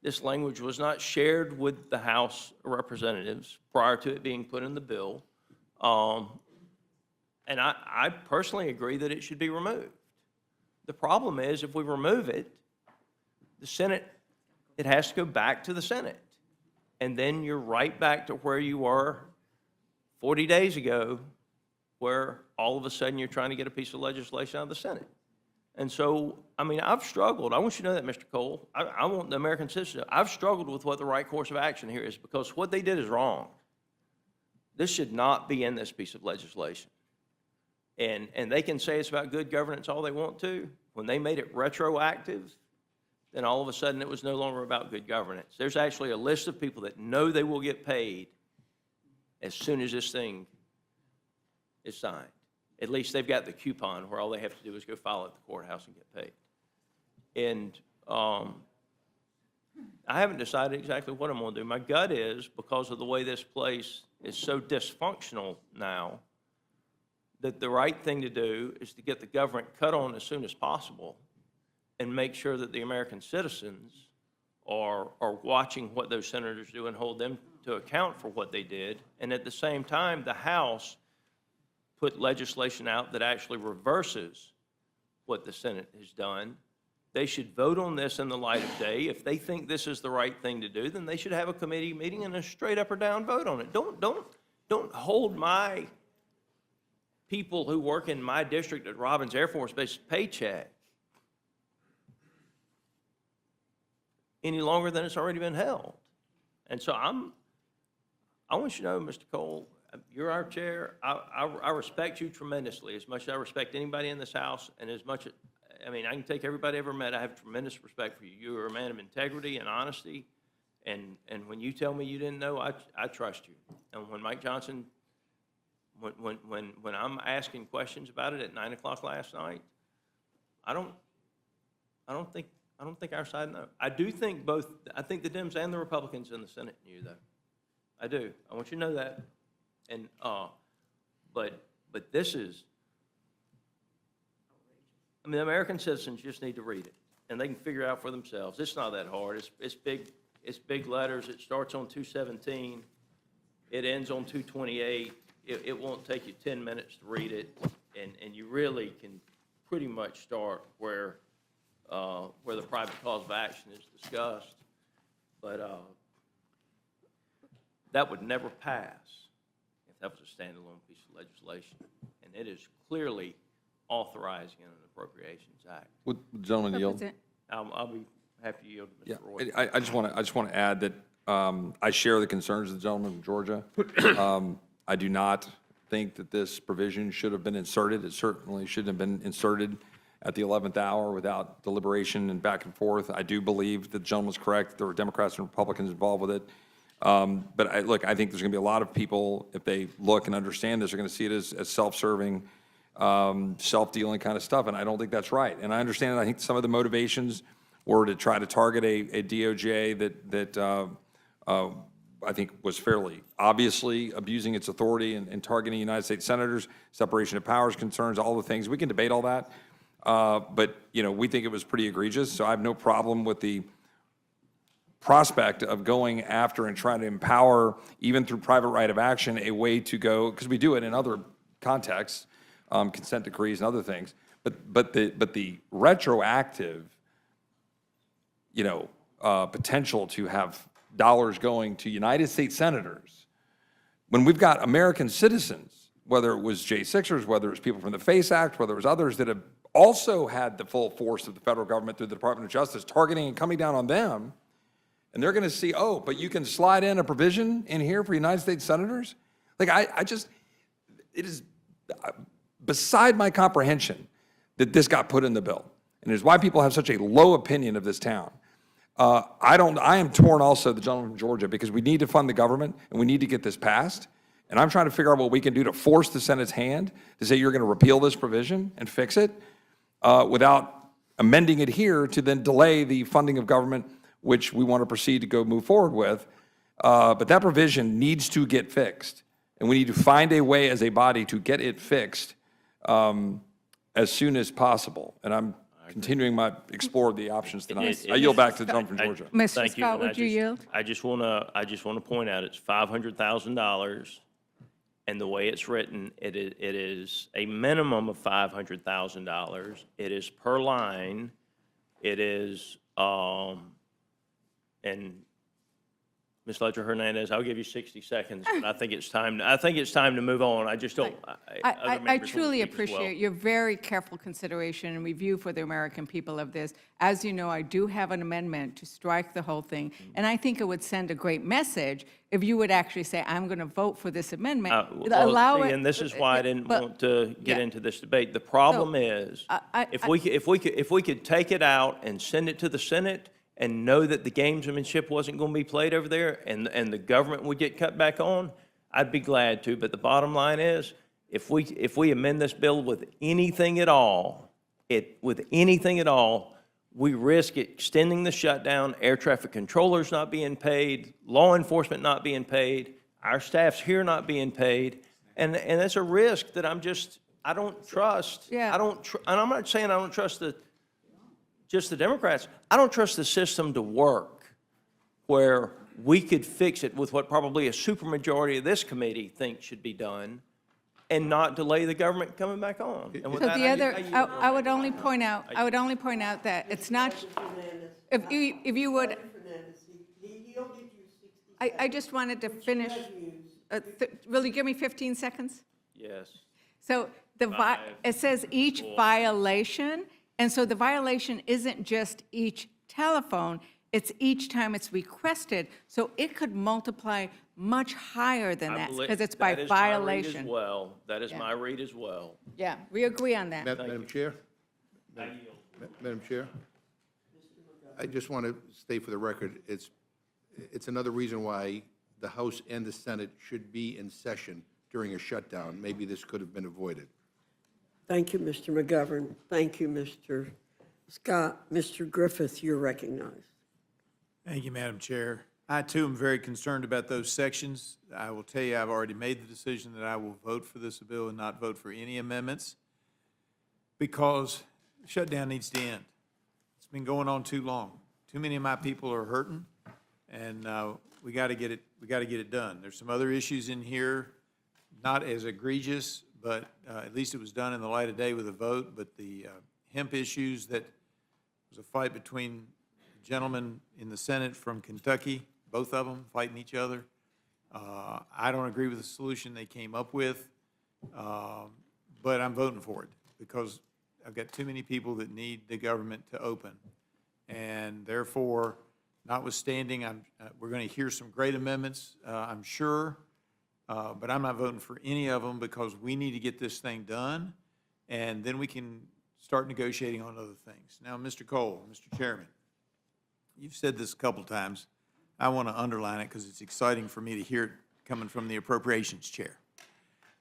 This language was not shared with the House of Representatives prior to it being put in the bill. And I personally agree that it should be removed. The problem is, if we remove it, the Senate, it has to go back to the Senate. And then you're right back to where you were 40 days ago, where all of a sudden you're trying to get a piece of legislation out of the Senate. And so, I mean, I've struggled. I want you to know that, Mr. Cole. I want the American citizen. I've struggled with what the right course of action here is, because what they did is wrong. This should not be in this piece of legislation. And they can say it's about good governance all they want to. When they made it retroactive, then all of a sudden it was no longer about good governance. There's actually a list of people that know they will get paid as soon as this thing is signed. At least they've got the coupon where all they have to do is go file at the courthouse and get paid. And I haven't decided exactly what I'm going to do. My gut is, because of the way this place is so dysfunctional now, that the right thing to do is to get the government cut on as soon as possible and make sure that the American citizens are watching what those senators do and hold them to account for what they did. And at the same time, the House put legislation out that actually reverses what the Senate has done. They should vote on this in the light of day. If they think this is the right thing to do, then they should have a committee meeting and a straight up or down vote on it. Don't hold my people who work in my district at Robins Air Force Base paycheck any longer than it's already been held. And so I want you to know, Mr. Cole, you're our chair. I respect you tremendously, as much as I respect anybody in this House, and as much, I mean, I can take everybody I ever met. I have tremendous respect for you. You are a man of integrity and honesty, and when you tell me you didn't know, I trust you. And when Mike Johnson, when I'm asking questions about it at 9 o'clock last night, I don't think our side knows. I think the Dems and the Republicans in the Senate knew, though. I do. I want you to know that. And but this is, I mean, American citizens just need to read it, and they can figure out for themselves. It's not that hard. It's big letters. It starts on 217. It ends on 228. It won't take you 10 minutes to read it, and you really can pretty much start where the private cause of action is discussed. But that would never pass if that was a standalone piece of legislation, and it is clearly authorizing an Appropriations Act. Would the gentleman yield? I'll be happy to yield to Yeah, Mr. Roy. I just want to add that I share the concerns of the gentleman from Georgia. I do not think that this provision should have been inserted. It certainly shouldn't have been inserted at the 11th hour without deliberation and back and forth. I do believe the gentleman's correct. There were Democrats and Republicans involved with it. But I think there's going to be a lot of people, if they look and understand this, are going to see it as self-serving, self-dealing kind of stuff, and I don't think that's right. And I understand, I think some of the motivations were to try to target a DOJ that I think was fairly obviously abusing its authority and targeting United States senators, separation of powers concerns, all the things. We can debate all that. But, you know, we think it was pretty egregious, so I have no problem with the prospect of going after and trying to empower, even through private right of action, a way to go, because we do it in other contexts, consent decrees and other things. But the retroactive potential to have dollars going to United States senators, when we've got American citizens, whether it was J6ers, whether it was people from the FACE Act, whether it was others that have also had the full force of the federal government through the Department of Justice targeting and coming down on them, and they're going to see, oh, but you can slide in a provision in here for United States senators? Like, it is beside my comprehension that this got put in the bill. And it's why people have such a low opinion of this town. I am torn also, the gentleman from Georgia, because we need to fund the government and we need to get this passed. And I'm trying to figure out what we can do to force the Senate's hand to say you're going to repeal this provision and fix it without amending it here to then delay the funding of government, which we want to proceed to move forward with. But that provision needs to get fixed. And we need to find a way as a body to get it fixed as soon as possible. And I'm continuing explore the options tonight. I yield back to the gentleman from Georgia. Mr. Thank you, Scott, and would you yield? I just want to point out, it's $500,000, and the way it's written, it is a minimum of $500,000. It is per line. It is, and Ms. Ledger Hernandez, I'll give you 60 seconds, but I think it's time to move on. I just don't. I truly appreciate your very careful consideration and review for the American people of this. As you know, I do have an amendment to strike the whole thing, and I think it would send a great message if you would actually say, I'm going to vote for this amendment. Allow it. And this is why I didn't want to get into this debate. The problem is, if we could take it out and send it to the Senate and know that the gamesmanship wasn't going to be played over there and the government would get cut back on, I'd be glad to. But the bottom line is, if we amend this bill with anything at all, we risk extending the shutdown, air traffic controllers not being paid, law enforcement not being paid, our staffs here not being paid. And that's a risk that I don't trust. Yeah. And I'm not saying I don't trust just the Democrats. I don't trust the system to work where we could fix it with what probably a supermajority of this committee thinks should be done and not delay the government coming back on. And with So that, the other, I would only point out that it's not, if you would, I just wanted to finish, will you give me 15 seconds? yes. So it says each violation, and so the violation isn't just each telephone, it's each time it's requested. So it could multiply much higher than that, because it's by violation. That is my read as well. Yeah, we agree on that. Madam Chair? Madam Chair? I just want to state for the record, it's another reason why the House and the Senate should be in session during a shutdown. Maybe this could have been avoided. Thank you, Mr. McGovern. Thank you, Mr. Scott. Mr. Griffith, you're recognized. Thank you, Madam Chair. I, too, am very concerned about those sections. I will tell you, I've already made the decision that I will vote for this bill and not vote for any amendments because shutdown needs to end. It's been going on too long. Too many of my people are hurting, and we got to get it done. There's some other issues in here, not as egregious, but at least it was done in the light of day with a vote. But the hemp issues, that was a fight between gentlemen in the Senate from Kentucky, both of them fighting each other. I don't agree with the solution they came up with, but I'm voting for it because I've got too many people that need the government to open. And therefore, notwithstanding, we're going to hear some great amendments, I'm sure, but I'm not voting for any of them because we need to get this thing done, and then we can start negotiating on other things. Now, Mr. Cole, Mr. Chairman, you've said this a couple times. I want to underline it because it's exciting for me to hear it coming from the Appropriations Chair.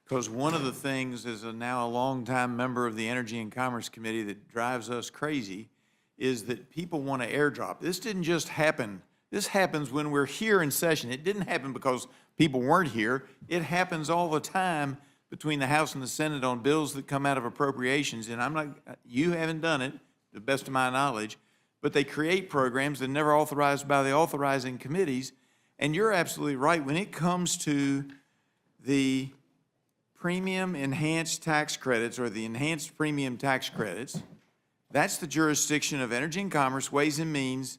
Because one of the things as now a longtime member of the Energy and Commerce Committee that drives us crazy is that people want to airdrop. This didn't just happen. This happens when we're here in session. It didn't happen because people weren't here. It happens all the time between the House and the Senate on bills that come out of appropriations. And you haven't done it, to the best of my knowledge, but they create programs that are never authorized by the authorizing committees. And you're absolutely right. When it comes to the premium enhanced tax credits or the enhanced premium tax credits, that's the jurisdiction of Energy and Commerce, Ways and Means,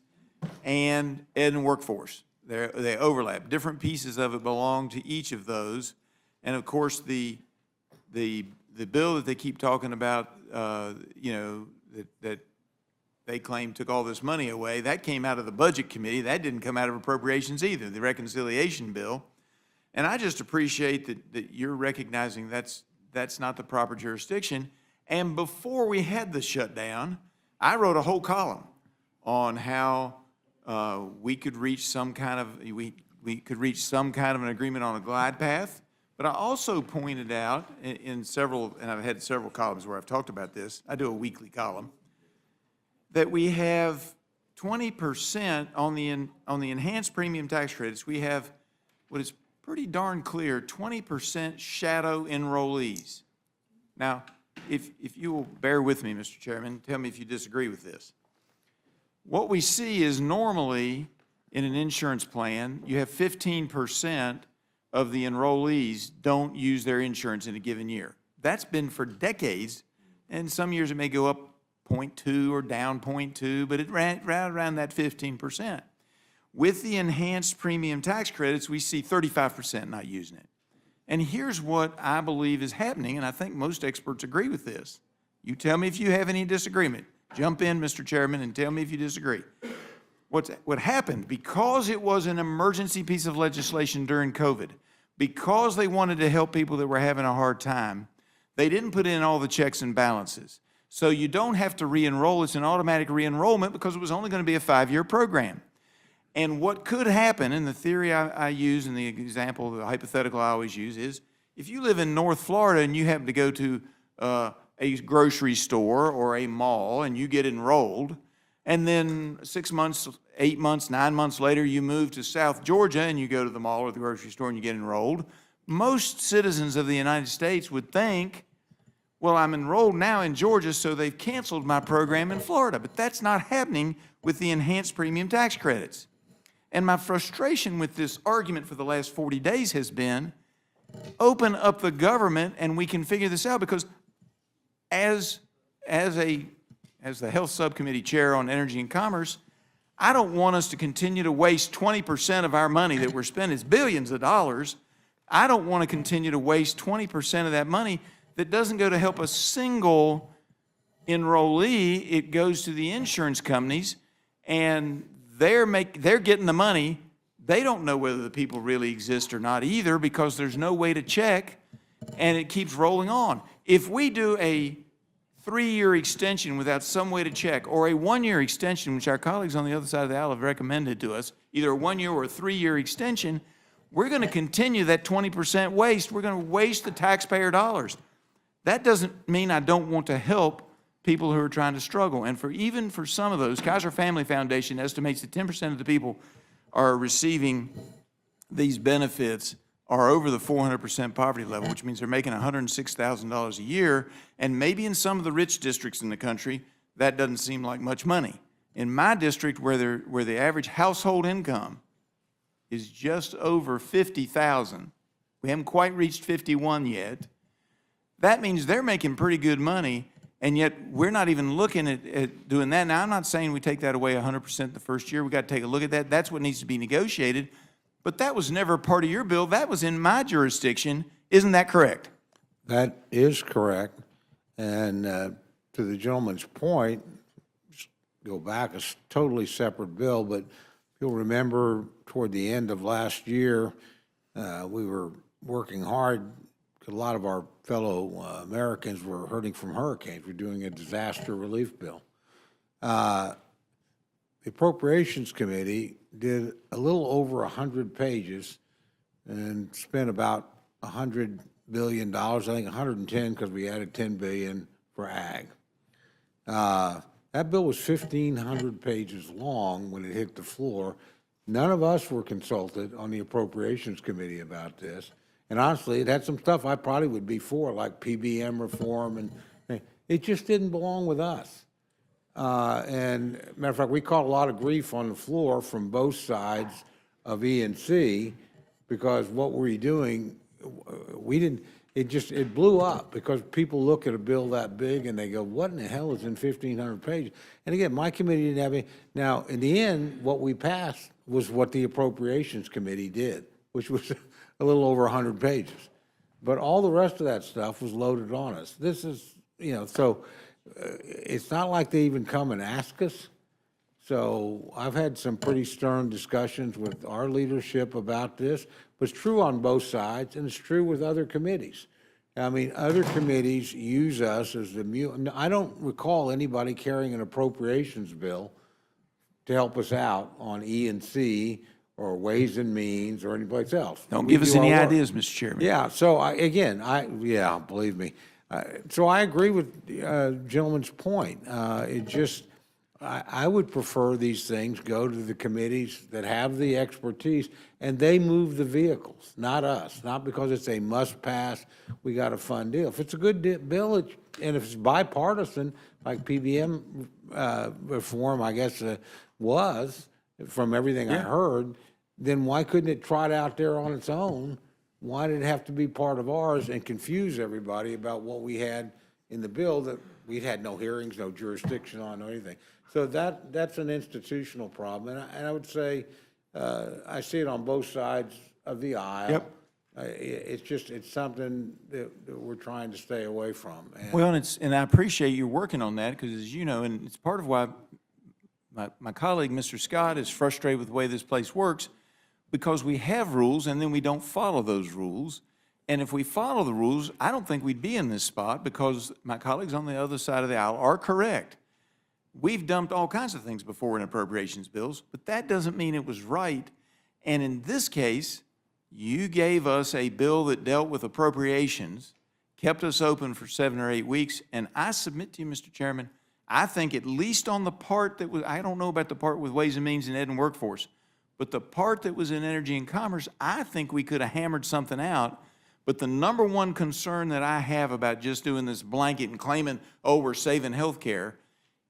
and ed and workforce. They overlap. Different pieces of it belong to each of those. And of course, the bill that they keep talking about, you know, that they claim took all this money away, that came out of the Budget Committee. That didn't come out of appropriations either, the reconciliation bill. And I just appreciate that you're recognizing that's not the proper jurisdiction. And before we had the shutdown, I wrote a whole column on how we could reach some kind of an agreement on a glide path. But I also pointed out in several, and I've had several columns where I've talked about this. I do a weekly column, that we have 20% on the enhanced premium tax credits. We have what is pretty darn clear, 20% shadow enrollees. Now, if you will bear with me, Mr. Chairman, tell me if you disagree with this. What we see is normally in an insurance plan, you have 15% of the enrollees don't use their insurance in a given year. That's been for decades, and some years it may go up 0.2 or down 0.2, but it ran around that 15%. With the enhanced premium tax credits, we see 35% not using it. And here's what I believe is happening, and I think most experts agree with this. You tell me if you have any disagreement. Jump in, Mr. Chairman, and tell me if you disagree. What happened, because it was an emergency piece of legislation during COVID, because they wanted to help people that were having a hard time, they didn't put in all the checks and balances. So you don't have to re-enroll. It's an automatic re-enrollment because it was only going to be a 5-year program. And what could happen, and the theory I use and the example, the hypothetical I always use is, if you live in North Florida and you happen to go to a grocery store or a mall and you get enrolled, and then 6 months, 8 months, 9 months later, you move to South Georgia and you go to the mall or the grocery store and you get enrolled, most citizens of the United States would think, well, I'm enrolled now in Georgia, so they've canceled my program in Florida. But that's not happening with the enhanced premium tax credits. And my frustration with this argument for the last 40 days has been, open up the government and we can figure this out, because as the Health Subcommittee Chair on Energy and Commerce, I don't want us to continue to waste 20% of our money that we're spending. It's billions of dollars. I don't want to continue to waste 20% of that money that doesn't go to help a single enrollee. It goes to the insurance companies, and they're getting the money. They don't know whether the people really exist or not either, because there's no way to check, and it keeps rolling on. If we do a 3-year extension without some way to check, or a 1-year extension, which our colleagues on the other side of the aisle have recommended to us, either a 1-year or a 3-year extension, we're going to continue that 20% waste. We're going to waste the taxpayer dollars. That doesn't mean I don't want to help people who are trying to struggle. And even for some of those, Kaiser Family Foundation estimates that 10% of the people are receiving these benefits are over the 400% poverty level, which means they're making $106,000 a year. And maybe in some of the rich districts in the country, that doesn't seem like much money. In my district, where the average household income is just over $50,000, we haven't quite reached 51 yet, that means they're making pretty good money, and yet we're not even looking at doing that. Now, I'm not saying we take that away 100% the first year. We've got to take a look at that. That's what needs to be negotiated. But that was never part of your bill. That was in my jurisdiction. Isn't that correct? That is correct. And to the gentleman's point, just go back, a totally separate bill, but you'll remember toward the end of last year, we were working hard. A lot of our fellow Americans were hurting from hurricanes. We're doing a disaster relief bill. The Appropriations Committee did a little over 100 pages and spent about $100 billion, I think 110 because we added $10 billion for ag. That bill was 1,500 pages long when it hit the floor. None of us were consulted on the Appropriations Committee about this. And honestly, it had some stuff I probably would be for, like PBM reform, and it just didn't belong with us. And matter of fact, we caught a lot of grief on the floor from both sides of E&C, because what were you doing? We didn't, it blew up because people look at a bill that big and they go, what in the hell is in 1,500 pages? And again, my committee didn't have any. Now, in the end, what we passed was what the Appropriations Committee did, which was a little over 100 pages. But all the rest of that stuff was loaded on us. This is, so it's not like they even come and ask us. So I've had some pretty stern discussions with our leadership about this, but it's true on both sides, and it's true with other committees. I mean, other committees use us as the I don't recall anybody carrying an appropriations bill to help us out on E&C or Ways and Means or anyplace else. Don't We give us do any our work. ideas, Mr. Chairman. Yeah, so believe me. So I agree with gentleman's point. I would prefer these things go to the committees that have the expertise, and they move the vehicles, not us, not because it's a must-pass, we got a fun deal. If it's a good bill, and if it's bipartisan, like PBM reform, I guess, was, from everything I heard, then why couldn't it trot out there on its own? Why did it have to be part of ours and confuse everybody about what we had in the bill that we'd had no hearings, no jurisdiction on, or anything? So that's an institutional problem, and I would say I see it on both sides of the aisle. Yep. It's something that we're trying to stay away from. And Well, and I appreciate you working on that, because as you know, and it's part of why my colleague, Mr. Scott, is frustrated with the way this place works, because we have rules and then we don't follow those rules. And if we follow the rules, I don't think we'd be in this spot, because my colleagues on the other side of the aisle are correct. We've dumped all kinds of things before in appropriations bills, but that doesn't mean it was right. And in this case, you gave us a bill that dealt with appropriations, kept us open for 7 or 8 weeks, and I submit to you, Mr. Chairman, I think at least on the part that was, I don't know about the part with Ways and Means and Ed and Workforce, but the part that was in Energy and Commerce, I think we could have hammered something out. But the number one concern that I have about just doing this blanket and claiming, oh, we're saving health care,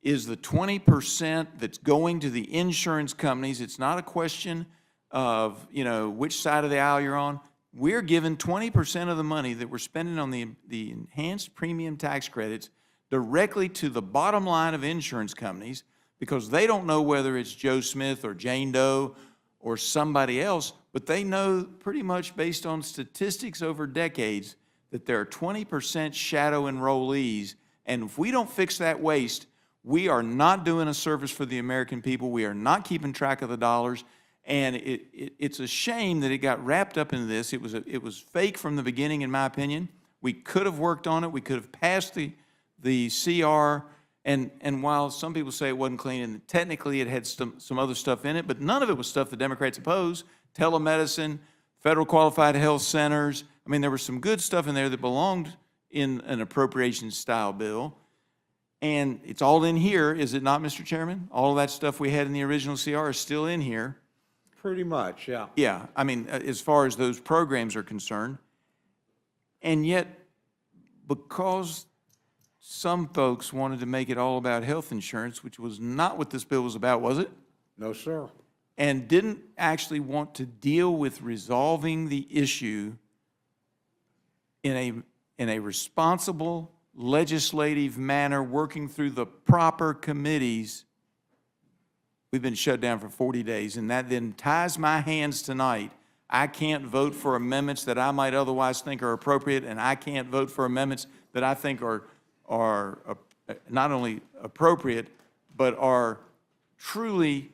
is the 20% that's going to the insurance companies. It's not a question of, which side of the aisle you're on. We're giving 20% of the money that we're spending on the enhanced premium tax credits directly to the bottom line of insurance companies, because they don't know whether it's Joe Smith or Jane Doe or somebody else, but they know pretty much based on statistics over decades that there are 20% shadow enrollees, and if we don't fix that waste, we are not doing a service for the American people. We are not keeping track of the dollars, and it's a shame that it got wrapped up into this. It was fake from the beginning, in my opinion. We could have worked on it. We could have passed the CR, and while some people say it wasn't clean, and technically it had some other stuff in it, but none of it was stuff the Democrats opposed. Telemedicine, federal qualified health centers. I mean, there was some good stuff in there that belonged in an appropriations style bill. And it's all in here, is it not, Mr. Chairman? All of that stuff we had in the original CR is still in here. pretty much, yeah. Yeah, I mean, as far as those programs are concerned. And yet, because some folks wanted to make it all about health insurance, which was not what this bill was about, was it? No, sir. And didn't actually want to deal with resolving the issue in a responsible legislative manner, working through the proper committees. We've been shut down for 40 days, and that then ties my hands tonight. I can't vote for amendments that I might otherwise think are appropriate, and I can't vote for amendments that I think are not only appropriate, but are truly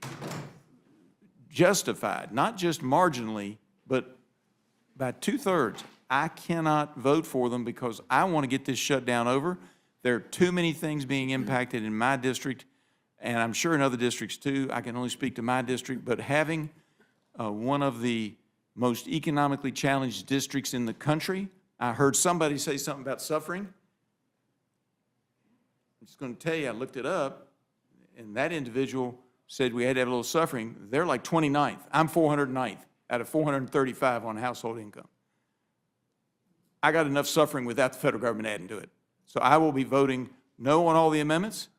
justified, not just marginally, but by 2/3. I cannot vote for them because I want to get this shutdown over. There are too many things being impacted in my district, and I'm sure in other districts too. I can only speak to my district, but having one of the most economically challenged districts in the country, I heard somebody say something about suffering. I'm just going to tell you, I looked it up, and that individual said we had to have a little suffering. They're like 29th. I'm 409th out of 435 on household income. I got enough suffering without the federal government adding to it. So I will be voting no on all the amendments.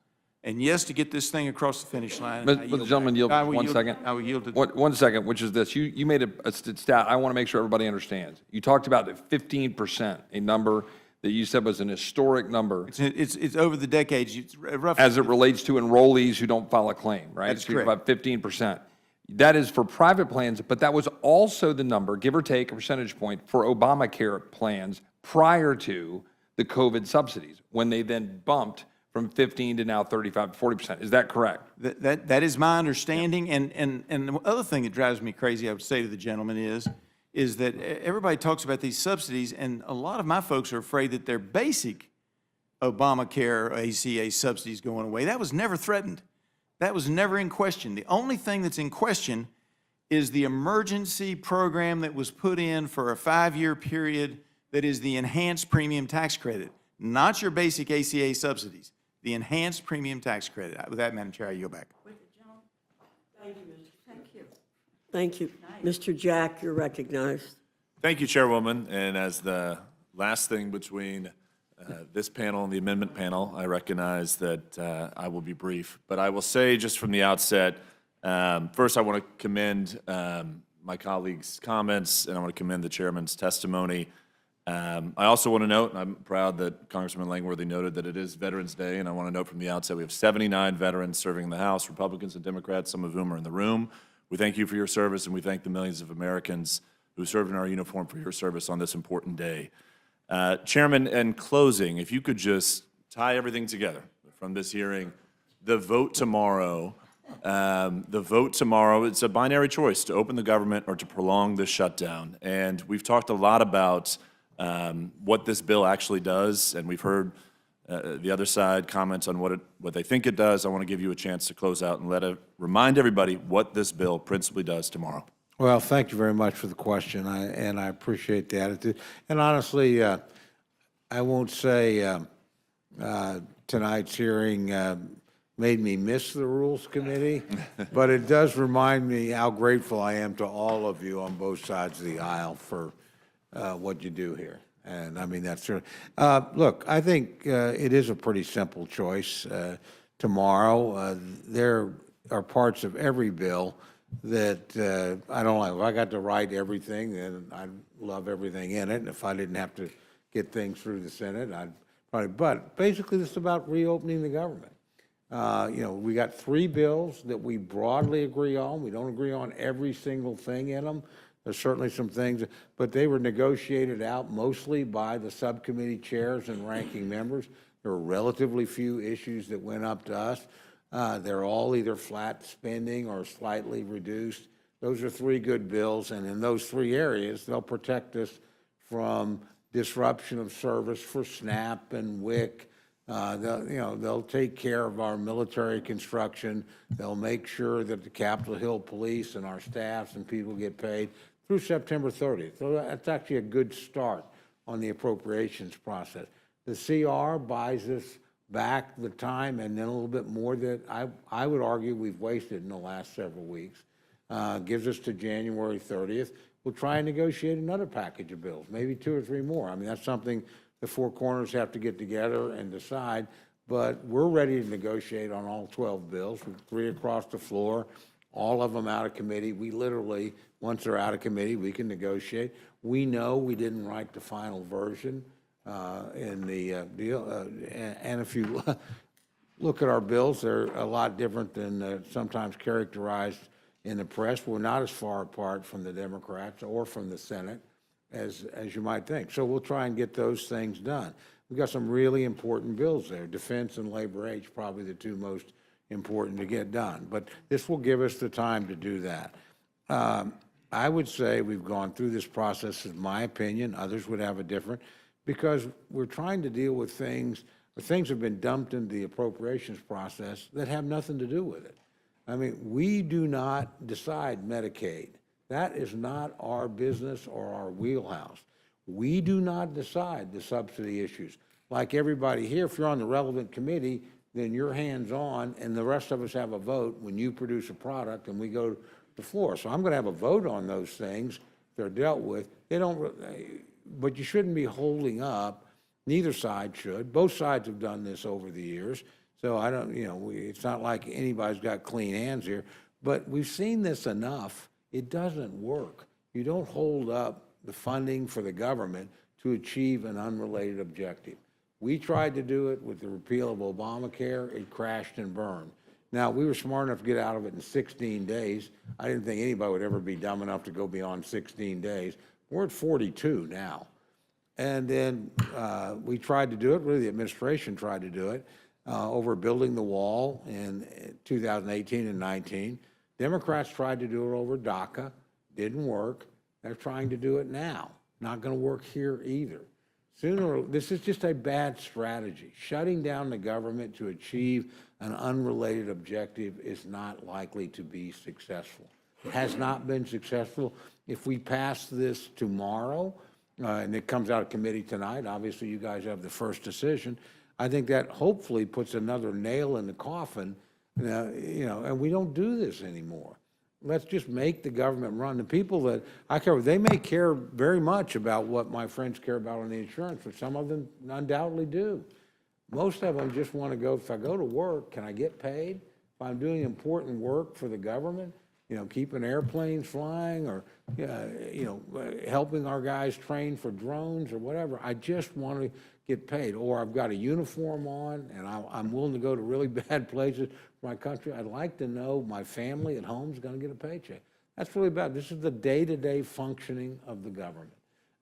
And yes, to get this thing across the finish line. But the gentleman yield, I will 1 second. I will yield to. One second, which is this. You made a stat I want to make sure everybody understands. You talked about that 15%, a number that you said was an historic number It's over the decades, it's roughly. as it relates to enrollees who don't file a claim, right? That's So you're correct. about 15%. That is for private plans, but that was also the number, give or take a percentage point, for Obamacare plans prior to the COVID subsidies, when they then bumped from 15 to now 35, 40%. Is that correct? That is my understanding, and the other thing that drives me crazy, I would say to the gentleman is that everybody talks about these subsidies, and a lot of my folks are afraid that their basic Obamacare ACA subsidies going away. That was never threatened. That was never in question. The only thing that's in question is the emergency program that was put in for a 5-year period that is the enhanced premium tax credit, not your basic ACA subsidies, the enhanced premium tax credit. With that, Madam Chair, I yield back. Thank you. Mr. Jack, you're recognized. Thank you, Chairwoman. And as the last thing between this panel and the amendment panel, I recognize that I will be brief. But I will say just from the outset, first I want to commend my colleagues' comments, and I want to commend the chairman's testimony. I also want to note, and I'm proud that Congressman Langworthy noted that it is Veterans Day, and I want to note from the outset we have 79 veterans serving in the House, Republicans and Democrats, some of whom are in the room. We thank you for your service, and we thank the millions of Americans who served in our uniform for your service on this important day. Chairman, in closing, if you could just tie everything together from this hearing, the vote tomorrow, it's a binary choice to open the government or to prolong the shutdown. And we've talked a lot about what this bill actually does, and we've heard the other side comments on what they think it does. I want to give you a chance to close out and remind everybody what this bill principally does tomorrow. Well, thank you very much for the question, and I appreciate the attitude. And honestly, I won't say tonight's hearing made me miss the Rules Committee, but it does remind me how grateful I am to all of you on both sides of the aisle for what you do here. And I mean, that's true. Look, I think it is a pretty simple choice. Tomorrow, there are parts of every bill that I don't like. If I got to write everything, then I'd love everything in it. And if I didn't have to get things through the Senate, I'd probably, but basically this is about reopening the government. You know, we got 3 bills that we broadly agree on. We don't agree on every single thing in them. There's certainly some things, but they were negotiated out mostly by the subcommittee chairs and ranking members. There were relatively few issues that went up to us. They're all either flat spending or slightly reduced. Those are 3 good bills, and in those 3 areas, they'll protect us from disruption of service for SNAP and WIC. They'll take care of our military construction. They'll make sure that the Capitol Hill Police and our staffs and people get paid through September 30th. So that's actually a good start on the appropriations process. The CR buys us back the time and then a little bit more that I would argue we've wasted in the last several weeks. Gives us to January 30th. We'll try and negotiate another package of bills, maybe 2 or 3 more. I mean, that's something the 4 corners have to get together and decide, but we're ready to negotiate on all 12 bills, with 3 across the floor, all of them out of committee. We literally, once they're out of committee, we can negotiate. We know we didn't write the final version in the deal, and if you look at our bills, they're a lot different than sometimes characterized in the press. We're not as far apart from the Democrats or from the Senate as you might think. So we'll try and get those things done. We've got some really important bills there. Defense and labor aid, probably the 2 most important to get done. But this will give us the time to do that. I would say we've gone through this process, in my opinion. Others would have a different, because we're trying to deal with things, or things have been dumped into the appropriations process that have nothing to do with it. I mean, we do not decide Medicaid. That is not our business or our wheelhouse. We do not decide the subsidy issues. Like everybody here, if you're on the relevant committee, then you're hands-on, and the rest of us have a vote when you produce a product and we go to the floor. So I'm going to have a vote on those things. They're dealt with. They don't, but you shouldn't be holding up. Neither side should. Both sides have done this over the years. So I don't, it's not like anybody's got clean hands here, but we've seen this enough. It doesn't work. You don't hold up the funding for the government to achieve an unrelated objective. We tried to do it with the repeal of Obamacare. It crashed and burned. Now, we were smart enough to get out of it in 16 days. I didn't think anybody would ever be dumb enough to go beyond 16 days. We're at 42 now. And then we tried to do it, really the administration tried to do it, over building the wall in 2018 and 19. Democrats tried to do it over DACA, didn't work. They're trying to do it now. Not going to work here either. This is just a bad strategy. Shutting down the government to achieve an unrelated objective is not likely to be successful. It has not been successful. If we pass this tomorrow, and it comes out of committee tonight, obviously you guys have the first decision, I think that hopefully puts another nail in the coffin, and we don't do this anymore. Let's just make the government run. The people that I care, they may care very much about what my friends care about on the insurance, but some of them undoubtedly do. Most of them just want to go, if I go to work, can I get paid? If I'm doing important work for the government, keeping airplanes flying or, helping our guys train for drones or whatever, I just want to get paid. Or I've got a uniform on and I'm willing to go to really bad places for my country. I'd like to know my family at home is going to get a paycheck. That's really bad. This is the day-to-day functioning of the government.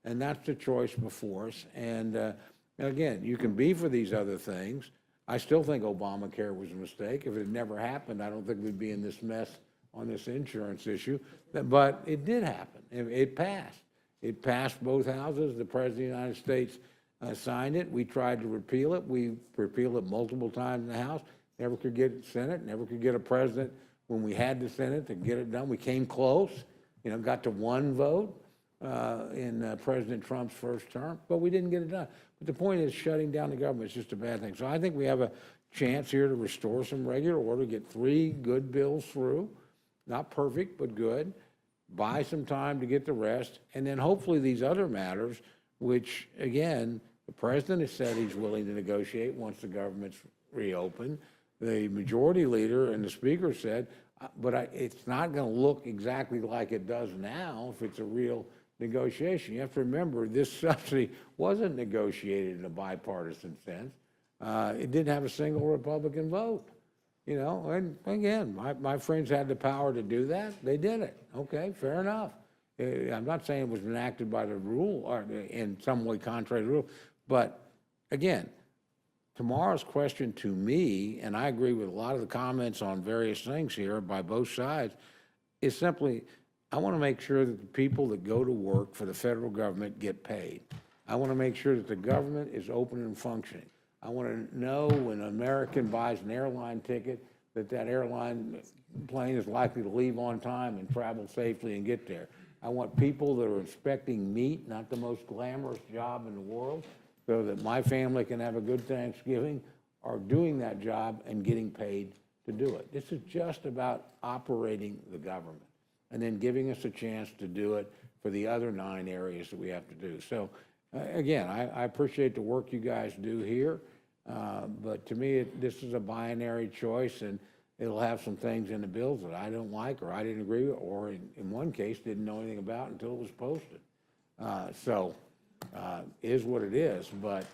And that's the choice before us. And again, you can be for these other things. I still think Obamacare was a mistake. If it had never happened, I don't think we'd be in this mess on this insurance issue. But it did happen. It passed. It passed both houses. The President of the United States signed it. We tried to repeal it. We repealed it multiple times in the House. Never could get Senate, never could get a president when we had the Senate to get it done. We came close, got to one vote in President Trump's first term, but we didn't get it done. But the point is, shutting down the government is just a bad thing. So I think we have a chance here to restore some regular order, get 3 good bills through, not perfect, but good, buy some time to get the rest, and then hopefully these other matters, which, again, the president has said he's willing to negotiate once the government's reopened. The majority leader and the speaker said, but it's not going to look exactly like it does now if it's a real negotiation. You have to remember, this subsidy wasn't negotiated in a bipartisan sense. It didn't have a single Republican vote. And again, my friends had the power to do that. They did it. Okay, fair enough. I'm not saying it was enacted by the rule or in some way contrary to the rule, but again, tomorrow's question to me, and I agree with a lot of the comments on various things here by both sides, is simply, I want to make sure that the people that go to work for the federal government get paid. I want to make sure that the government is open and functioning. I want to know when an American buys an airline ticket that that airline plane is likely to leave on time and travel safely and get there. I want people that are inspecting meat, not the most glamorous job in the world, so that my family can have a good Thanksgiving, are doing that job and getting paid to do it. This is just about operating the government and then giving us a chance to do it for the other 9 areas that we have to do. So again, I appreciate the work you guys do here, but to me, this is a binary choice, and it'll have some things in the bills that I don't like or I didn't agree with, or in one case, didn't know anything about until it was posted. Is what it is, but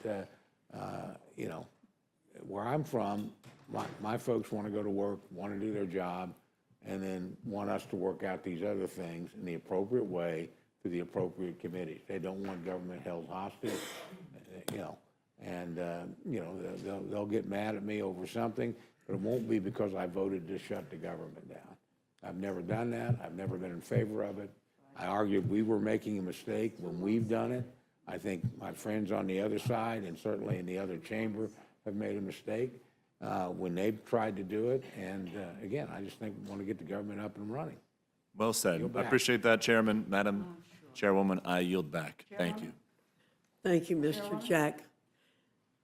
where I'm from, my folks want to go to work, want to do their job, and then want us to work out these other things in the appropriate way through the appropriate committees. They don't want government held hostage, and they'll get mad at me over something, but it won't be because I voted to shut the government down. I've never done that. I've never been in favor of it. I argued we were making a mistake when we've done it. I think my friends on the other side and certainly in the other chamber have made a mistake when they've tried to do it. And again, I just think we want to get the government up and running. Well said. I appreciate that, Chairman. Madam Chairwoman, I yield back. Thank you. Thank you, Mr. Jack.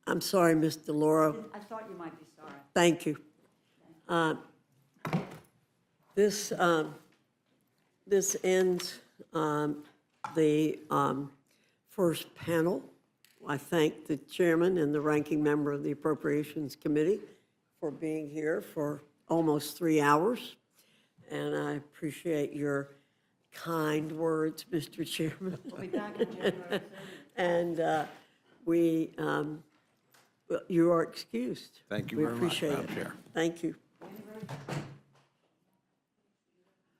I'm sorry, Ms. DeLauro. I thought you might be sorry. Thank you. This ends the first panel. I thank the chairman and the ranking member of the Appropriations Committee for being here for almost 3 hours, and I appreciate your kind words, Mr. Chairman. We'll be back in January. And you are excused. Thank you We very much, appreciate Madam it. Chair. Thank you.